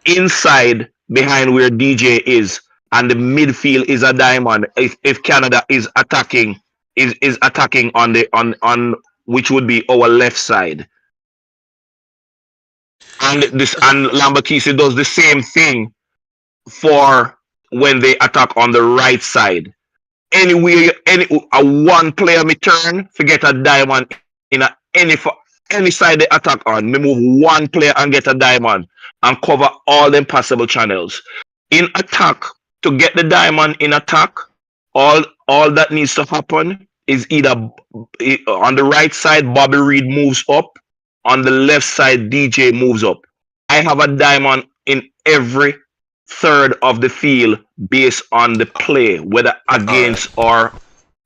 inside behind where DJ is, and the midfield is a diamond. If Canada is attacking on which would be our left side, and Lambakisi does the same thing for when they attack on the right side. Anywhere, a one player me turn, forget a diamond in any side they attack on. Me move one player and get a diamond and cover all them possible channels. In attack, to get the diamond in attack, all that needs to happen is either on the right side, Bobby Reed moves up, on the left side, DJ moves up. I have a diamond in every third of the field based on the play, whether against or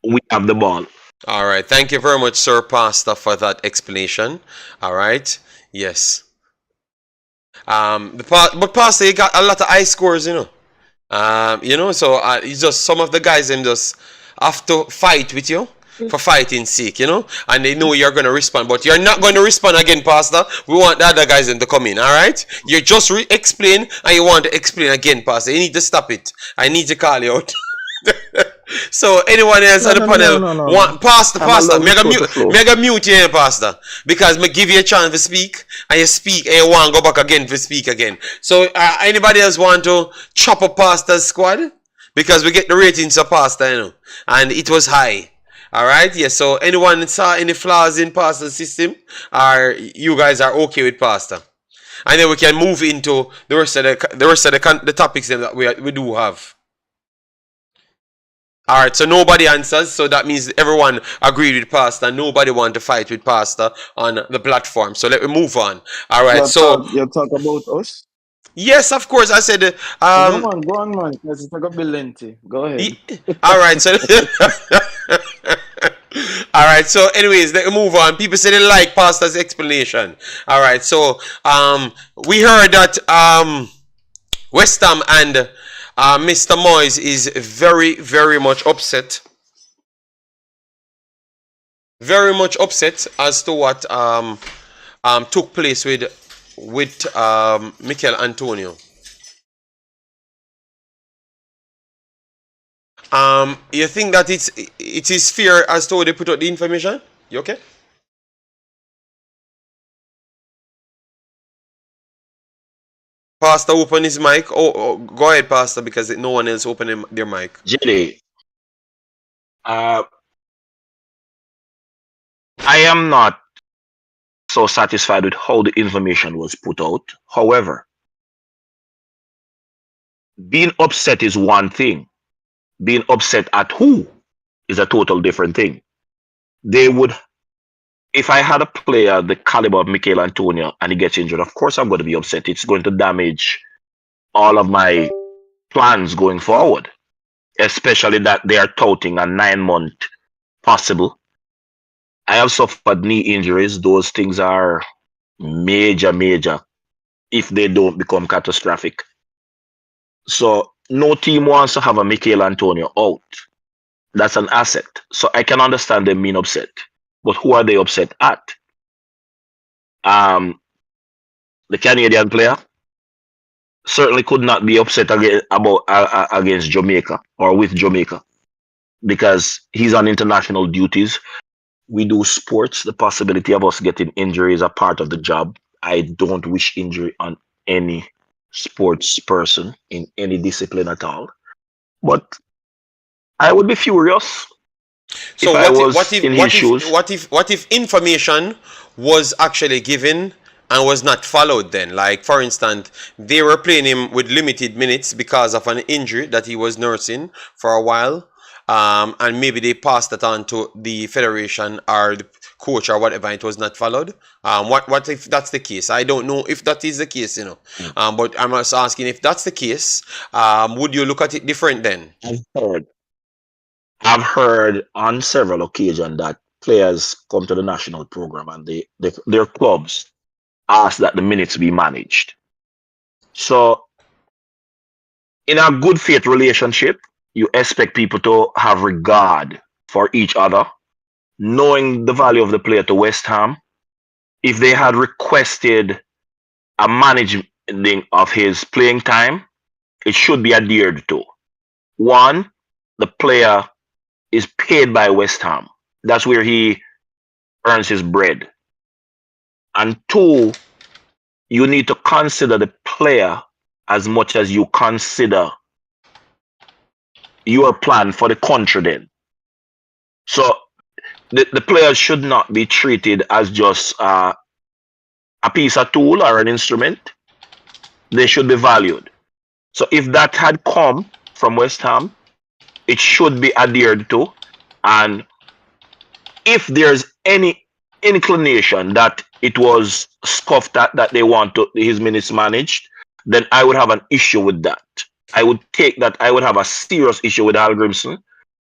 we have the ball. All right. Thank you very much, Sir Pastor, for that explanation. All right. Yes. But Pastor, you got a lot of high scores, you know. So it's just some of the guys them just have to fight with you for fighting sake, you know, and they know you're going to respond, but you're not going to respond again, Pastor. We want the other guys to come in, all right? You just explain, and you want to explain again, Pastor. You need to stop it. I need to call you out. So anyone else on the panel want Pastor, mega mute here, Pastor, because me give you a chance to speak, and you speak, and you want to go back again to speak again. So anybody else want to chop up Pastor's squad? Because we get the ratings of Pastor, you know, and it was high. All right, yes. So anyone saw any flaws in Pastor's system, or you guys are okay with Pastor? And then we can move into the rest of the topics that we do have. All right. So nobody answers. So that means everyone agreed with Pastor. Nobody want to fight with Pastor on the platform. So let me move on. All right. You talk about us. Yes, of course. I said. Go on, man. Let's talk about Lenti. Go ahead. All right. So. All right, so anyways, let's move on. People say they like Pastor's explanation. All right, so we heard that West Ham and Mr. Moyes is very, very much upset. Very much upset as to what took place with Michail Antonio. You think that it is fair as to how they put out the information? You okay? Pastor, open his mic. Oh, go ahead, Pastor, because no one else opened their mic. JD, I am not so satisfied with how the information was put out. However, being upset is one thing. Being upset at who is a total different thing. They would, if I had a player the caliber of Michail Antonio and he gets injured, of course I'm going to be upset. It's going to damage all of my plans going forward, especially that they are touting a 9-month possible. I have suffered knee injuries. Those things are major if they don't become catastrophic. So no team wants to have a Michail Antonio out. That's an asset. So I can understand them being upset. But who are they upset at? The Canadian player certainly could not be upset against Jamaica or with Jamaica because he's on international duties. We do sports. The possibility of us getting injury is a part of the job. I don't wish injury on any sports person in any discipline at all. But I would be furious So if I was in his shoes. what if information was actually given and was not followed then? Like, for instance, they were playing him with limited minutes because of an injury that he was nursing for a while. And maybe they passed that on to the federation or the coach or whatever, and it was not followed. What if that's the case? I don't know if that is the case, you know. But I'm also asking, if that's the case, would you look at it different then? I've heard on several occasions that players come to the national program and their clubs ask that the minutes be managed. So, in a good faith relationship, you expect people to have regard for each other, knowing the value of the player to West Ham. If they had requested a managing of his playing time, it should be adhered to. One, the player is paid by West Ham. That's where he earns his bread. And two, you need to consider the player as much as you consider your plan for the country then. So the players should not be treated as just a piece of tool or an instrument. They should be valued. So if that had come from West Ham, it should be adhered to. And if there's any inclination that it was scoffed at, that they want his minutes managed, then I would have an issue with that. I would have a serious issue with Hallgrimsson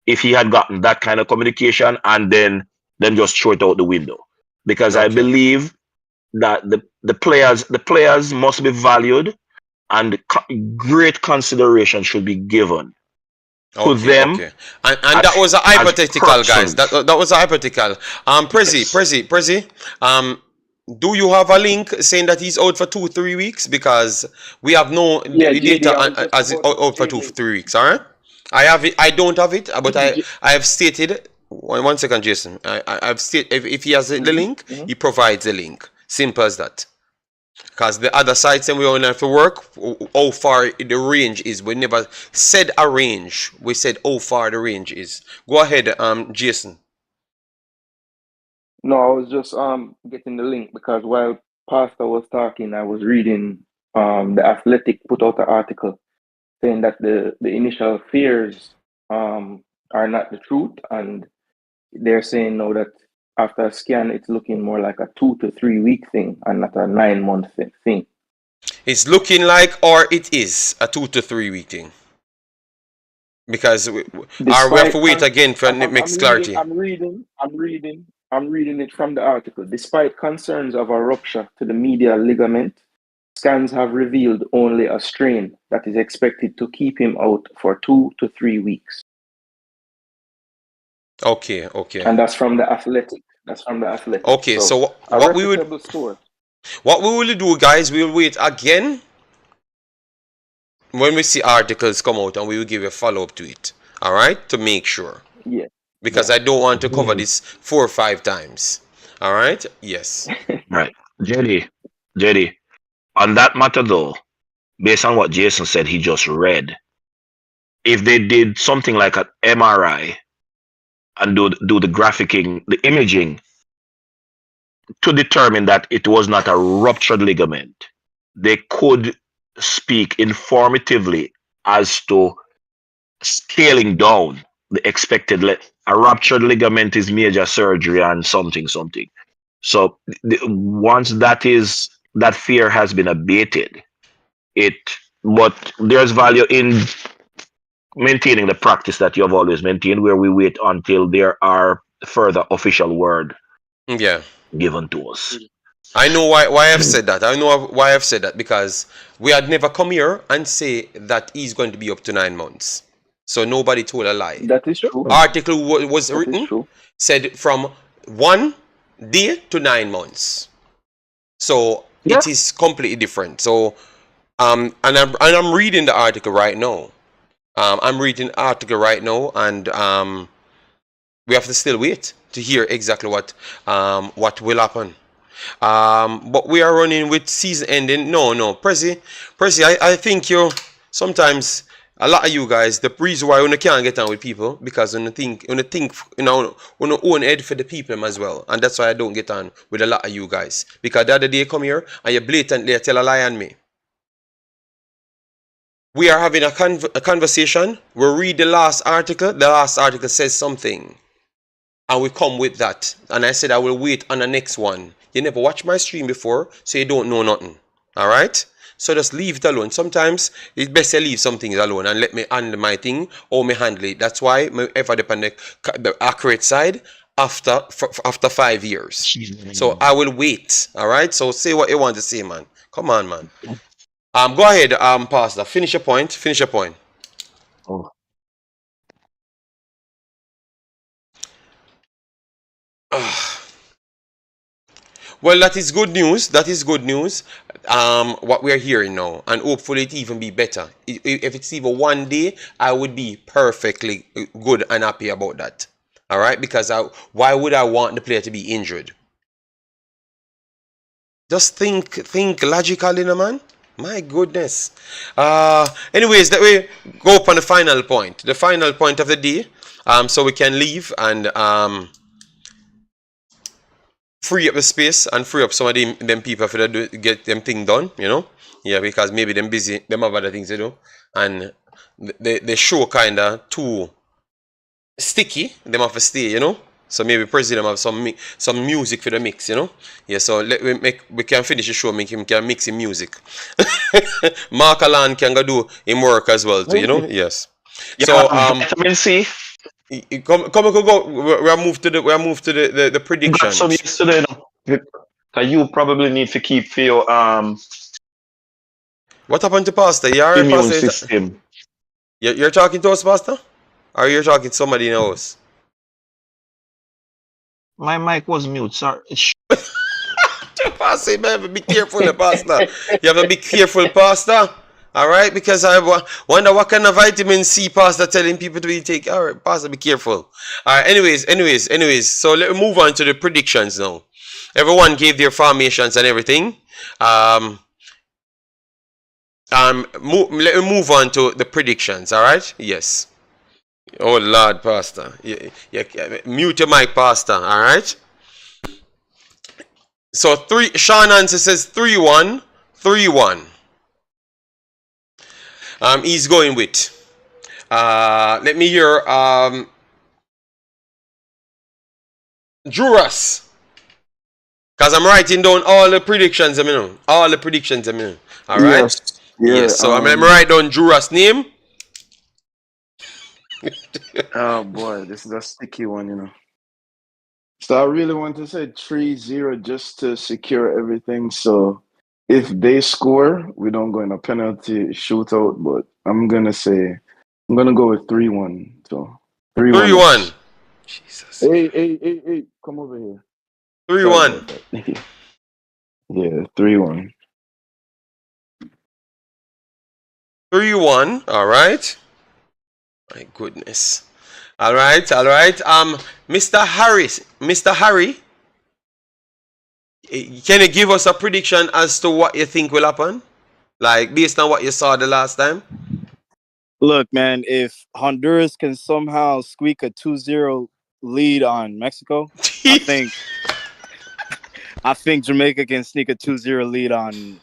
if he had gotten that kind of communication and then just throw it out the window. Because I believe that the players must be valued and great consideration should be given to them. Okay. And that was a hypothetical, guys. That was a hypothetical. Prezi, do you have a link saying that he's out for 2-3 weeks? Because we have no data as out for 2-3 weeks. All right. I have it. I don't have it, but I have stated. One second, Jason. I've stated if he has the link, he provides the link. Simple as that. Because the other sites and we only have to work how far the range is. We never said a range. We said how far the range is. Go ahead, Jason. No, I was just getting the link because while Pastor was talking, I was reading the Athletic put out an article saying that the initial fears are not the truth, and they're saying now that after a scan, it's looking more like a 2 to 3 week thing and not a 9-month thing. It's looking like, or it is a 2 to 3 week thing. Because we have to wait again for next clarity. I'm reading it from the article. Despite concerns of a rupture to the medial ligament, scans have revealed only a strain that is expected to keep him out for 2 to 3 weeks. Okay. And that's from the Athletic. Okay, so what we will do, guys, we will wait again when we see articles come out, and we will give a follow-up to it. All right, to make sure. Yeah. Because Yeah. I don't want to cover Mm. this 4 or 5 times. All right? Yes. Right. JD, on that matter though, based on what Jason said, he just read. If they did something like an MRI and do the graphicking, the imaging to determine that it was not a ruptured ligament, they could speak informatively as to scaling down the expected. A ruptured ligament is major surgery and something something. So once that fear has been abated, it but there's value in maintaining the practice that you have always maintained, where we wait until there are further official word Yeah. given to us. I know why I've said that. I know why I've said that because we had never come here and say that he's going to be up to 9 months. So nobody told a lie. That is true. Article was That is written true. said from 1 day to 9 months. So Yeah. it is completely different. So and I'm reading the article right now. I'm reading the article right now, and we have to still wait to hear exactly what will happen. But we are running with season ending. No, Prezi, I think you sometimes a lot of you guys, the reason why you can't get on with people because you think on own head for the people as well, and that's why I don't get on with a lot of you guys because the other day you come here and you blatantly tell a lie on me. We are having a conversation. We read the last article. The last article says something. And we come with that. And I said I will wait on the next one. You never watched my stream before, so you don't know nothing. Alright? So just leave it alone. Sometimes it's best to leave some things alone and let me handle my thing or me handle it. That's why I ever depend on the accurate side after 5 years. So I will wait. Alright? So say what you want to say, man. Come on, man. Go ahead, Pastor. Finish your point. Oh. Well, that is good news. What we are hearing now, and hopefully it even be better. If it's even one day, I would be perfectly good and happy about that. All right, because why would I want the player to be injured? Just think logically, man. My goodness. Anyways, that we go up on the final point of the day. So we can leave and free up the space and free up some of them people for to get them thing done, Yeah, because maybe them busy, them have other things to do, and the show kinda too sticky. Them have to stay, So maybe president have some music for the mix, Yeah, so we can finish the show, make him can mix him music. Mark Alan can go do him work as well too, Yes. Yeah, So vitamin C. come go. We are moved to the Got predictions. some yesterday, Cause you probably need to keep for your What happened to Pastor? You alright, immune Pastor? system. You're talking to us, Pastor? Or you're talking to somebody in the house? My mic was mute. Sorry. Pastor, you have to be careful, Pastor. You have to be careful, Pastor. Alright? Because I wonder what kind of vitamin C Pastor telling people to take. Alright, Pastor, be careful. Alright, anyways. So let me move on to the predictions now. Everyone gave their formations and everything. Let me move on to the predictions, alright? Yes. Oh Lord, Pastor. Mute your mic, Pastor, alright? So Sean Answer says 3-1. 3-1. He's going with. Let me hear Juras. Because I'm writing down all the predictions, Alright? Yes. So I'm gonna write down Juras' name. Oh boy, this is a sticky one. So I really want to say 3-0 just to secure everything. So if they score, we don't go in a penalty shootout. But I'm gonna go with 3-1. So 3-1. 3-1. Jesus. Hey, come over here. 3-1. Yeah, 3-1. 3-1. Alright. My goodness. All right. Mr. Harry, can you give us a prediction as to what you think will happen? Like, based on what you saw the last time? Look, man, if Honduras can somehow squeak a 2-0 lead on Mexico, I think Jamaica can sneak a 2-0 lead on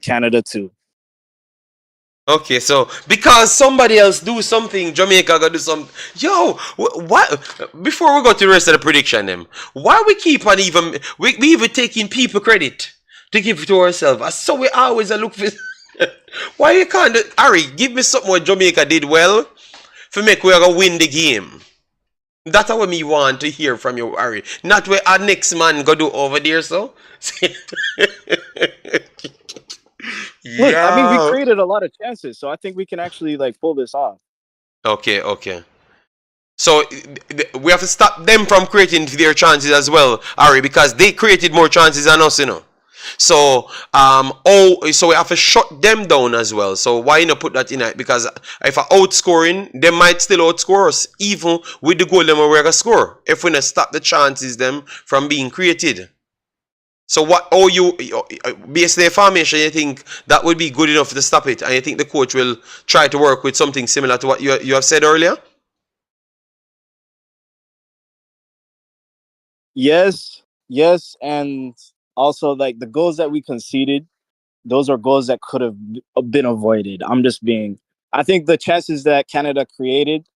Canada too. Okay, so because somebody else do something, Jamaica gotta do something. Yo, what? Before we go to the rest of the prediction, them, why we keep on we even taking people credit to give to ourselves? So we always look for. Why you can't do, Harry? Give me something what Jamaica did well for make we gonna win the game. That's what me want to hear from you, Harry. Not where our next man go do over there, so. Look, I mean, we created a lot of chances, so I think we can actually like pull this off. Okay. So we have to stop them from creating their chances as well, Ari, because they created more chances than us, you know. So so we have to shut them down as well. So why not put that in it? Because if we're outscoring, they might still outscore us, even with the goal them we're gonna score. If we not stop the chances them from being created. So what? Based on the formation, you think that would be good enough to stop it, and you think the coach will try to work with something similar to what you have said earlier? Yes, and also like the goals that we conceded, those are goals that could have been avoided. I think the chances that Canada created,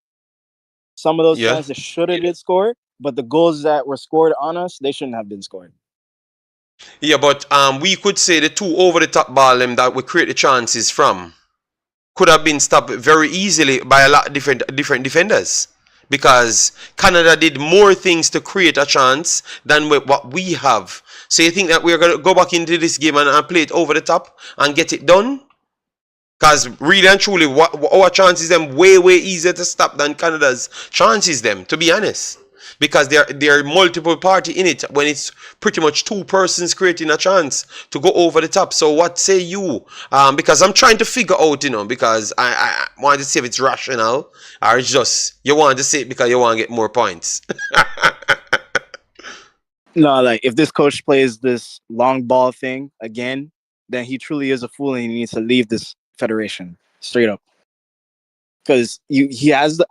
some of those chances should have been scored, but the goals that were scored on us, they shouldn't have been scored. Yeah, but we could say the two over the top ball that we create the chances from could have been stopped very easily by a lot of different defenders, because Canada did more things to create a chance than what we have. So you think that we're going to go back into this game and play it over the top and get it done? Because really and truly, our chances them way easier to stop than Canada's chances them, to be honest. Because there are multiple party in it when it's pretty much two persons creating a chance to go over the top. So what say you? Because I'm trying to figure out, you know, because I want to see if it's rational or it's just you want to say it because you want to get more points. No, like if this coach plays this long ball thing again, then he truly is a fool and he needs to leave this federation straight up. Because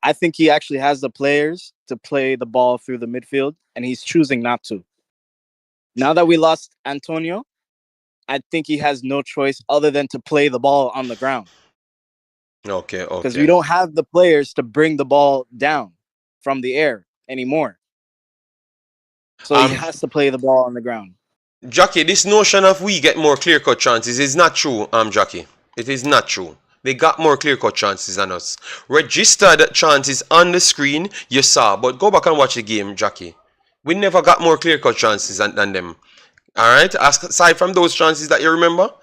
I think he actually has the players to play the ball through the midfield, and he's choosing not to. Now that we lost Antonio, I think he has no choice other than to play the ball on the ground. Okay. Because we don't have the players to bring the ball down from the air anymore. So he has to play the ball on the ground. Jackie, this notion of we get more clear-cut chances is not true, Jackie. It is not true. They got more clear-cut chances than us. Registered chances on the screen, you saw. But go back and watch the game, Jackie. We never got more clear-cut chances than them. Alright? Aside from those chances that you remember,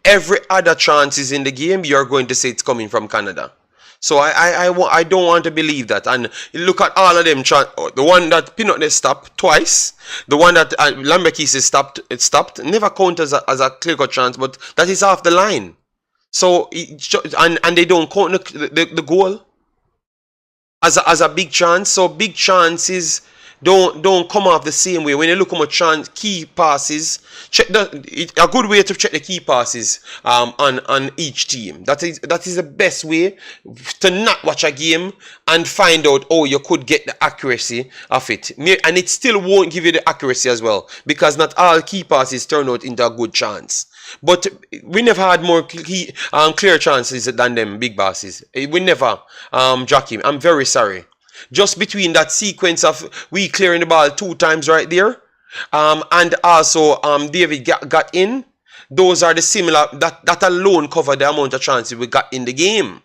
every other chances in the game, you're going to say it's coming from Canada. So I don't want to believe that. And look at all of them. The one that Pinot stopped twice. The one that Lambekis stopped. Never count as a clear-cut chance, but that is off the line. So and they don't count the goal as a big chance. So big chances don't come off the same way. When you look at my key passes, a good way to check the key passes on each team. That is the best way to not watch a game and find out, oh, you could get the accuracy of it. And it still won't give you the accuracy as well, because not all key passes turn out into a good chance. But we never had more clear chances than them big bosses. We never, Jackie. I'm very sorry. Just between that sequence of we clearing the ball 2 times right there, and also David got in. Those are the similar. That alone covered the amount of chances we got in the game,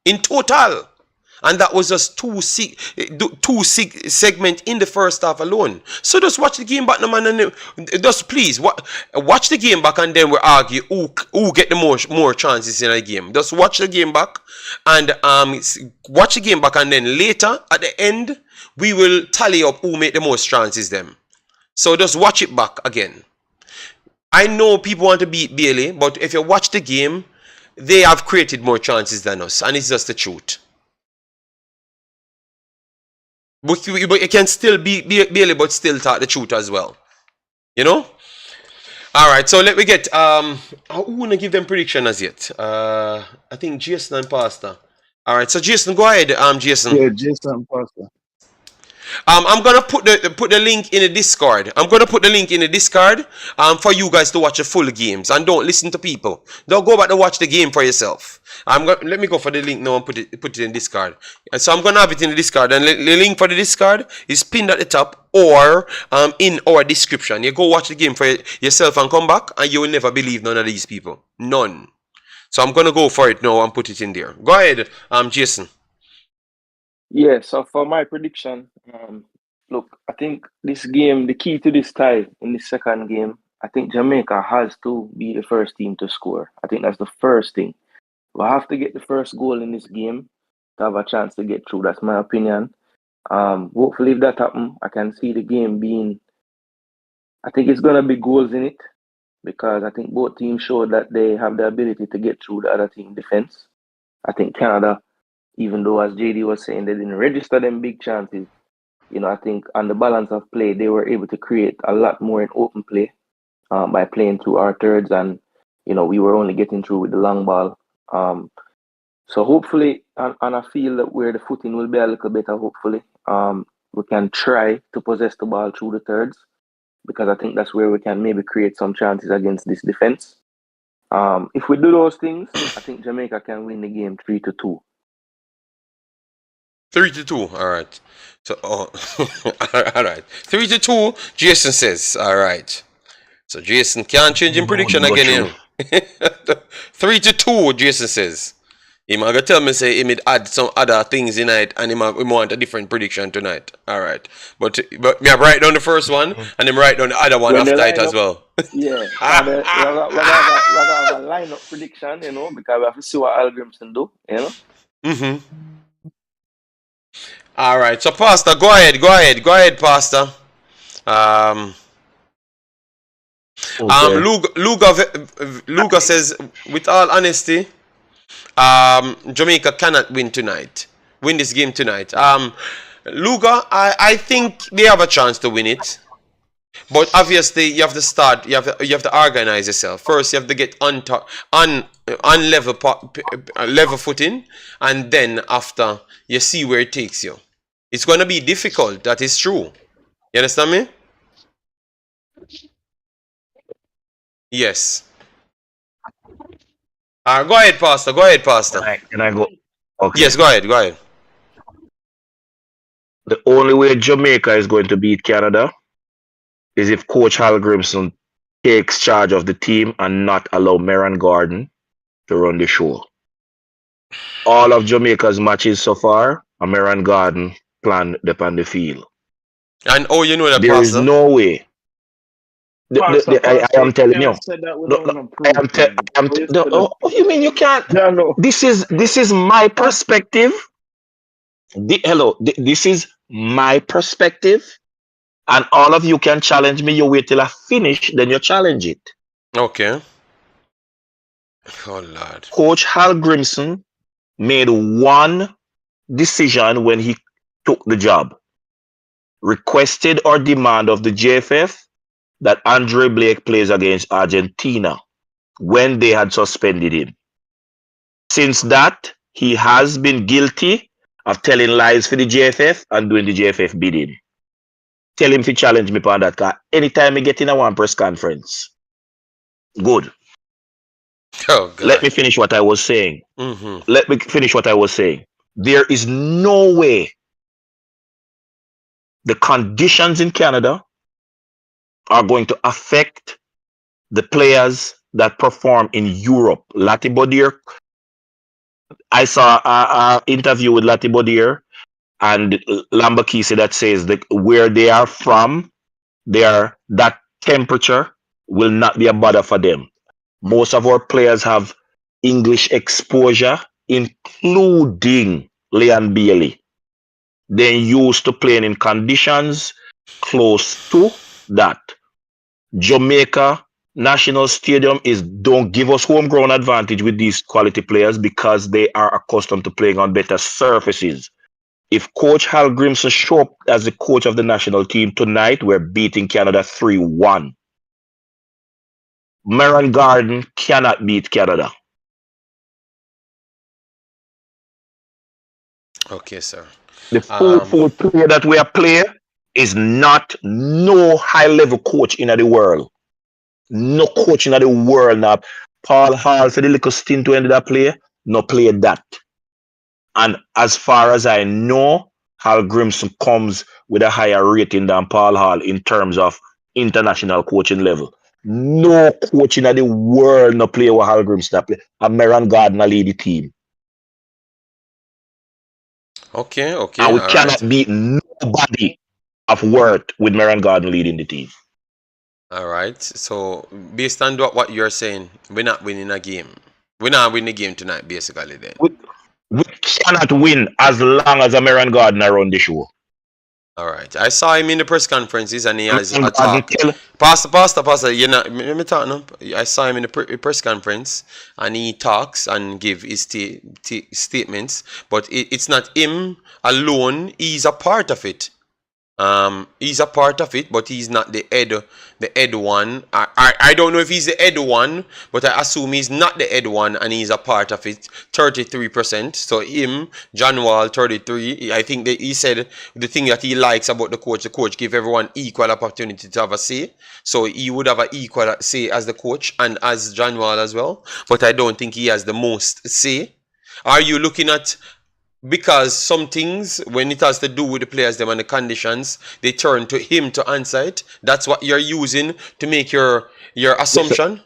in total. And that was just two segment in the first half alone. So just watch the game back, no man, and just please watch the game back, and then we argue who get the more chances in the game. Just watch the game back, and watch the game back, and then later at the end we will tally up who made the most chances them. So just watch it back again. I know people want to beat Bailey, but if you watch the game, they have created more chances than us, and it's just the truth. But you can still be Bailey, but still talk the truth as well. You know? Alright, so let me get I wanna give them prediction as yet. I think Jason and Pastor. Alright, so Jason, go ahead, Jason. Yeah, Jason Pastor. I'm gonna put the link in the Discord. I'm gonna put the link in the Discord for you guys to watch the full games and don't listen to people. Don't go back to watch the game for yourself. Let me go for the link now and put it in Discord. So I'm gonna have it in the Discord, and the link for the Discord is pinned at the top or in our description. You go watch the game for yourself and come back, and you will never believe none of these people. None. So I'm gonna go for it now and put it in there. Go ahead, Jason. Yeah, so for my prediction, look, I think this game, the key to this tie in the second game, I think Jamaica has to be the first team to score. I think that's the first thing. We have to get the first goal in this game to have a chance to get through. That's my opinion. Hopefully, if that happens, I can see the game being. I think it's gonna be goals in it because I think both teams show that they have the ability to get through the other team defense. I think Canada, even though as JD was saying, they didn't register them big chances. You know, I think on the balance of play, they were able to create a lot more in open play by playing through our thirds, and you know we were only getting through with the long ball. So hopefully, and I feel that where the footing will be a little better, hopefully, we can try to possess the ball through the thirds because I think that's where we can maybe create some chances against this defense. If we do those things, I think Jamaica can win the game 3-2. 3-2. All right. So, all right. 3-2. Jason says. All right. So Jason can't change his prediction again. 3-2. Jason says. He might tell me say he might add some other things in it, and he might want a different prediction tonight. All right. But me I write down the first one, and then write down the other one after it as well. Yeah. We have a lineup prediction, you know, because we have to see what Hallgrimsson do, you know. All right, so Pastor, go ahead, Pastor. Luga says, with all honesty, Jamaica cannot win this game tonight. Luga, I think they have a chance to win it, but obviously you have to start. You have to organize yourself first. You have to get on level footing, and then after you see where it takes you. It's going to be difficult. That is true. You understand me? Yes. Go ahead, Pastor. Can I go? Okay. Yes, go ahead. The only way Jamaica is going to beat Canada is if Coach Hallgrimsson takes charge of the team and not allow Meron Gordon to run the show. All of Jamaica's matches so far, Meron Gordon planned upon the field. And you know that, there Pastor? is no way. I am telling you. You mean you can't? Yeah, no. This is my perspective. This is my perspective. And all of you can challenge me. You wait till I finish, then you challenge it. Okay. Oh, Lord. Coach Hallgrimsson made one decision when he took the job. Requested or demand of the JFF that Andre Blake plays against Argentina when they had suspended him. Since that, he has been guilty of telling lies for the JFF and doing the JFF bidding. Tell him to challenge me upon that, because anytime I get in a one press conference, good. Oh, God. Let me finish what I was saying. Let me finish what I was saying. There is no way the conditions in Canada are going to affect the players that perform in Europe. Latibodier, I saw an interview with Latibodier and Lambakisi that says that where they are from, that temperature will not be a bother for them. Most of our players have English exposure, including Leon Bailey. They're used to playing in conditions close to that. Jamaica National Stadium don't give us home ground advantage with these quality players because they are accustomed to playing on better surfaces. if Coach Hallgrimsson show up as the coach of the national team tonight, we're beating Canada 3-1. Maran Garden cannot beat Canada. Okay, sir. The full player that we are playing is not no high level coach in the world. No coach in the world now. Paul Hall for the little stint to end that play, no play that. And as far as I know, Hal Grimson comes with a higher rating than Paul Hall in terms of international coaching level. No coach in the world no play with Hal Grimson play. And Maran Gardner lead the team. Okay, And we all cannot right. beat nobody of worth with Maran Gardner leading the team. All right. So based on what you're saying, we're not winning a game. We're not winning the game tonight, basically. Then We cannot win as long as Maran Gardner run the show. all right. I saw him in the press conferences, and he has Maran a Gardner talk. Pastor. You're not. Let me talk now. I saw him in the press conference, and he talks and give his statements. But it's not him alone. He's a part of it. He's a part of it, but he's not the head one. I don't know if he's the head one, but I assume he's not the head one, and he's a part of it. 33%. So him, John Wall, 33. I think that he said the thing that he likes about the coach give everyone equal opportunity to have a say. So he would have an equal say as the coach and as John Wall as well. But I don't think he has the most say. Are you looking at? Because some things, when it has to do with the players, them and the conditions, they turn to him to answer it. That's what you're using to make your assumption.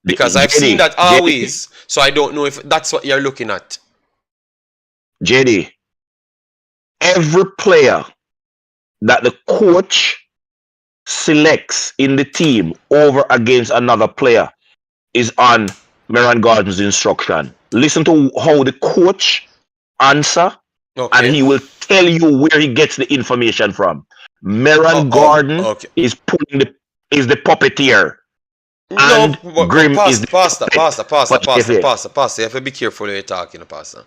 Because I've seen that always, so I don't know if that's what you're looking at. JD, every player that the coach selects in the team over against another player is on Maran Gardner's instruction. Listen to how the coach answer, and he will tell you where he gets the information from. Maran Gordon is the puppeteer. No, but Grim Pastor. You have to be careful when you're talking, Pastor.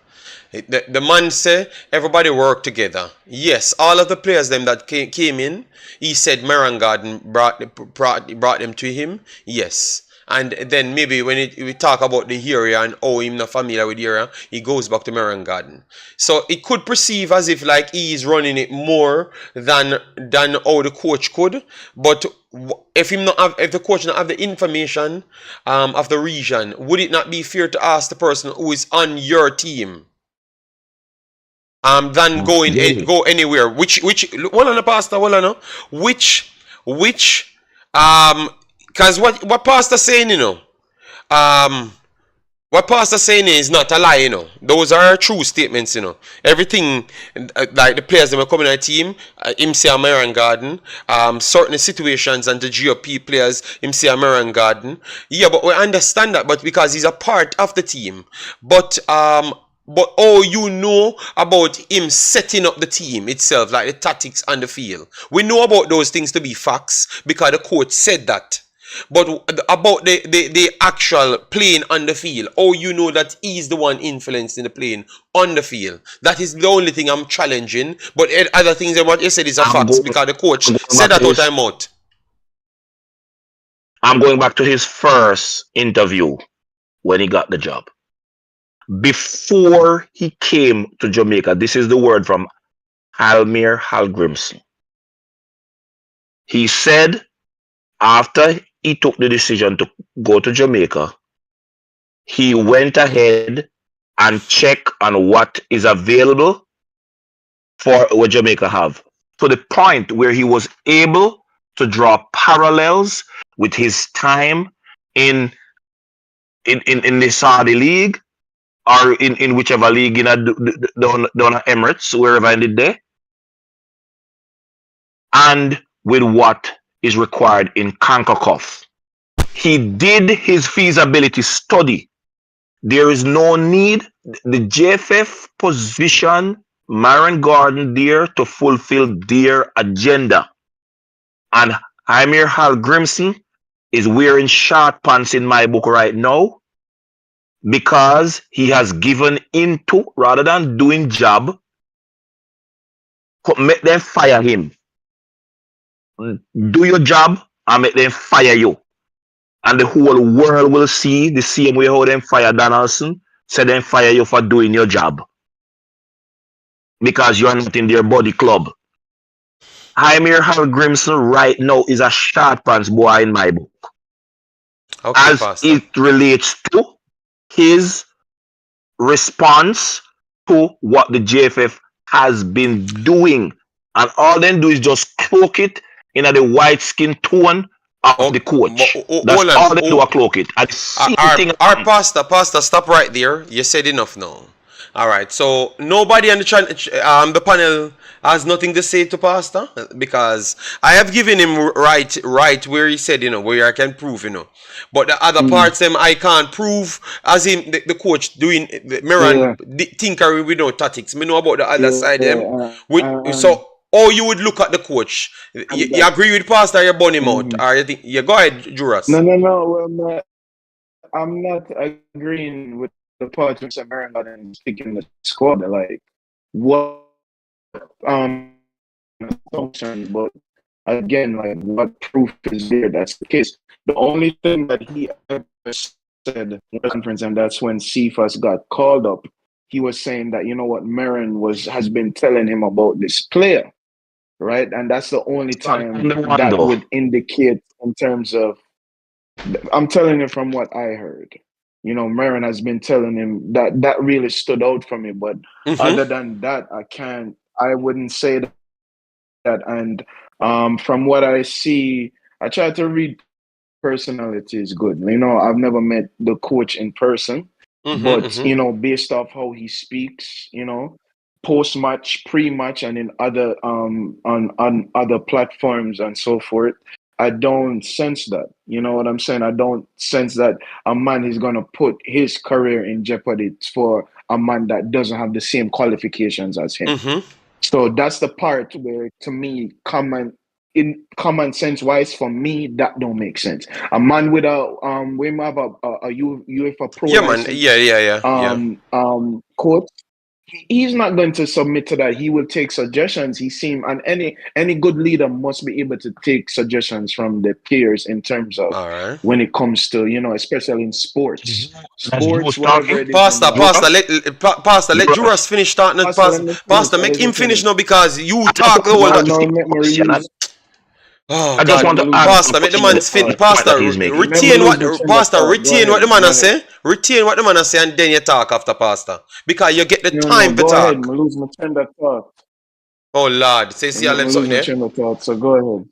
The man say everybody work together. Yes, all of the players them that came in, he said Maran Garden brought them to him. Yes. And then maybe when we talk about the area and how him not familiar with the area, he goes back to Maran Garden. So it could perceive as if like he is running it more than how the coach could. But if the coach not have the information of the region, would it not be fair to ask the person who is on your team? Than go anywhere. Which hold on, Pastor, hold on. Which because what Pastor saying, what Pastor saying is not a lie, Those are true statements, Everything, like the players that are coming on the team, him say Maran Garden, certain situations and the GOP players, him say Maran Garden. Yeah, but we understand that, but because he's a part of the team. But you know about him setting up the team itself, like the tactics on the field. We know about those things to be facts because the coach said that. But about the actual playing on the field, you know that he's the one influencing the playing on the field. That is the only thing I'm challenging. But other things than what you said is a fact because the coach said that out I'm out. I'm going back to his first interview when he got the job. Before he came to Jamaica, this is the word from Heimir Hallgrimsson. He said after he took the decision to go to Jamaica, he went ahead and checked on what is available for what Jamaica have, to the point where he was able to draw parallels with his time in the Saudi League or in whichever league down Emirates, wherever he did there, and with what is required in Concacaf. He did his feasibility study. There is no need. The JFF position Maran Garden there to fulfill their agenda. And Heimir Hallgrimsson is wearing short pants in my book right now because he has given into, rather than doing job, Make them fire him. Do your job and make them fire you. And the whole world will see the same way how them fire Donaldson, say them fire you for doing your job. Because you are not in their body club. Heimir Hallgrimsson right now is a short pants boy in my book. Okay, As Pastor. it relates to his response to what the JFF has been doing. And all they do is just cloak it in the white skin tone of the coach. That's hold on. all they do, cloak it. And the same thing. Our pastor, stop right there. You said enough now. All right. So nobody on the panel has nothing to say to Pastor, because I have given him right where he said, where I can prove, But the other parts them I can't prove, as in the coach doing Miran tinkering with no tactics. Me know about the other side them. So or you would look at the coach. You agree with Pastor, you burn him out. Or you think go ahead, Juras. No. Well, I'm not agreeing with the part of America and speaking the squad. Like what function, but again, like what proof is there that's the case? The only thing that he ever said in the conference, and that's when Cephas got called up, he was saying that Marin has been telling him about this player, right? And that's the only time that would indicate in terms of, I'm telling you from what I heard. Marin has been telling him that really stood out for me. But other than that, I wouldn't say that. And from what I see, I try to read personality is good. I've never met the coach in person, but based off how he speaks, post-match, pre-match, and in other on other platforms and so forth, I don't sense that. You know what I'm saying? I don't sense that a man is going to put his career in jeopardy for a man that doesn't have the same qualifications as him. So that's the part where, to me, common sense wise, for me, that don't make sense. A man with we have a UEFA Pro license, coach, he's not going to submit to that. He will take suggestions. And any good leader must be able to take suggestions from the peers in terms of when it comes to, especially in sports. Whatever it is. Pastor, let Juras finish starting. Pastor, make him finish now, because you talk the whole time. Oh, I just want to Pastor, make the man finish. Pastor, retain what the man say. Retain what the man say, and then you talk after Pastor, because you get the time to talk. I lose my train of thought. Oh Lord, say see, I left something there. So go ahead.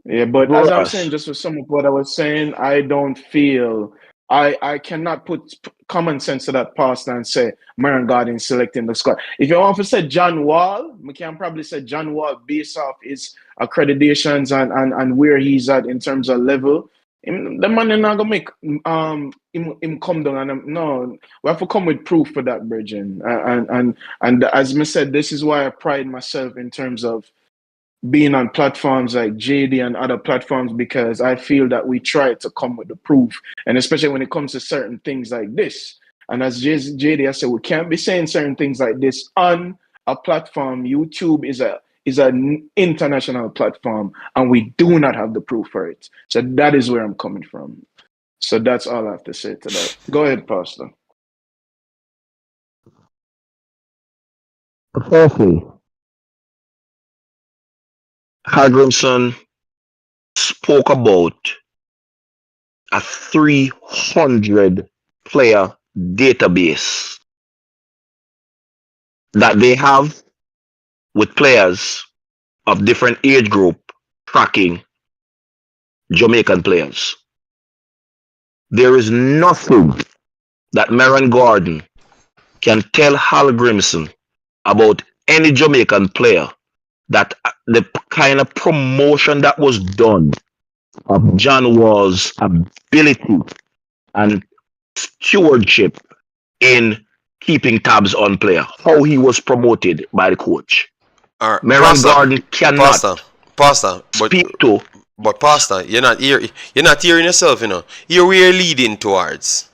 Yeah, but as I'm saying, just to sum up what I was saying, I don't feel I cannot put common sense to that Pastor and say Maran Garden selecting the squad. If you want to say John Wall, we can probably say John Wall based off his accreditations and where he's at in terms of level. The man is not gonna make him come down, and no, we have to come with proof for that, Bridget. And as I said, this is why I pride myself in terms of being on platforms like JD and other platforms, because I feel that we try to come with the proof, and especially when it comes to certain things like this. And as JD, I said, we can't be saying certain things like this on a platform. YouTube is an international platform, and we do not have the proof for it. So that is where I'm coming from. So that's all I have to say to that. Go ahead, Pastor. Firstly, Hallgrimsson spoke about a 300 player database that they have with players of different age group tracking Jamaican players. There is nothing that Maran Gordon can tell Hallgrimsson about any Jamaican player that the kind of promotion that was done of John Wall's ability and stewardship in keeping tabs on player, how he was promoted by the coach. Maran Gordon cannot speak to. But Pastor, you're not hearing yourself, Here we are leading towards.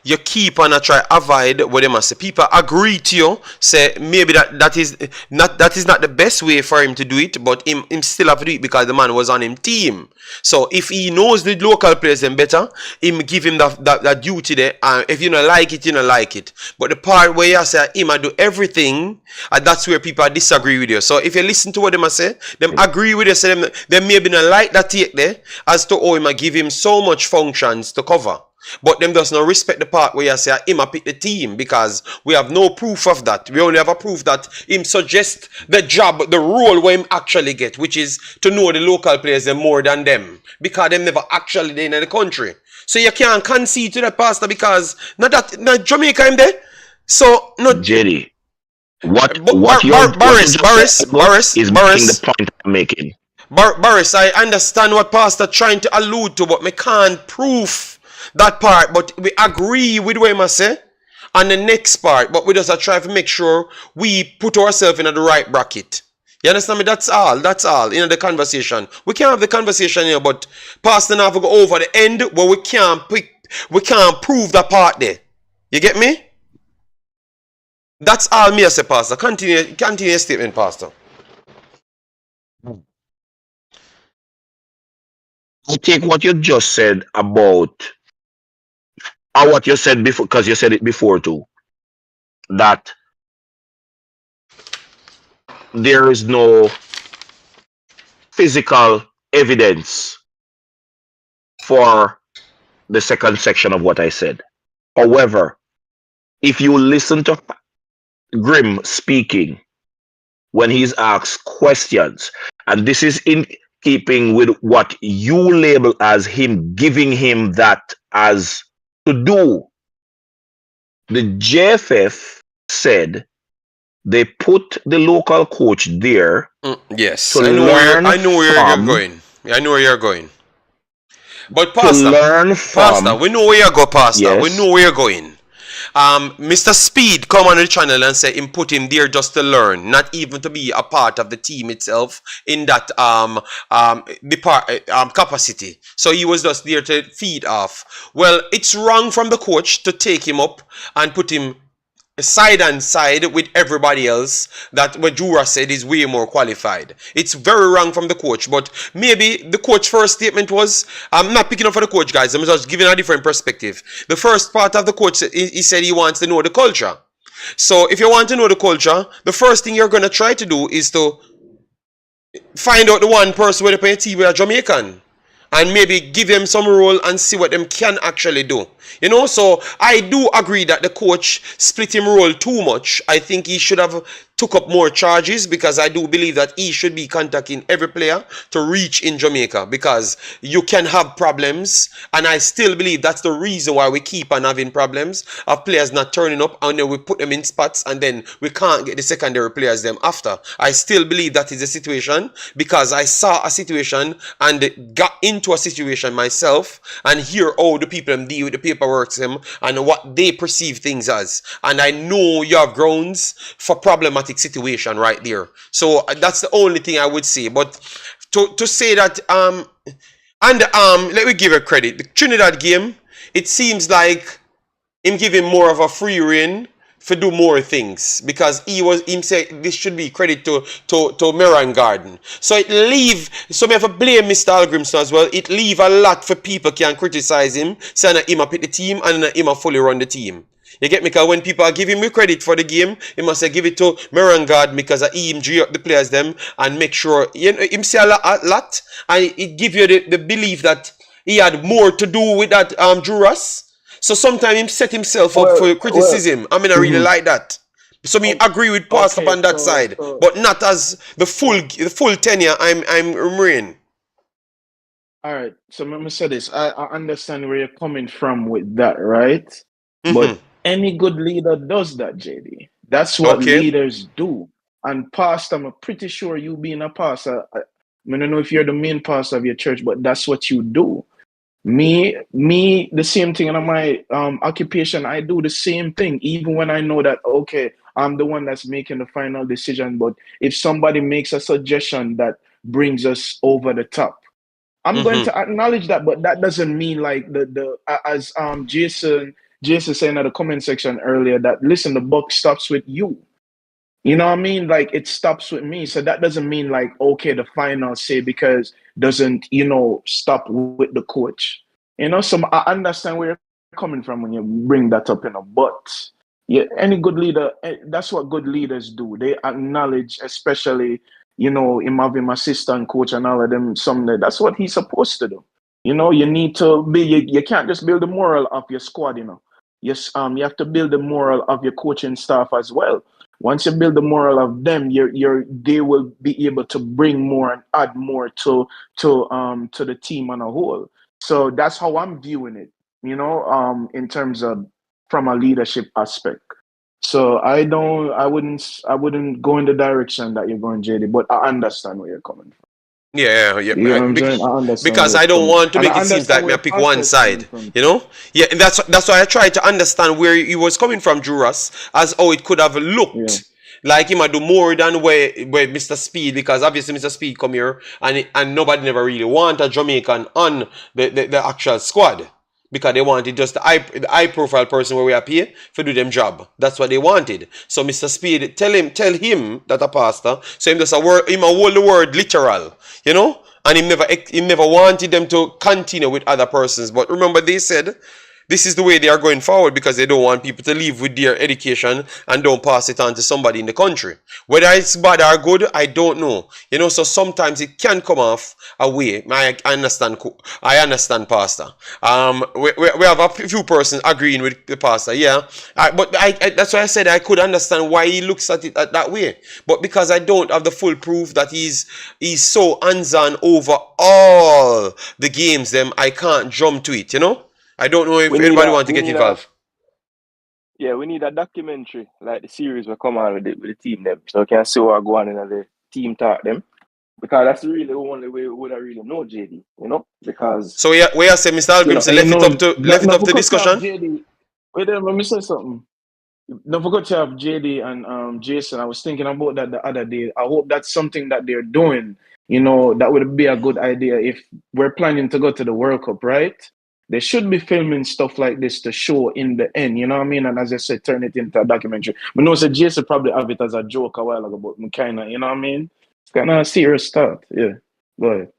you keep on a try avoid what them say. People agree to you, say maybe that is not the best way for him to do it, but him still have to do it because the man was on him team. So if he knows the local players them better, him give him that duty there. And if you don't like it, you don't like it. But the part where you say him do everything, and that's where people disagree with you. So if you listen to what them say, them agree with you, say them maybe not like that take there as to how him give him so much functions to cover. But them does not respect the part where you say him a pick the team, because we have no proof of that. We only have a proof that him suggest the job, the role where him actually get, which is to know the local players them more than them, because them never actually there in the country. So you can't concede to that pastor because not Jamaica him there. So not JD. What you Boris is making the point I'm making. Boris, I understand what pastor trying to allude to, but me can't prove that part. But we agree with what I say on the next part, but we just try to make sure we put ourselves in the right bracket. You understand me? That's all in the conversation. We can't have the conversation here, but pastor now have to go over the end where we can't prove that part there. You get me? That's all me as a pastor. Continue your statement, pastor. I take what you just said about, or what you said before, because you said it before too, that there is no physical evidence for the second section of what I said. However, if you listen to Grim speaking when he's asked questions, and this is in keeping with what you label as him giving him that as to do, the JFF said they put the local coach there. Yes, to I know where you're from, going. I know where you're going. But pastor, to learn from, pastor, we know where you go, pastor. Yes. We know where you're going. Mr. Speed come on the channel and say him put him there just to learn, not even to be a part of the team itself in that capacity. So he was just there to feed off. Well, it's wrong from the coach to take him up and put him side and side with everybody else that what Jura said is way more qualified. It's very wrong from the coach, but maybe the coach first statement was, I'm not picking up for the coach, guys, I'm just giving a different perspective. The first part of the coach, he said he wants to know the culture. So if you want to know the culture, the first thing you're going to try to do is to find out the one person where they play a team with a Jamaican, and maybe give them some role and see what them can actually do. You know, so I do agree that the coach split him role too much. I think he should have took up more charges, because I do believe that he should be contacting every player to reach in Jamaica, because you can have problems, and I still believe that's the reason why we keep on having problems of players not turning up, and then we put them in spots and then we can't get the secondary players them after. I still believe that is the situation, because I saw a situation and got into a situation myself and hear how the people deal with the paperwork them and what they perceive things as, and I know you have grounds for problematic situation right there. So that's the only thing I would say. But to say that let me give a credit, the Trinidad game, it seems like him giving more of a free rein to do more things, because him say this should be credit to Meran Garden. So it leave, so me have to blame Mr. Hallgrimsson as well. It leave a lot for people can criticize him, saying that him a pick the team and him a fully run the team. You get me? Because when people are giving me credit for the game, he must say give it to Meran Garden, because he him G up the players them and make sure, you know, him say a lot, and it give you the belief that he had more to do with that Juras. So sometimes he set himself up for criticism. I mean, I really like that. So me agree with Pastor on that side, but not as the full tenure I'm reign. All right, so let me say this. I understand where you're coming from with that, right? But any good leader does that, JD. That's what leaders do. And pastor, I'm pretty sure you being a pastor, I don't know if you're the main pastor of your church, but that's what you do. Me, the same thing in my occupation. I do the same thing, even when I know that, okay, I'm the one that's making the final decision. But if somebody makes a suggestion that brings us over the top, I'm going to acknowledge that. But that doesn't mean like as Jason Jason saying in the comment section earlier that listen, the buck stops with you. You know what I mean? Like it stops with me. So that doesn't mean like, okay, the final say because doesn't, stop with the coach. So I understand where you're coming from when you bring that up, but yeah, any good leader, that's what good leaders do. They acknowledge, especially, him having assistant coach and all of them, someday. That's what he's supposed to do. You need to be, you can't just build the moral of your squad, Yes, you have to build the moral of your coaching staff as well. Once you build the moral of them, they will be able to bring more and add more to the team on a whole. So that's how I'm viewing it, in terms of from a leadership aspect. So I wouldn't go in the direction that you're going, JD, but I understand where you're coming from. Yeah. You know what I'm saying? I understand Because where I you're don't coming want to from. And make I it seem understand like me I where pick Pastor one is coming side, from. Yeah, and that's why I try to understand where he was coming from, Juras, as how it could have looked. Yeah. Like him, I do more than where Mr. Speed, because obviously Mr. Speed come here and nobody never really want a Jamaican on the actual squad. Because they wanted just the high profile person where we are here to do them job. That's what they wanted. So Mr. Speed, tell him that a pastor, so him just him a hold the word literal, and he never wanted them to continue with other persons. But remember, they said this is the way they are going forward because they don't want people to leave with their education and don't pass it on to somebody in the country. Whether it's bad or good, I don't know. So sometimes it can come off a way. I understand, Pastor. We have a few persons agreeing with the pastor, yeah. But that's why I said I could understand why he looks at it that way. But because I don't have the full proof that he's so hands-on over all the games, I can't jump to it, I don't know if anybody wants to get involved. We need a documentary, like the series will come on with the team them, so we can see what go on in the team talk them. Because that's really the only way we would have really know JD, because... So we are saying Mr. Hallgrimsson left it up to discussion? JD, wait, let me say something. Don't forget to have JD and Jason. I was thinking about that the other day. I hope that's something that they're doing. That would be a good idea if we're planning to go to the World Cup, right? They should be filming stuff like this to show in the end, you know what I mean? And as I said, turn it into a documentary. We know that Jason probably have it as a joke a while ago, but me kind of, you know what I mean? It's kind of a serious start. Yeah, go ahead.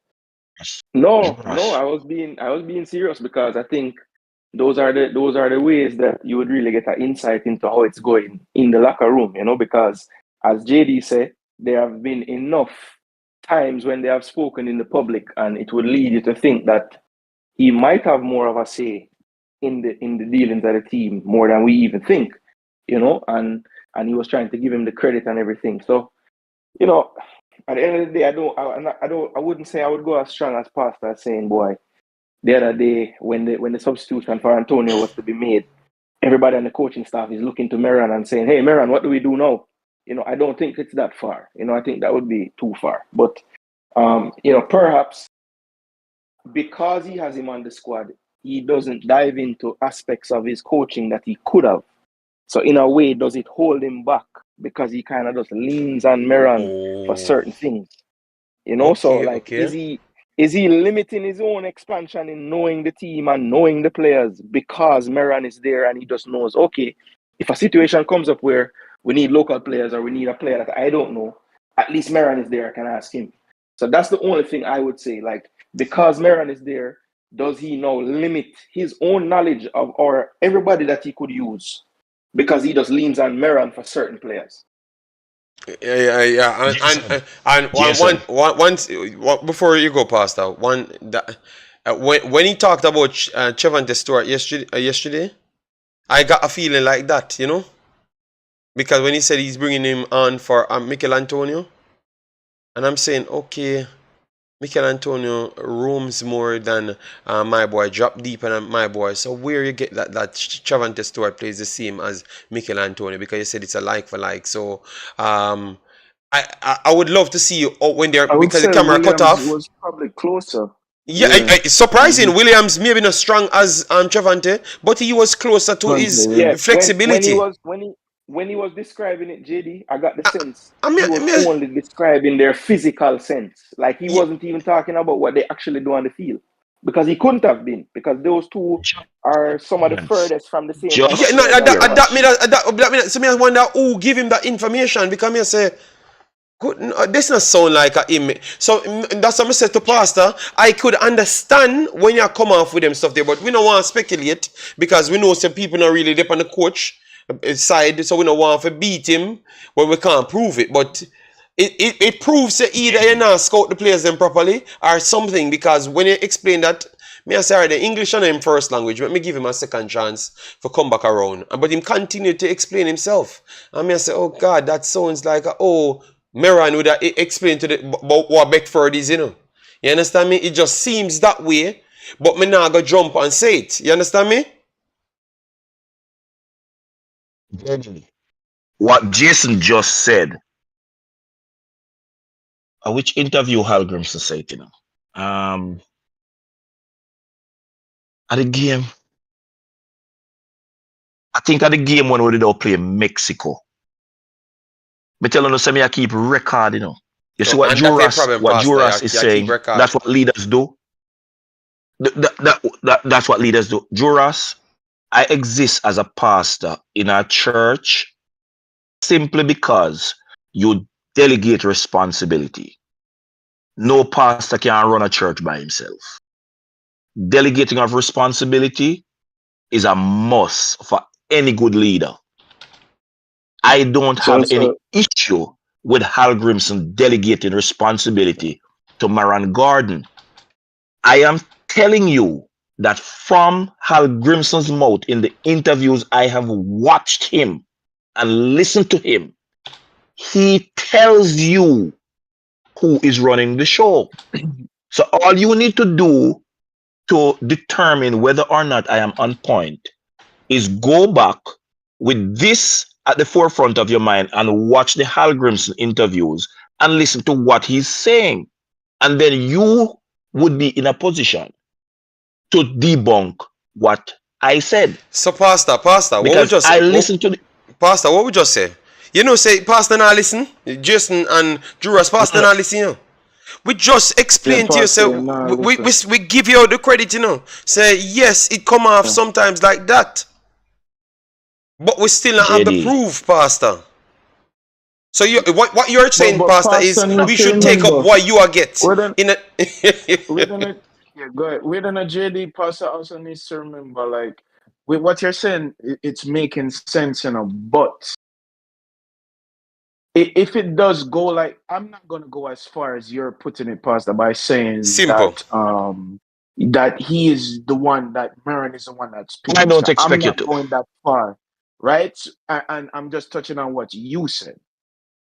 No, I was being serious because I think those are the ways that you would really get an insight into how it's going in the locker room, because as JD said, there have been enough times when they have spoken in the public, and it would lead you to think that he might have more of a say in the dealings of the team more than we even think, and he was trying to give him the credit and everything. So, at the end of the day, I wouldn't say I would go as strong as Pastor saying, boy, the other day when the substitution for Antonio was to be made, everybody on the coaching staff is looking to Meran and saying, hey, Meran, what do we do now? I don't think it's that far. I think that would be too far. But, perhaps because he has him on the squad, he doesn't dive into aspects of his coaching that he could have. So in a way, does it hold him back because he kind of just leans on Meran for certain things? Is he limiting his own expansion in knowing the team and knowing the players because Meran is there and he just knows, okay, if a situation comes up where we need local players or we need a player that I don't know, at least Meran is there, I can ask him. So that's the only thing I would say. Like, because Meran is there, does he now limit his own knowledge of or everybody that he could use because he just leans on Meran for certain players? Yeah. And once before you go, Pastor, when he talked about Chevante Stewart yesterday, I got a feeling like that, because when he said he's bringing him on for Michail Antonio, and I'm saying, okay, Michail Antonio roams more than my boy, drop deep and my boy. So where you get that Chavante Stewart plays the same as Michail Antonio, because you said it's a like for like. So I would love to see when they're, because the camera Williams cut off. Was probably closer. Yeah, it's surprising. Mm-hmm. Williams maybe not strong as Chavante, but he was closer to his flexibility. When he was describing it, JD, I got the sense he was only describing their physical sense. Like he wasn't even talking about what they actually do on the field. because he couldn't have been, because those two are some of the furthest from the same type of Just Yeah, no, player that we watch. so me I wonder who give him that information, because me I say, this not sound like a him. So that's what I said to Pastor. I could understand when you come off with them stuff there, but we don't want to speculate because we know some people not really dip on the coach side, so we don't want to beat him when we can't prove it. But it proves that either you not scout the players them properly or something, because when you explain that, me I say, alright, the English on him first language, let me give him a second chance for come back around. But him continue to explain himself. And me I say, oh God, that sounds like Meran would have explained to the about what Beckford is, you know. You understand me? It just seems that way, but me not go jump and say it. You understand me? what Jason just said. Which interview Hallgrimsson said, you know? At the game, I think at the game when we did all play Mexico. But telling us, I keep record, you know. You see what Juras is saying? That's what leaders do. That's what leaders do. Juras, I exist as a pastor in a church simply because you delegate responsibility. No pastor can run a church by himself. Delegating of responsibility is a must for any good leader. I don't have any issue with Hallgrimsson delegating responsibility to Maran Gordon. I am telling you that from Hallgrimsson's mouth in the interviews I have watched him and listened to him, he tells you who is running the show. So all you need to do to determine whether or not I am on point is go back with this at the forefront of your mind and watch the Hallgrimsson interviews and listen to what he's saying. And then you would be in a position to debunk what I said. So Pastor, because what we just I listened to the Pastor, what we just say? You know, say Pastor not listen. Jason and Juras, Pastor not listen, you know. We just explain to you, say, we give you the credit, you know. Say, yes, it come off sometimes like that. But we still not have the proof, Pastor. So what you're saying, but Pastor, is we should take up what you are getting. Go ahead. Within a JD, Pastor also needs to remember, like, with what you're saying, it's making sense, you know, but if it does go, like, I'm not going to go as far as you're putting it, Pastor, by saying that he is the one, that Maran is the one that's picking. I don't expect you to. I'm not going that far, right? And I'm just touching on what you said.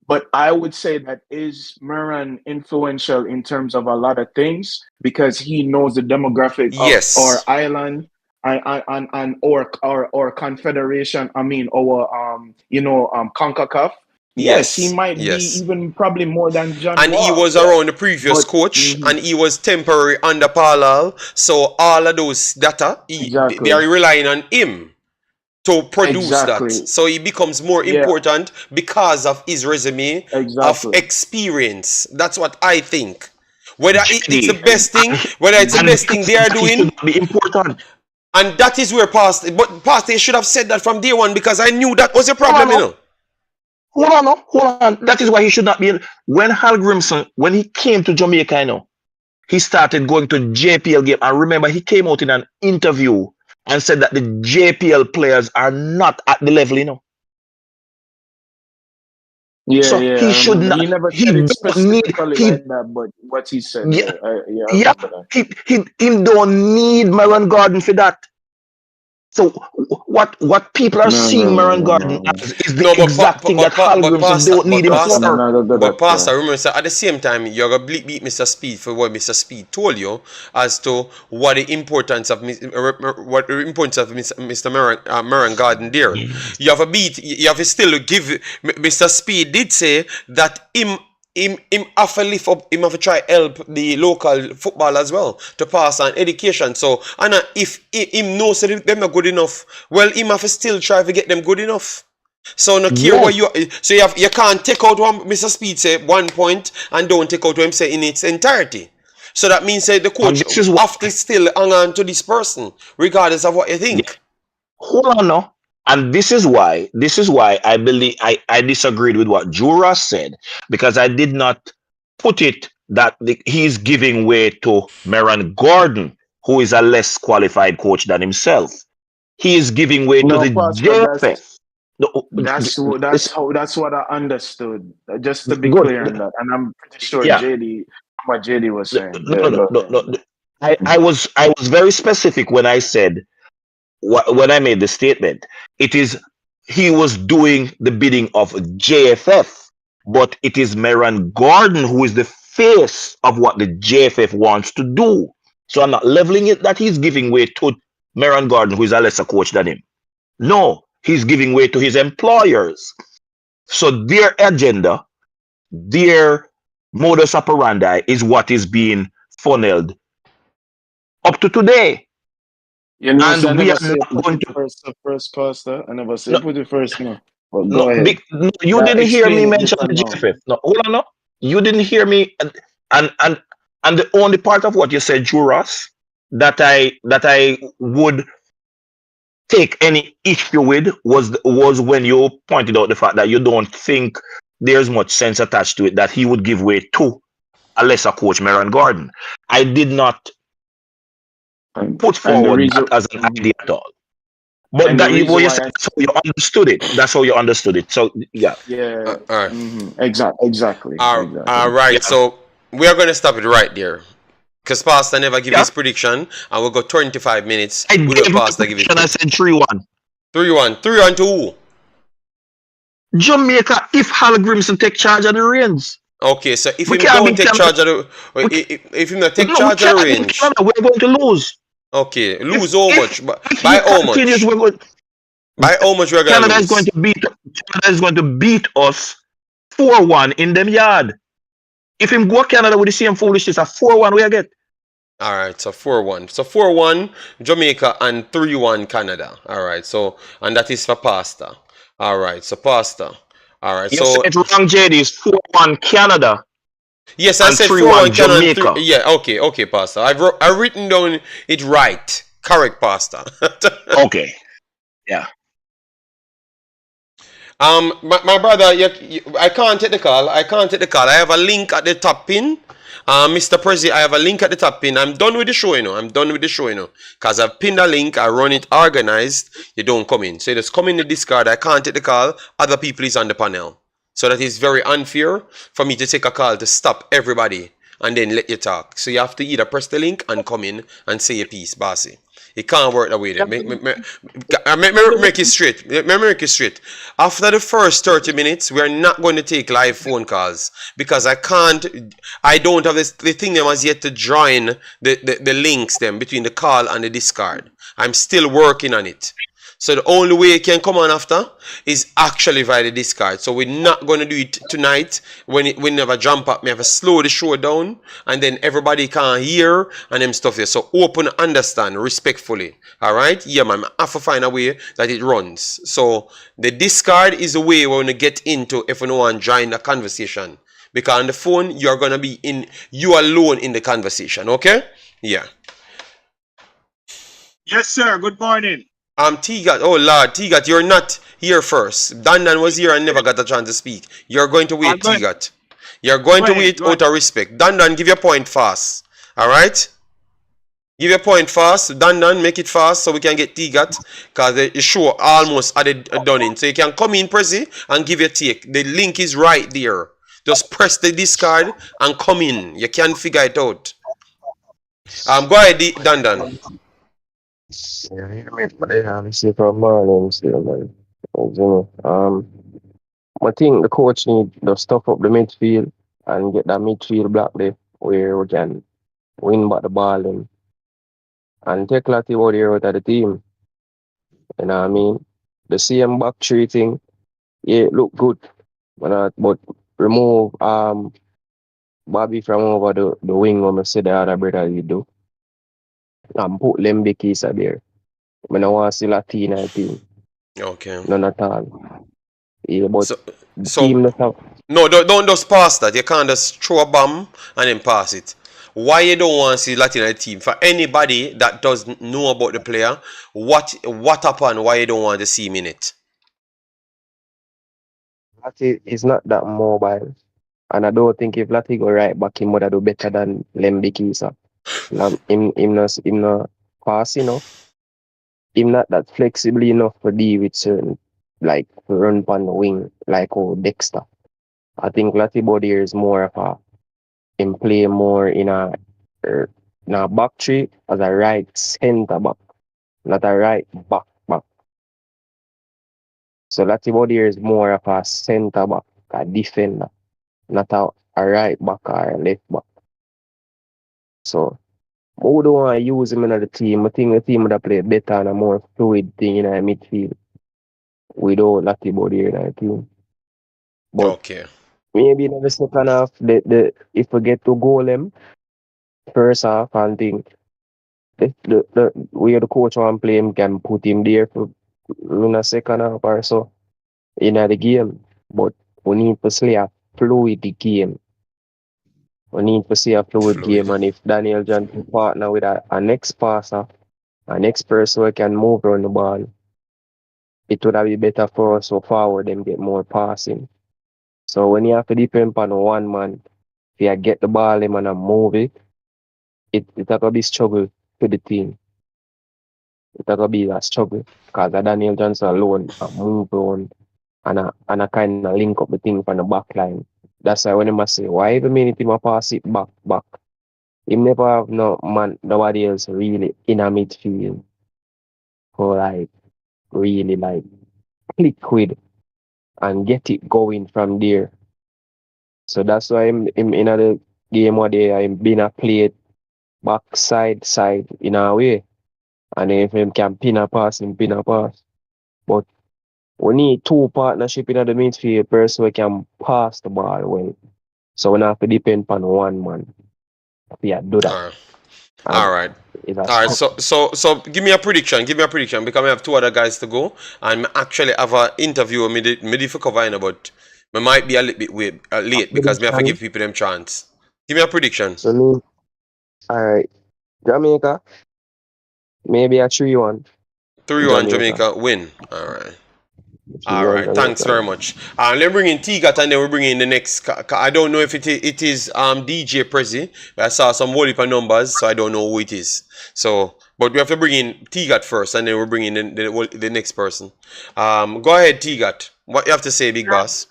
But I would say that is Maran influential in terms of a lot of things because he knows the demographic of our island and our confederation. I mean, our Concacaf. Yes, he might be even probably more than John. And he was around the previous coach, and he was temporary under Parlal. So all of those data, they are relying on him to produce that. So he becomes more important because of his resume of experience. That's what I think. Whether it's the best thing, whether it's the best thing they are doing, be important. And that is where Pastor should have said that from day one, because I knew that was a problem, you know. Hold on. That is why he should not be. When Hallgrimsson, when he came to Jamaica, you know, he started going to JPL game. I remember he came out in an interview and said that the JPL players are not at the level, you know. He should not. He never said it specifically like that, but what he said. He don't need Maran Gordon for that. So what people are seeing Maran Gordon as is the exact thing that Hallgrimsson don't need him for. But Pastor, remember, sir, at the same time, you're going to beat Mr. Speed for what Mr. Speed told you as to what the importance of Mr. Maran Gordon there. You have to still give Mr. Speed did say that him have to lift up, him have to try help the local football as well to pass on education. So, and if him knows that them not good enough, well, him have to still try to get them good enough. So, no care what you can't take out one Mr. Speed say 1 point and don't take out what him say in its entirety. So that means that the coach have to still hang on to this person, regardless of what you think. Yeah. Hold on now. And this is why I believe I disagreed with what Jura said, because I did not put it that he's giving way to Meron Gordon, who is a less qualified coach than himself. He is giving way to the JFF. That's what I understood. Just to be clear on that, and I'm pretty sure what JD was saying. No. I was very specific when I said when I made the statement. It is he was doing the bidding of JFF, but it is Meron Gordon who is the face of what the JFF wants to do. So I'm not leveling it that he's giving way to Meron Gordon, who is a lesser coach than him. No, he's giving way to his employers. So their agenda, their modus operandi is what is being funneled up to today. You know, and we are not going to first pastor. I never say put it first. No, but go ahead. You didn't hear me mention the GFF. No, hold on. No, you didn't hear me. And the only part of what you said, Juras, that I would take any issue with was when you pointed out the fact that you don't think there's much sense attached to it that he would give way to a lesser coach, Meron Gordon. I did not put forward that as an idea at all. But that's how you understood it. That's how you understood it. So yeah. Yeah. All right. Exactly. All right. Yeah. So we are going to stop it right there. Because Pastor never give his prediction, and we'll go 25 minutes. I gave Pastor give his prediction. I said 3-1. 3-1. 3-1 to who? Jamaica, if Hallgrimsson take charge of the reins. Okay, so if he don't take charge of the if he not take charge of the reins, we're going to lose. Okay, lose how much? By how much? By how much we're going to lose? Canada is going to beat us 4-1 in them yard. If him go Canada with the same foolishness, a 4-1 we get. All right, so 4-1. So 4-1 Jamaica and 3-1 Canada. All right, so and that is for Pastor. All right, so Pastor. All right, yes, so it's wrong, JD. It's 4-1 Canada. Yes, I said 4-1 Jamaica. Yeah, okay, Pastor. I've written down it right. Correct, Pastor. Okay. Yeah. My brother, I can't take the call. I have a link at the top pin. Mr. Prezi, I have a link at the top pin. I'm done with the show, Because I've pinned a link, I run it organized. You don't come in. So you just come in the Discord. I can't take the call. Other people is on the panel. So that is very unfair for me to take a call to stop everybody and then let you talk. So you have to either press the link and come in and say your piece, bossy. It can't work that way. Make it straight. After the first 30 minutes, we are not going to take live phone calls because I don't have the thing them as yet to join the links them between the call and the Discord. I'm still working on it. So the only way it can come on after is actually via the Discord. So we're not going to do it tonight when we never jump up. We have to slow the show down and then everybody can hear and them stuff there. So open, understand, respectfully. All right? Yeah, man. I have to find a way that it runs. So the Discord is the way we're going to get into if no one join the conversation. Because on the phone, you're going to be you alone in the conversation. Okay? Yeah. Yes, sir. Good morning. T-Gat, oh Lord, T-Gat, you're not here first. Dan was here and never got a chance to speak. You're going to wait, T-Gat. You're going to wait out of respect. Dan, give your point fast. Alright? Give your point fast. Dan, make it fast so we can get T-Gat. Because the show almost done in. So you can come in, Prezi, and give your take. The link is right there. Just press the Discord and come in. You can figure it out. Go ahead, Dan. Yeah, hear me, but I see from morning still, man. I think the coach need to stuff up the midfield and get that midfield block there where we can win back the ball and take Latiwadi out of the team. You know what I mean? The CM back three thing, yeah, it look good. But remove Bobby from over the wing when I see the other brother you do. And put Lembekis there. I don't want to see Latina team. Okay. None at all. Yeah, but team not have... No, don't just pass that. You can't just throw a bomb and then pass it. why you don't want to see Latin in the team. For anybody that doesn't know about the player, what happened? Why you don't want to see him in it? Lati is not that mobile. And I don't think if Lati go right back, he would do better than Lembikisa. Him no pass enough. Him not that flexible enough to deal with certain, like run on the wing, like Dexter. I think Lati body is more of a him play more in a back three as a right centre back, not a right back. So Lati body is more of a centre back, a defender, not a right back or a left back. So who don't want to use him in the team? I think the team would have played better and a more fluid thing in a midfield without Lati body in the team. But Okay. maybe in the second half, if we get to goal them first half and think the way the coach want to play him can put him there for in the second half or so in the game. But we need to see a fluid game. We need to see a fluid game, and if Daniel John can partner with a next passer, a next person who can move around the ball, it would have been better for us so forward and get more passing. So when you have to depend on one man, if you get the ball him and move it will be struggle to the team. It will be a struggle because Daniel Johnson alone move around and a kind of link up the thing from the back line. That's why when I say, why every minute him pass it back? Him never have nobody else really in a midfield who like really like click with and get it going from there. So that's why him in the game where I'm being a played back side in a way. And if him can pin a pass, him pin a pass. But we need two partnership in the midfield person who can pass the ball well. So we don't have to depend on one man. Yeah, do that. All right. So give me a prediction. Because we have two other guys to go, and I actually have an interview with me for covering, but we might be a little bit late because we have to give people them chance. Give me a prediction. So me, all right, Jamaica, maybe a 3-1. 3-1 Jamaica win. All right. All right, thanks very much. Let's bring in T-Gat and then we'll bring in the next. I don't know if it is DJ Prezi. I saw some whole heap of numbers, so I don't know who it is. So, but we have to bring in T-Gat first, and then we'll bring in the next person. Go ahead, T-Gat. What you have to say, big boss?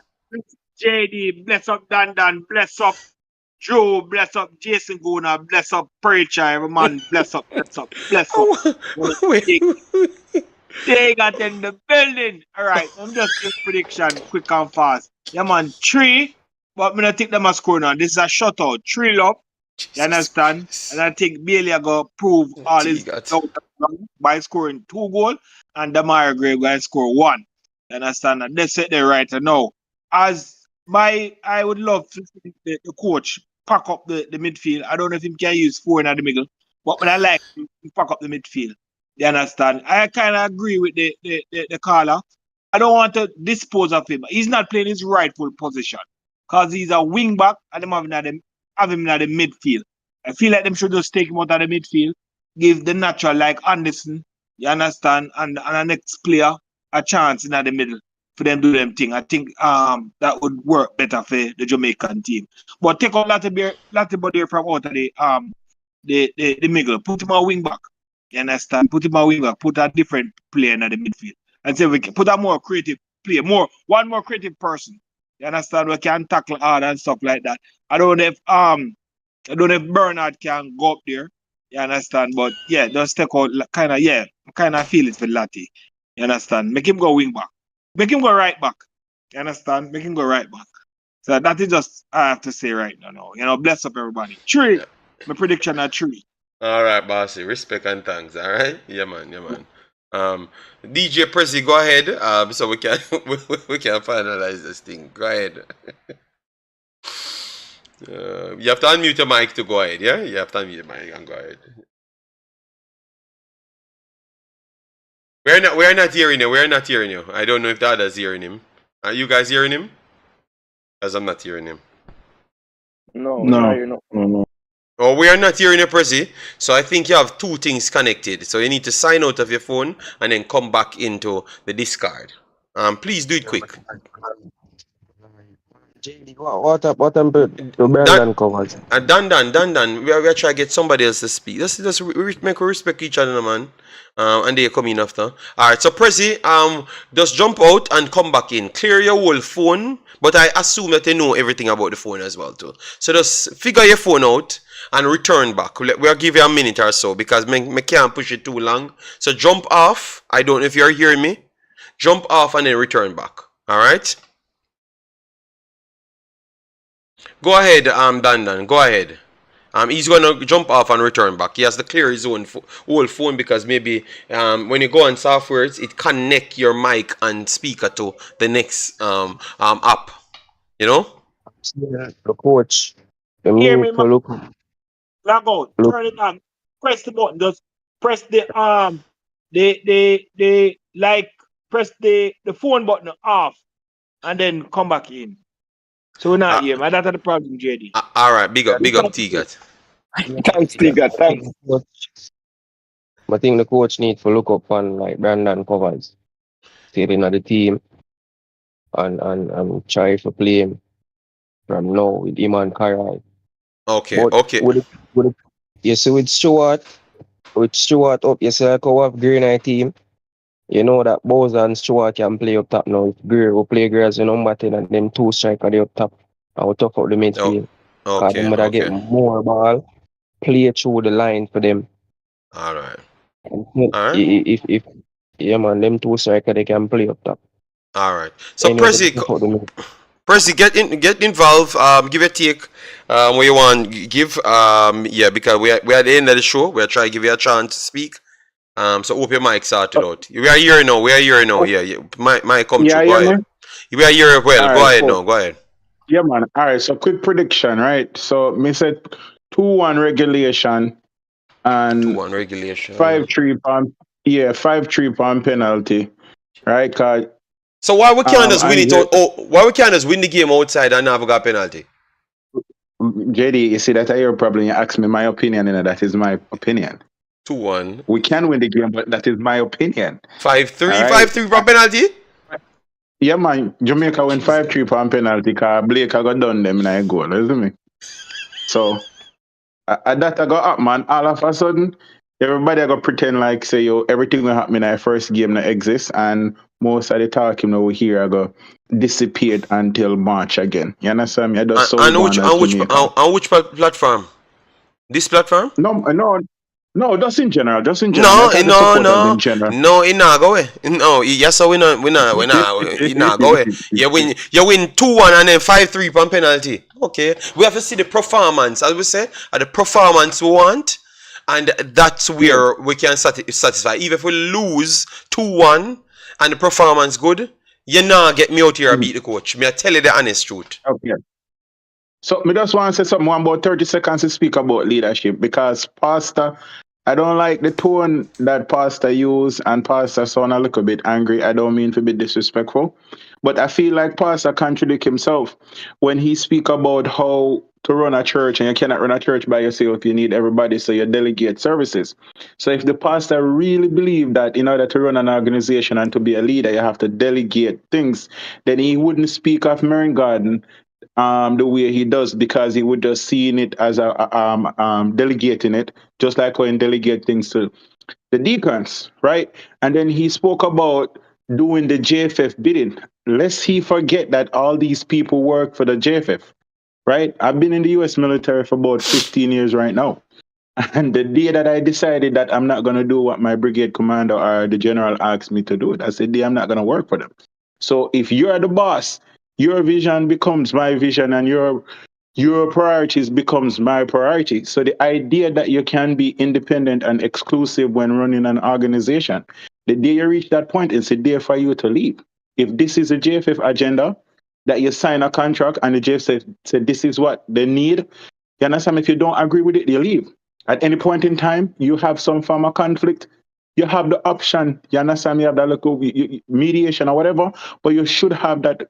JD, bless up Dan, bless up Joe, bless up Jason Guna, bless up Preacher, every man, bless up. They got in the building. All right, I'm just doing prediction quick and fast. Yeah, man, 3, but I'm going to take them a score now. This is a shutout, 3 up. You understand? And I think Bailey are going to prove all his doubt by scoring 2 goals, and Demarai going to score 1. You understand? And that's it there right now. I would love to see the coach pack up the midfield. I don't know if he can use 4 in the middle, but I like to pack up the midfield. You understand? I kind of agree with the caller. I don't want to dispose of him. He's not playing his rightful position because he's a wing back and them have him in the midfield. I feel like them should just take him out of the midfield, give the natural like Anderson, you understand, and the next player a chance in the middle for them to do them thing. I think that would work better for the Jamaican team. But take out Lattibody from out of the middle, put him a wing back. You understand? Put him a wing back, put a different player in the midfield. And say we can put a more creative player, one more creative person. You understand? We can tackle hard and stuff like that. I don't know if Bernard can go up there. You understand? But yeah, just take out kind of feel it for Lati. You understand? Make him go wing back. Make him go right back. You understand? Make him go right back. So that is just I have to say right now. You know, bless up everybody. 3. My prediction at 3. All right, bossy. Respect and thanks. All right. Yeah, man. DJ Prezi, go ahead. So we can we can finalize this thing. Go ahead. You have to unmute your mic to go ahead. Yeah, you have to unmute your mic and go ahead. We're not hearing you. We're not hearing you. I don't know if the others hearing him. Are you guys hearing him? Because I'm not hearing him. No. Oh, we are not hearing you, Prezi. So I think you have two things connected. So you need to sign out of your phone and then come back into the Discord. Please do it quick. JD, what happened to Brandon covers? Dan. We are trying to get somebody else to speak. Let's make we respect each other, man. And they come in after. All right. So Prezi, just jump out and come back in. Clear your whole phone. But I assume that they know everything about the phone as well too. So just figure your phone out and return back. We'll give you a minute or so because me can't push it too long. So jump off. I don't know if you're hearing me. Jump off and then return back. All right. Go ahead, Dan. Go ahead. He's gonna jump off and return back. He has to clear his own whole phone because maybe when you go on softwares, it connect your mic and speaker to the next app. You know. The coach, the Hear need me, to man. look. Log out. Turn it on. Press the button. Just press the press the phone button off and then come back in. So we're not here, man. That's the problem, JD. All right. Big up, T-Gat. Thanks, Tiga. Thanks. I think the coach needs to look up on like Brandon covers, sitting at the team, and try to play him from now with him and Karai. Okay. But Okay. you see with Stewart up, you see like how we have Green Eye team. You know that Bowser and Stewart can play up top now. If Greer will play Greer as the number 10 and them two striker they up top. I will talk out the midfield. Because them would get more ball, play through the line for them. All right. If yeah man, them two striker they can play up top. All right. So anyway, Prezi, get involved. Give a take. What you want give. Yeah, because we're at the end of the show. We're trying to give you a chance to speak. So open your mic sorted out. We are here now. Yeah. Mic come through. Go ahead. We are here well. Go ahead now. Go ahead. Yeah, man. All right. So quick prediction, right? So me said 2-1 regulation and 2-1 regulation. 5-3 on 5-3 on penalty, right? So why we can't just win it? Why we can't just win the game outside and never got penalty? JD, you see that I your problem. You ask me my opinion, and that is my opinion. 2-1. We can win the game, but that is my opinion. 5-3, right? 5-3 for penalty. Yeah, man. Jamaica win 5-3 for penalty because Blake got done them in a goal, isn't me? So that I got up, man. All of a sudden, everybody got pretend like say yo everything will happen in our first game that exists, and most of the talk we hear I go disappeared until March again. You understand me? On which platform? This platform? No, just in general. No, it not go away. No, yes, so we not it not go away. You win 2-1 and then 5-3 on penalty. Okay, we have to see the performance, as we say, the performance we want, and that's where we can satisfy. Even if we lose 2-1 and the performance good, you not get me out here and beat the coach. Me I tell you the honest truth. Okay. So me just want to say something about 30 seconds to speak about leadership, because Pastor, I don't like the tone that Pastor used, and Pastor sound a little bit angry. I don't mean to be disrespectful, but I feel like Pastor contradict himself when he speak about how to run a church, and you cannot run a church by yourself. You need everybody, so you delegate services. So if the pastor really believed that in order to run an organization and to be a leader, you have to delegate things, then he wouldn't speak of Marine Garden the way he does, because he would just seeing it as a delegating it, just like when delegate things to the deacons, right? And then he spoke about doing the JFF bidding. Lest he forget that all these people work for the JFF, right? I've been in the US military for about 15 years right now. And the day that I decided that I'm not going to do what my brigade commander or the general asked me to do, that's the day I'm not going to work for them. So if you're the boss, your vision becomes my vision, and your priorities becomes my priority. So the idea that you can be independent and exclusive when running an organization, the day you reach that point, it's a day for you to leave. If this is a JFF agenda, that you sign a contract and the JFF said this is what they need, you understand? If you don't agree with it, you leave. At any point in time, you have some form of conflict, you have the option, you understand? You have that little mediation or whatever, but you should have that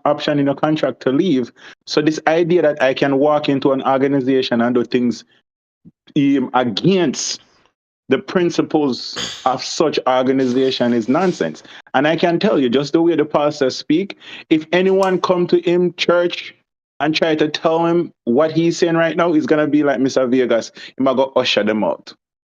option in your contract to leave. So this idea that I can walk into an organization and do things against the principles of such organization is nonsense. And I can tell you, just the way the pastor speak, if anyone come to him church and try to tell him what he's saying right now, he's gonna be like Mr. Vegas. He might go usher them out.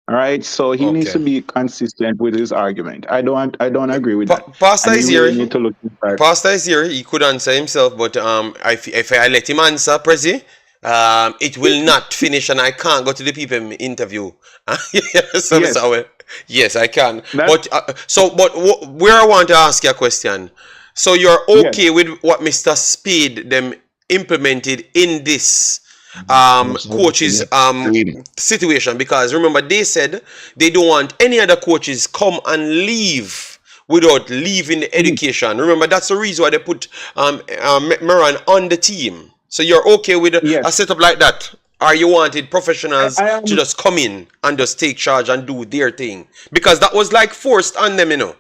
All right. So he needs Okay. to be consistent with his argument. I don't agree with that. Pastor And is he really here. need to look inside. Pastor is here. He could answer himself, but if I let him answer, Prezi, it will not finish, and I can't go to the people interview. Yes, I can. But where I want to ask you a question. So you're okay with what Mr. Speed them implemented in this coaches situation? Because remember, they said they don't want any other coaches come and leave without leaving the education. Remember, that's the reason why they put Meran on the team. So you're okay with a setup like that? Or you wanted professionals to just come in and just take charge and do their thing? Because that was like forced on them, you know.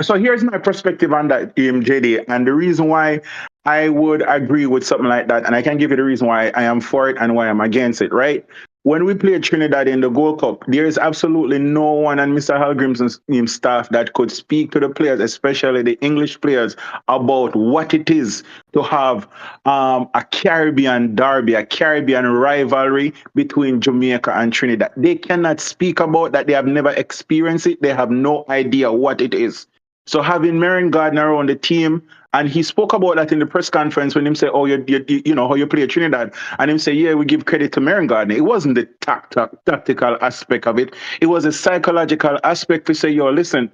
So here's my perspective on that, JD, and the reason why I would agree with something like that, and I can give you the reason why I am for it and why I'm against it, right? When we played Trinidad in the Gold Cup, there is absolutely no one on Mr. Hallgrimsson's staff that could speak to the players, especially the English players, about what it is to have a Caribbean derby, a Caribbean rivalry between Jamaica and Trinidad. They cannot speak about that. They have never experienced it. They have no idea what it is. So having Merrin Gardner on the team, and he spoke about that in the press conference when him say, "Oh, you know how you play Trinidad," and him say, "Yeah, we give credit to Merrin Gardner." It wasn't the tactical aspect of it; it was a psychological aspect to say, "Yo, listen."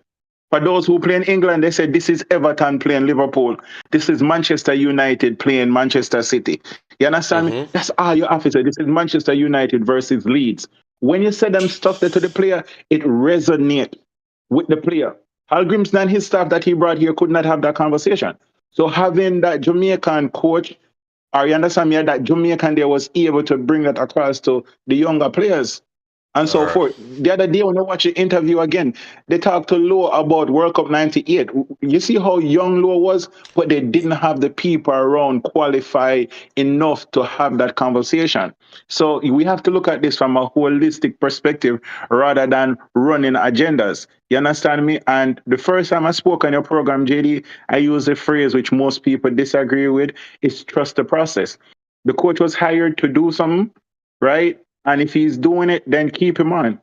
For those who play in England, they said this is Everton playing Liverpool. This is Manchester United playing Manchester City. You understand me? That's all you have to say. This is Manchester United versus Leeds. When you say them stuff there to the player, it resonates with the player. Hallgrimsson and his staff that he brought here could not have that conversation. So having that Jamaican coach, or you understand me, that Jamaican there was able to bring that across to the younger players and so forth. The other day when I watched the interview again, they talked to Lowe about World Cup 98. You see how young Lowe was, but they didn't have the people around qualified enough to have that conversation. So we have to look at this from a holistic perspective rather than running agendas. You understand me? And the first time I spoke on your program, JD, I used a phrase which most people disagree with, is trust the process. The coach was hired to do something, right? And if he's doing it, then keep him on.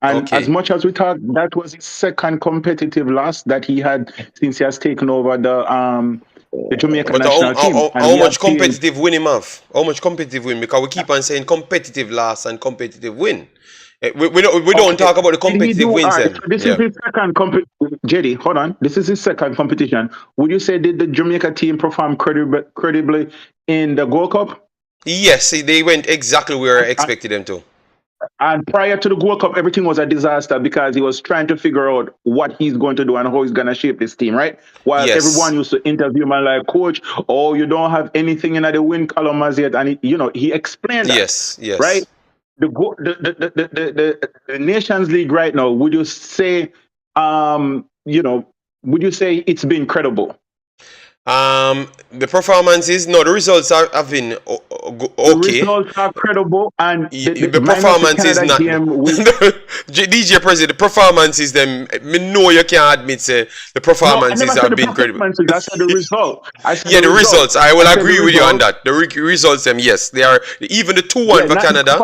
And as much as we talk, that was his second competitive loss that he had since he has taken over the Jamaican national team. How much competitive win him have? How much competitive win? Because we keep on saying competitive loss and competitive win. We don't talk about the competitive wins. So this is his second JD, hold on. This is his second competition. Would you say did the Jamaica team perform credibly in the Gold Cup? Yes, they went exactly where I expected them to. And prior to the World Cup, everything was a disaster because he was trying to figure out what he's going to do and how he's going to shape this team, right? While everyone used to interview him and like, "Coach, oh, you don't have anything in the win column as yet." And he explained that. Yes. Right? The Nations League right now, would you say, would you say it's been credible? The performances, no, the results have been okay. The results are credible, and the performance is not. DJ President, the performances, them, me know you can't admit, say the performances have been credible. I said the result. The results. I will agree with you on that. The results, them, yes, they are. Even the 2-1 for Canada,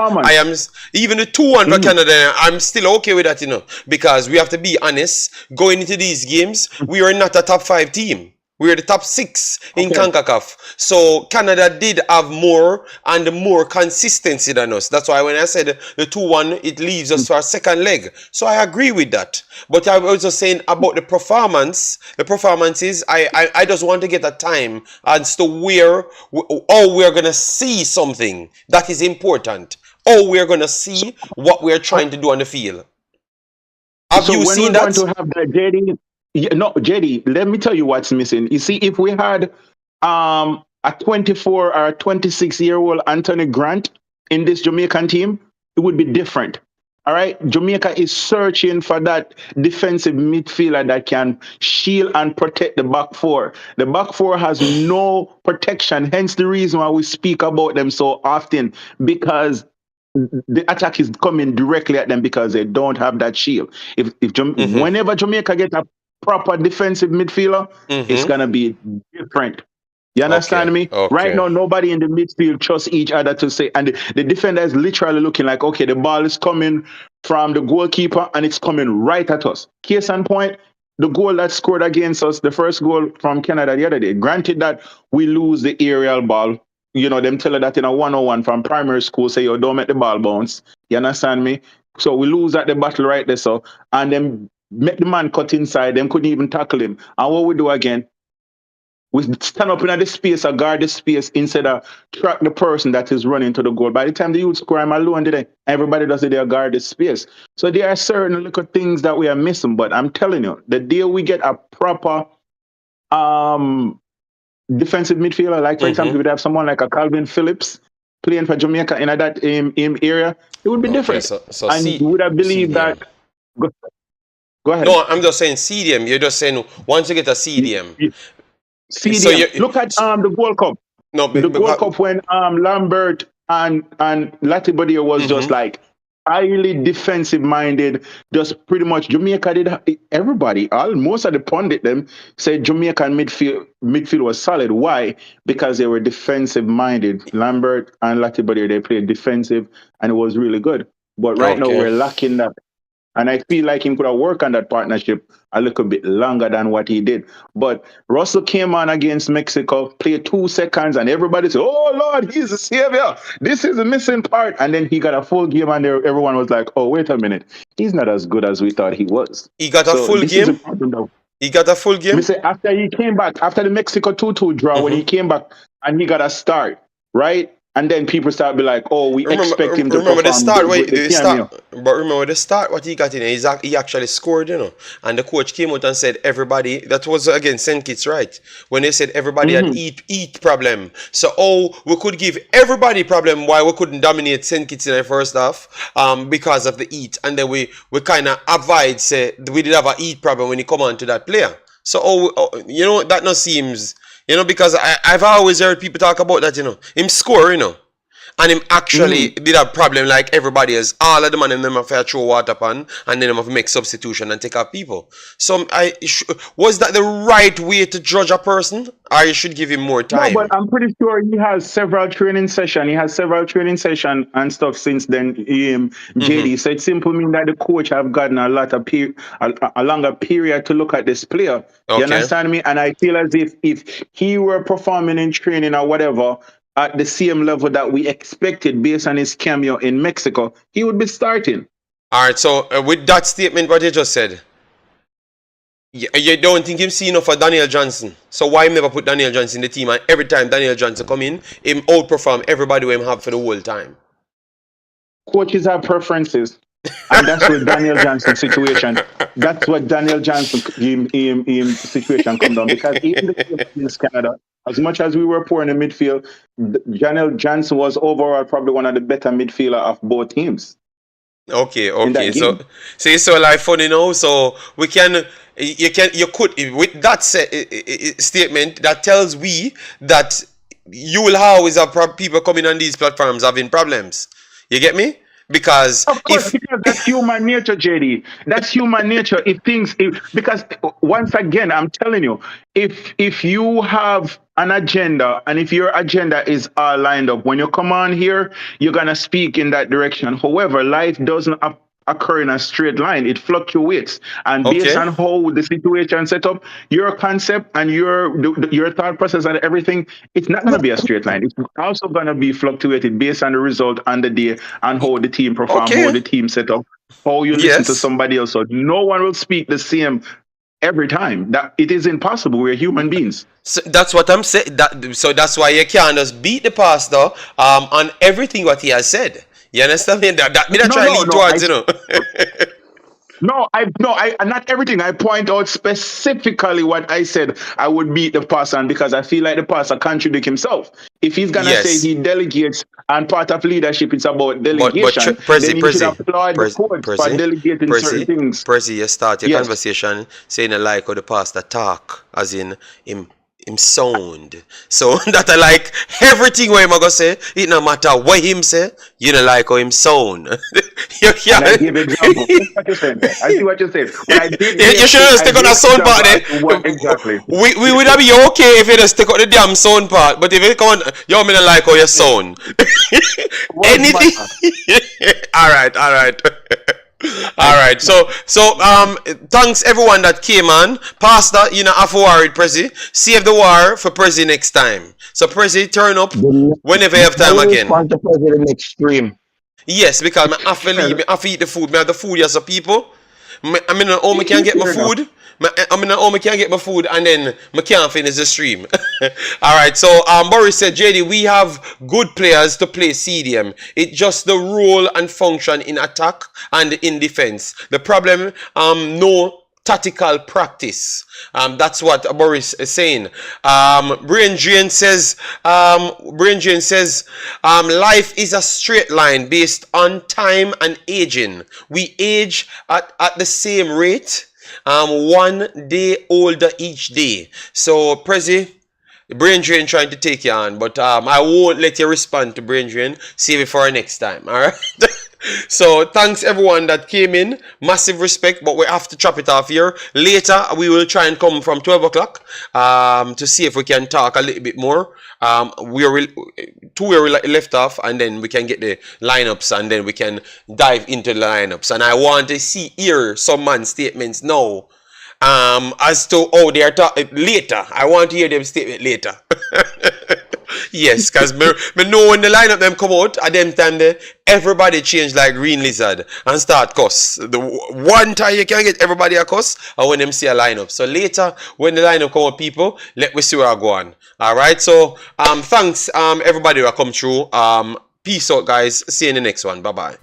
even the 2-1 for Canada, I'm still okay with that, because we have to be honest. Going into these games, we are not a top 5 team. We are the top 6 in Concacaf. So Canada did have more and more consistency than us. That's why when I said the 2-1, it leaves us for a second leg. So I agree with that. But I was also saying about the performances, I just want to get a time as to how we're going to see something that is important. How we're going to see what we're trying to do on the field. Have you seen that? So when we're going to have that, JD? No, JD, let me tell you what's missing. You see, if we had a 24 or 26-year-old Anthony Grant in this Jamaican team, it would be different. All right? Jamaica is searching for that defensive midfielder that can shield and protect the back four. The back four has no protection, hence the reason why we speak about them so often, because the attack is coming directly at them because they don't have that shield. Whenever Jamaica get a proper defensive midfielder, it's gonna be different. You understand me? Right now, nobody in the midfield trusts each other to say, and the defender is literally looking like, okay, the ball is coming from the goalkeeper and it's coming right at us. Case in point, the goal that scored against us, the first goal from Canada the other day. Granted that we lose the aerial ball, them tell her that in a 101 from primary school, say, yo, don't make the ball bounce. You understand me? So we lose at the battle right there, so, and then make the man cut inside, them couldn't even tackle him. And what we do again? We stand up in the space or guard the space instead of track the person that is running to the goal. By the time the youth score, I'm alone today. Everybody does it, they guard the space. So there are certain little things that we are missing. But I'm telling you, the day we get a proper defensive midfielder, like for example, we would have someone like a Calvin Phillips playing for Jamaica in that area, it would be different. And you would have believed that. Go ahead. No, I'm just saying CDM. You're just saying once you get a CDM. CDM. So look at the World Cup. No, the World Cup when Lambert and Latibadia was just like highly defensive minded. Just pretty much Jamaica did everybody. Most of the pundit them said Jamaican midfield was solid. Why? Because they were defensive minded. Lambert and Latibadia, they played defensive and it was really good. But right now we're lacking that. And I feel like he could have worked on that partnership a little bit longer than what he did. But Russell came on against Mexico, played 2 seconds, and everybody said, oh, Lord, he's a savior. This is the missing part. And then he got a full game, and everyone was like, oh, wait a minute. He's not as good as we thought he was. He got a full game? He got a full game? After he came back, after the Mexico 2-2 draw, when he came back, and he got a start, right? And then people start be like, "Oh, we expect him to remember perform." But remember the start. What he got in, he actually scored, And the coach came out and said, "Everybody." That was against St. Kitts, right? When they said everybody had eat problem. So we could give everybody problem why we couldn't dominate St. Kitts in the first half, because of the eat, and then we kind of avoid say we did have a eat problem when he come on to that player. So that no seems. Because I've always heard people talk about that, Him score, and him actually did a problem like everybody else. All of the man in them have to throw water pan, and then them have to make substitution and take out people. So was that the right way to judge a person? Or you should give him more time? No, but I'm pretty sure he has several training sessions. He has several training sessions and stuff since then, JD. So it simply means that the coach have gotten a longer period to look at this player. You understand me? And I feel as if he were performing in training or whatever, at the same level that we expected based on his cameo in Mexico, he would be starting. All right, so with that statement, what you just said, you don't think him see enough for Daniel Johnson. So why him never put Daniel Johnson in the team, and every time Daniel Johnson come in, him outperform everybody who him have for the whole time? Coaches have preferences. And that's what Daniel Johnson's situation. That's what Daniel Johnson situation come down. Because even in Canada, as much as we were poor in the midfield, Daniel Johnson was overall probably one of the better midfielder of both teams. Okay. So it's so like funny now. So you could with that statement that tells we that you will always have people coming on these platforms having problems. You get me? Because because that's human nature, JD. That's human nature. Because once again, I'm telling you, if you have an agenda and if your agenda is all lined up, when you come on here, you're gonna speak in that direction. However, life doesn't occur in a straight line. It fluctuates, and based on how the situation set up, your concept and your thought process and everything, it's not going to be a straight line. It's also going to be fluctuated based on the result on the day and how the team perform, how the team set up, how you listen to somebody else. So no one will speak the same every time. That it is impossible. We're human beings. So that's what I'm saying. So that's why you can't just beat the pastor on everything what he has said. You understand me? That me not try to lead towards, No, not everything. I point out specifically what I said. I would beat the pastor because I feel like the pastor contradict himself. If he's gonna say he delegates and part of leadership is about delegation, then he should applaud the coach for delegating certain things. Percy, you start your conversation saying I like how the pastor talk, as in him him sound. So that I like everything what him a go say. It no matter what him say, you know like how him sound. you And I give example. I see what you're saying there. I see what you're saying. When I did you should have stick on the sound part there. What exactly? We would be okay if you just stick on the damn sound part, but if you come on, yo, me not like how you sound. Anything. Alright. Alright, so thanks everyone that came on. Pastor, you know, have to worry, Prezi. Save the war for Prezi next time. So Prezi, turn up whenever you have time again. Respond to President next stream. Yes, because I have to leave, I have to eat the food. I have the food as a people. I mean, home I can get my food. I mean, home I can get my food, and then I can't finish the stream. All right. So, Boris said, JD, we have good players to play CDM. It's just the role and function in attack and in defense. The problem, no tactical practice. That's what Boris is saying. Brain Drain says, life is a straight line based on time and aging. We age at the same rate, 1 day older each day. So, Prezi, Brain Drain trying to take you on, but I won't let you respond to Brain Drain. Save it for next time, all right? So thanks everyone that came in. Massive respect, but we have to chop it off here. Later we will try and come from 12 o'clock to see if we can talk a little bit more. Where we left off, and then we can get the lineups, and then we can dive into the lineups. And I want to hear some man's statements now as to how they are talking later. I want to hear them statement later. Yes, because me know when the lineup them come out at them time there, everybody change like green lizard and start cuss. The one time you can get everybody a cuss, or when them see a lineup. So later when the lineup come out, people, let me see where I go on. Alright, so thanks everybody who come through. Peace out, guys. See you in the next one. Bye bye.